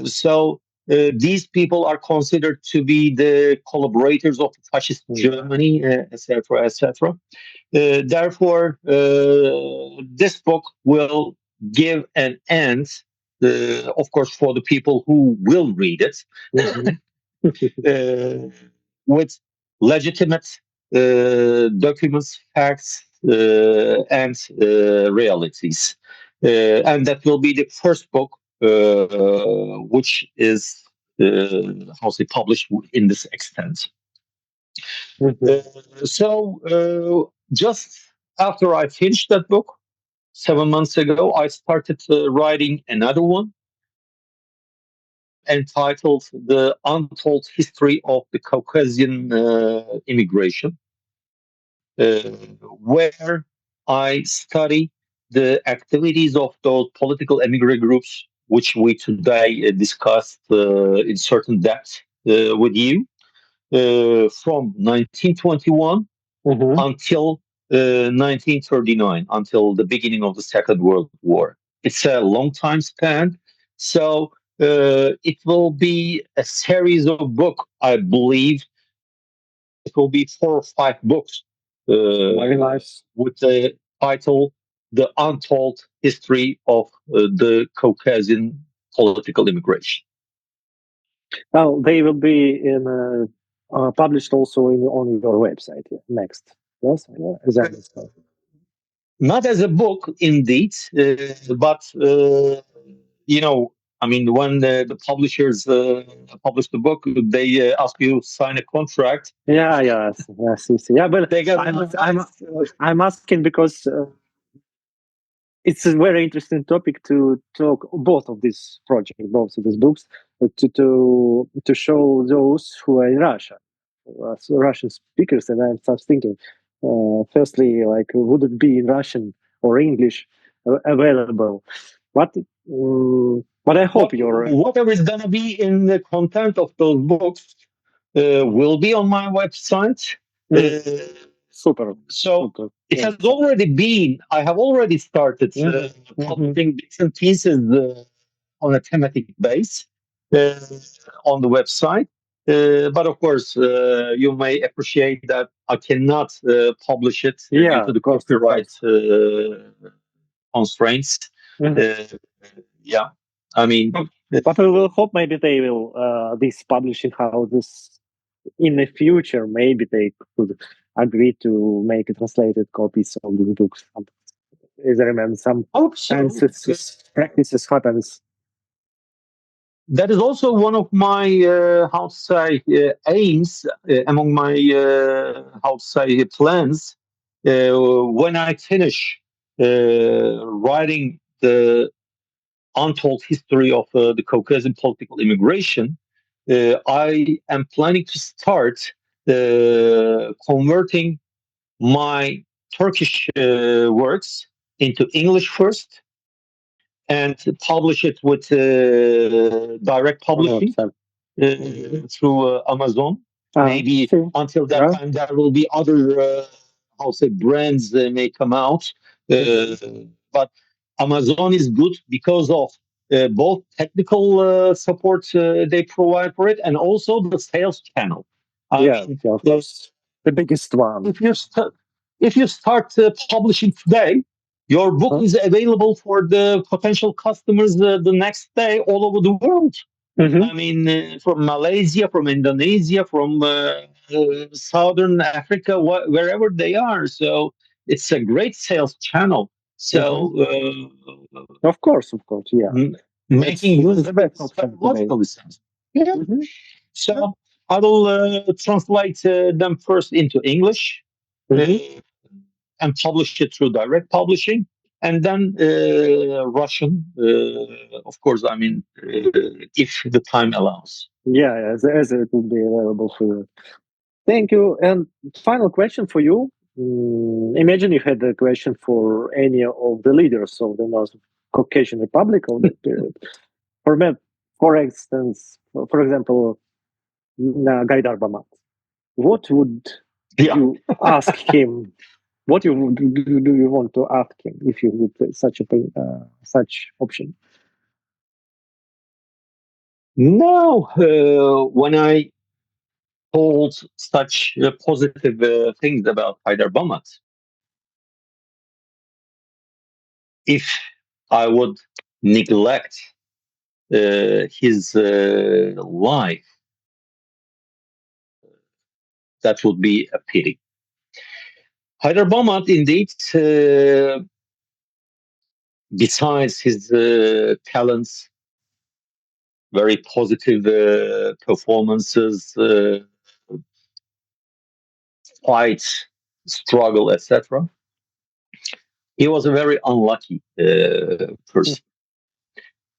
So these people are considered to be the collaborators of fascist Germany, etc., etc. Therefore, this book will give an end, of course, for the people who will read it, with legitimate documents, facts, and realities. And that will be the first book which is, how to say, published in this extent. So just after I finished that book 7 months ago, I started writing another one entitled "The Untold History of the Caucasian Immigration," where I study the activities of those political emigrant groups, which we today discussed in certain depth with you, from 1921 until 1939, until the beginning of the Second World War. It's a long time span, so it will be a series of books, I believe. It will be 4 or 5 books Very nice. with the title "The Untold History of the Caucasian Political Immigration." Oh, they will be in published also on your website next. Yes, as I understand. Not as a book, indeed, but you know, I mean, when the publishers publish the book, they ask you to sign a contract. Yeah, yes, yes, yes. Yeah, but They get I'm asking because it's a very interesting topic to talk both of these projects, both of these books, to show those who are in Russia, so Russian speakers. And I'm start thinking, firstly, like, would it be in Russian or English available? But I hope you're whatever is gonna be in the content of those books will be on my website. super. So Super. it Yeah. has already been. I have already started publishing bits and pieces on a thematic base on the website. But of course, you may appreciate that I cannot publish it due to the copyright constraints. Yeah, I mean, But we will hope maybe they will this publishing house in the future. Maybe they could agree to make translated copies of the books. As I remember, some practices happens. That is also one of my how to say aims among my how to say plans. When I finish writing the untold history of the Caucasian political immigration, I am planning to start converting my Turkish works into English first and publish it with direct publishing through Amazon. Maybe until that time, there will be other, how say, brands may come out. But Amazon is good because of both technical support they provide for it and also the sales channel. Yeah, of course, the biggest one. If you start publishing today, your book is available for the potential customers the next day all over the world. I mean, from Malaysia, from Indonesia, from Southern Africa, wherever they are. So it's a great sales channel. So, of course, yeah. Making use of it logically sense. Yeah. So I will translate them first into English and publish it through direct publishing, and then Russian, of course. I mean, if the time allows. Yeah, as it will be available for you. Thank you. And final question for you. Imagine you had a question for any of the leaders of the North Caucasian Republic of that period. For instance, for example, Haidar Bammat. What would Yeah. you ask him? What do you want to ask him if you would such option? No, when I told such positive things about Haidar Bammat, if I would neglect his life, that would be a pity. Haidar Bammat, indeed, besides his talents, very positive performances, fight, struggle, etc., he was a very unlucky person.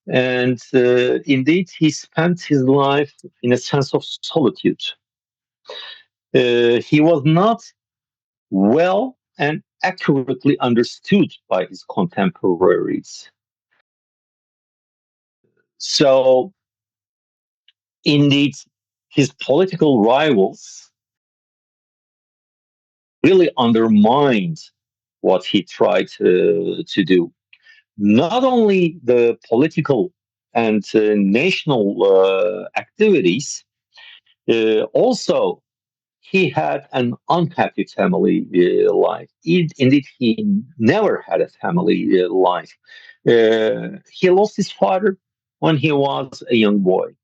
And indeed, he spent his life in a sense of solitude. He was not well and accurately understood by his contemporaries. So, indeed, his political rivals really undermined what he tried to do. Not only the political and national activities, also he had an unhappy family life. Indeed, he never had a family life. He lost his father when he was a young boy.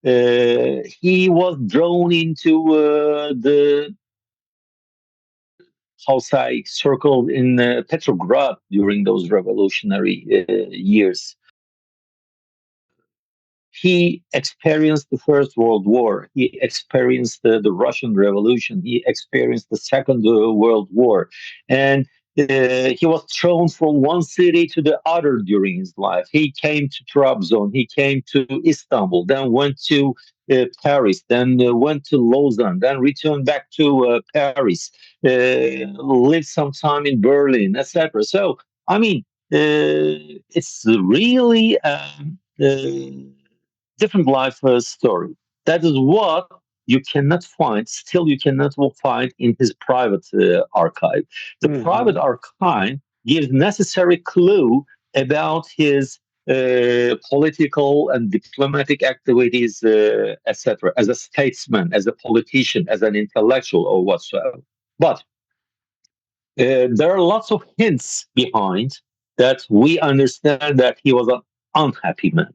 He was drawn into the Kausai circle in Petrograd during those revolutionary years. He experienced the First World War. He experienced the Russian Revolution. He experienced the Second World War. And he was thrown from one city to the other during his life. He came to Trabzon. He came to Istanbul, then went to Paris, then went to Lausanne, then returned back to Paris, lived some time in Berlin, etc. So, I mean, it's really different life story. That is what you cannot find, still you cannot find in his private archive. The private archive gives necessary clue about his political and diplomatic activities, etc., as a statesman, as a politician, as an intellectual, or whatsoever. But there are lots of hints behind that we understand that he was an unhappy man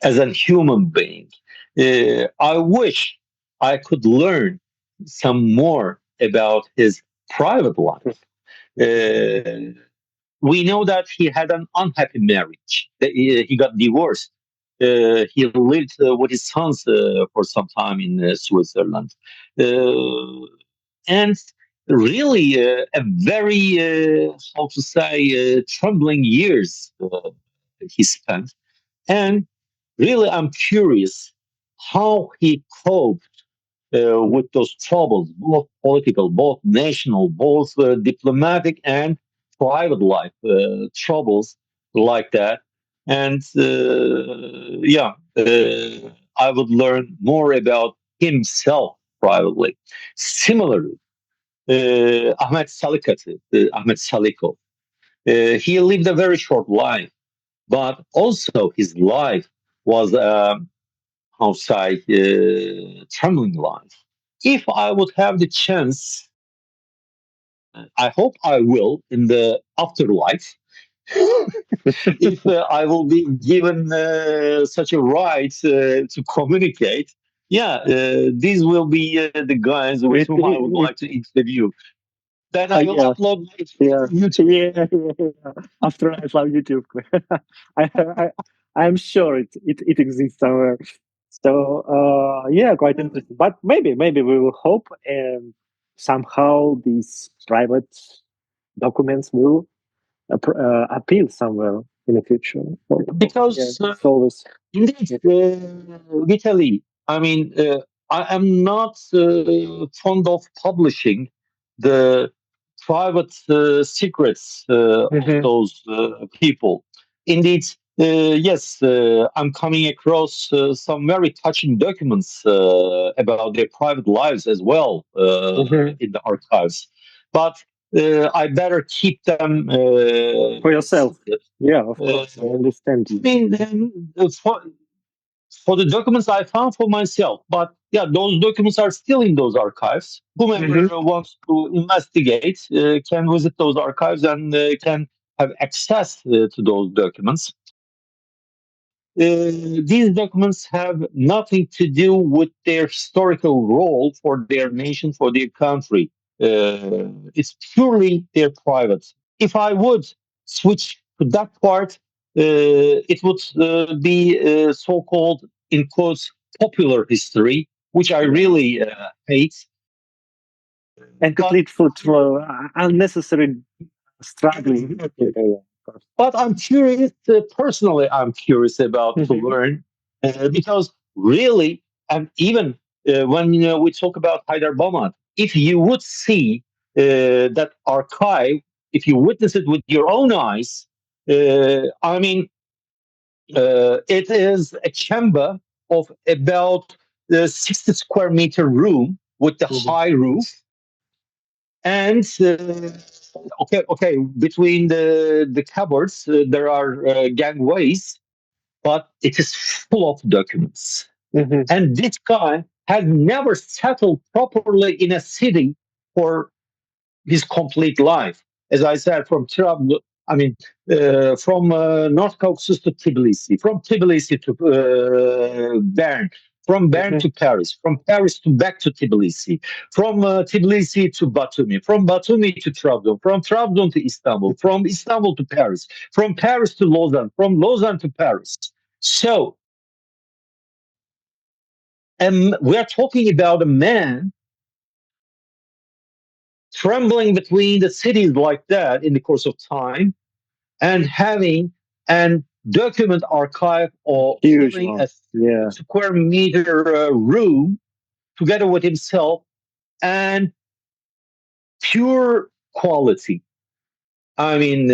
as a human being. I wish I could learn some more about his private life. We know that he had an unhappy marriage. He got divorced. He lived with his sons for some time in Switzerland. And really, a very, how to say, troubling years he spent. And really, I'm curious how he coped with those troubles, both political, both national, both diplomatic and private life troubles like that. And I would learn more about himself privately. Similarly, Ahmet Salikov, he lived a very short life, but also his life was outside trembling life. If I would have the chance, I hope I will in the afterlife. If I will be given such a right to communicate, these will be the guys with whom I would like to interview. Then I will upload YouTube. Afterlife on YouTube. I'm sure it exists somewhere. So quite interesting. But maybe we will hope and somehow these private documents will appeal somewhere in the future. Because it's always indeed, Vitaly, I mean, I am not fond of publishing the private secrets of those people. Indeed, yes, I'm coming across some very touching documents about their private lives as well in the archives. But I better keep them For yourself. secret. Yeah, of course, I understand. I mean, for the documents I found for myself. But yeah, those documents are still in those archives. Whomever wants to investigate can visit those archives and can have access to those documents. These documents have nothing to do with their historical role for their nation, for their country. It's purely their private. If I would switch to that part, it would be so-called, in quotes, popular history, which I really hate. And complete for unnecessary struggling. But I'm curious, personally, I'm curious about to learn because really, and even when we talk about Haidar Bammat, if you would see that archive, if you witness it with your own eyes, I mean, it is a chamber of about 60 square meter room with the high roof. And okay, between the cupboards, there are gangways, but it is full of documents. And this guy had never settled properly in a city for his complete life. As I said, from North Caucasus to Tbilisi, from Tbilisi to Bern, from Bern to Paris, from Paris to back to Tbilisi, from Tbilisi to Batumi, from Batumi to Trabzon, from Trabzon to Istanbul, from Istanbul to Paris, from Paris to Lausanne, from Lausanne to Paris. So, we are talking about a man trembling between the cities like that in the course of time and having an document archive or having a square meter room together with himself and pure quality. I mean,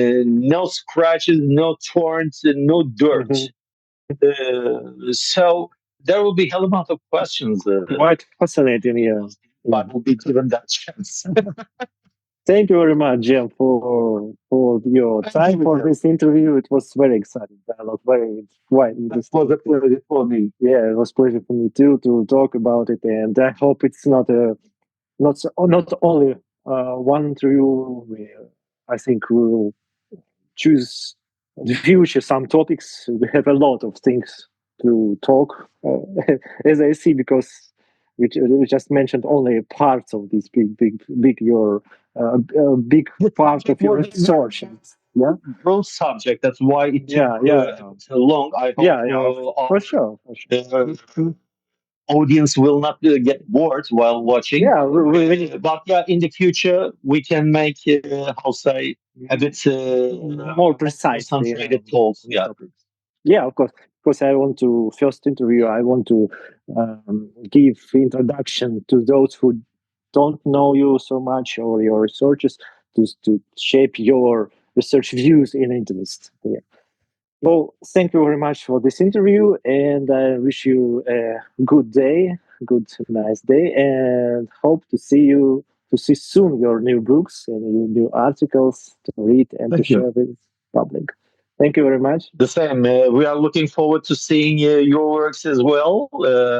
no scratches, no torrents, no dirt. So there will be a hell of a lot of questions. Quite fascinating, yeah. But will be given that chance. Thank you very much, Jem, for your time for this interview. It was very exciting dialogue, quite interesting. It was a pleasure for me. Yeah, it was a pleasure for me too to talk about it, and I hope it's not only one interview. I think we will choose in the future some topics. We have a lot of things to talk, as I see, because we just mentioned only parts of this big big part of your research. Yeah, broad subject. That's why it took so long. I hope for sure. Audience will not get bored while watching. Yeah, but yeah, in the future we can make how say a bit more precise, concentrated talks. Yeah. Yeah, of course. Because I want to first interview. I want to give introduction to those who don't know you so much or your researches to shape your research views and interest. Yeah. Well, thank you very much for this interview, and I wish you a good day, nice day, and hope to see soon your new books and your new articles to read and to share with the public. Thank you very much. The same. We are looking forward to seeing your works as well.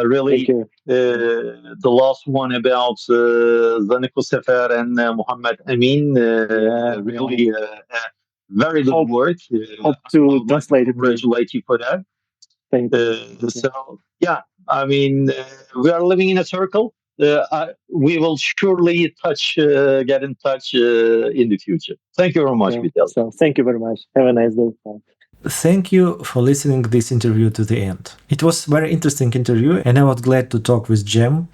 Really, the last one about Zaniku Sefer and Muhammad Amin, really very good work. Hope to translate it. Congratulate you for that. Thank you. So, yeah, I mean, we are living in a circle. We will surely get in touch in the future. Thank you very much, Vital. So, thank you very much. Have a nice day. Bye. Thank you for listening this interview to the end. It was a very interesting interview, and I was glad to talk with Jem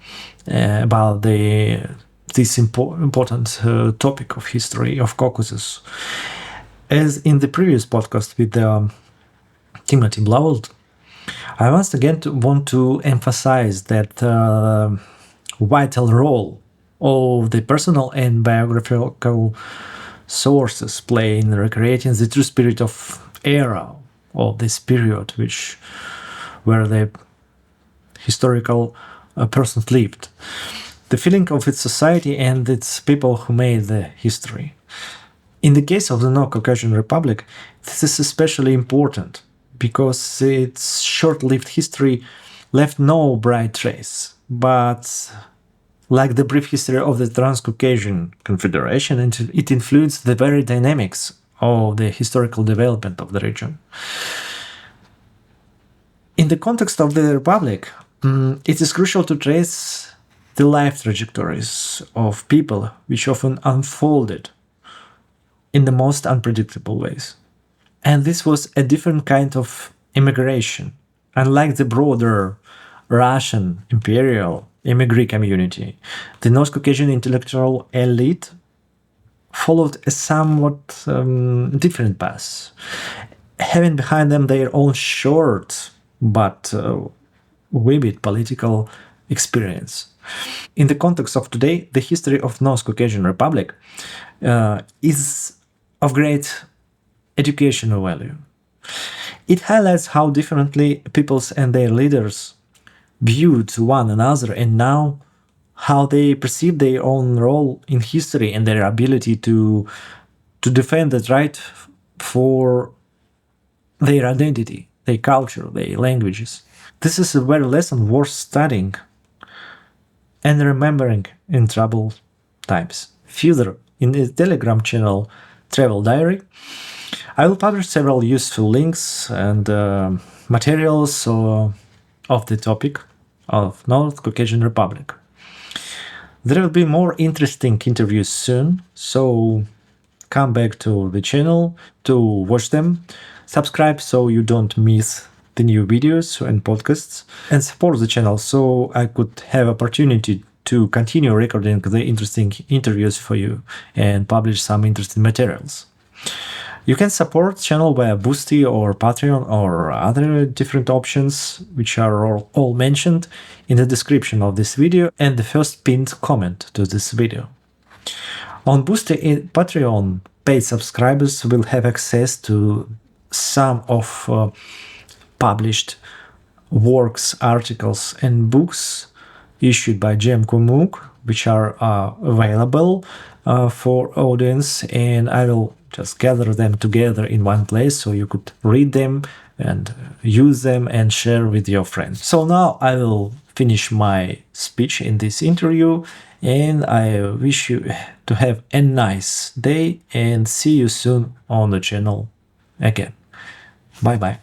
about this important topic of history of Caucasus. As in the previous podcast with Timothy Blowell, I once again want to emphasize that vital role of the personal and biographical sources play in recreating the true spirit of era of this period, where the historical persons lived, the feeling of its society and its people who made the history. In the case of the North Caucasian Republic, this is especially important because its short-lived history left no bright trace, but like the brief history of the Transcaucasian Confederation, it influenced the very dynamics of the historical development of the region. In the context of the Republic, it is crucial to trace the life trajectories of people which often unfolded in the most unpredictable ways. And this was a different kind of immigration. Unlike the broader Russian imperial emigree community, the North Caucasian intellectual elite followed a somewhat different path, having behind them their own short but vivid political experience. In the context of today, the history of North Caucasian Republic is of great educational value. It highlights how differently peoples and their leaders viewed one another, and now how they perceive their own role in history and their ability to defend that right for their identity, their culture, their languages. This is a very lesson worth studying and remembering in troubled times. Further, in the Telegram channel Travel Diary, I will publish several useful links and materials of the topic of North Caucasian Republic. There will be more interesting interviews soon, so come back to the channel to watch them, subscribe so you don't miss the new videos and podcasts, and support the channel so I could have opportunity to continue recording the interesting interviews for you and publish some interesting materials. You can support the channel via Boosty or Patreon or other different options, which are all mentioned in the description of this video and the first pinned comment to this video. On Boosty and Patreon, paid subscribers will have access to some of published works, articles, and books issued by Jem Kumuk, which are available for audience, and I will just gather them together in one place so you could read them and use them and share with your friends. So now I will finish my speech in this interview, and I wish you to have a nice day and see you soon on the channel again. Bye bye.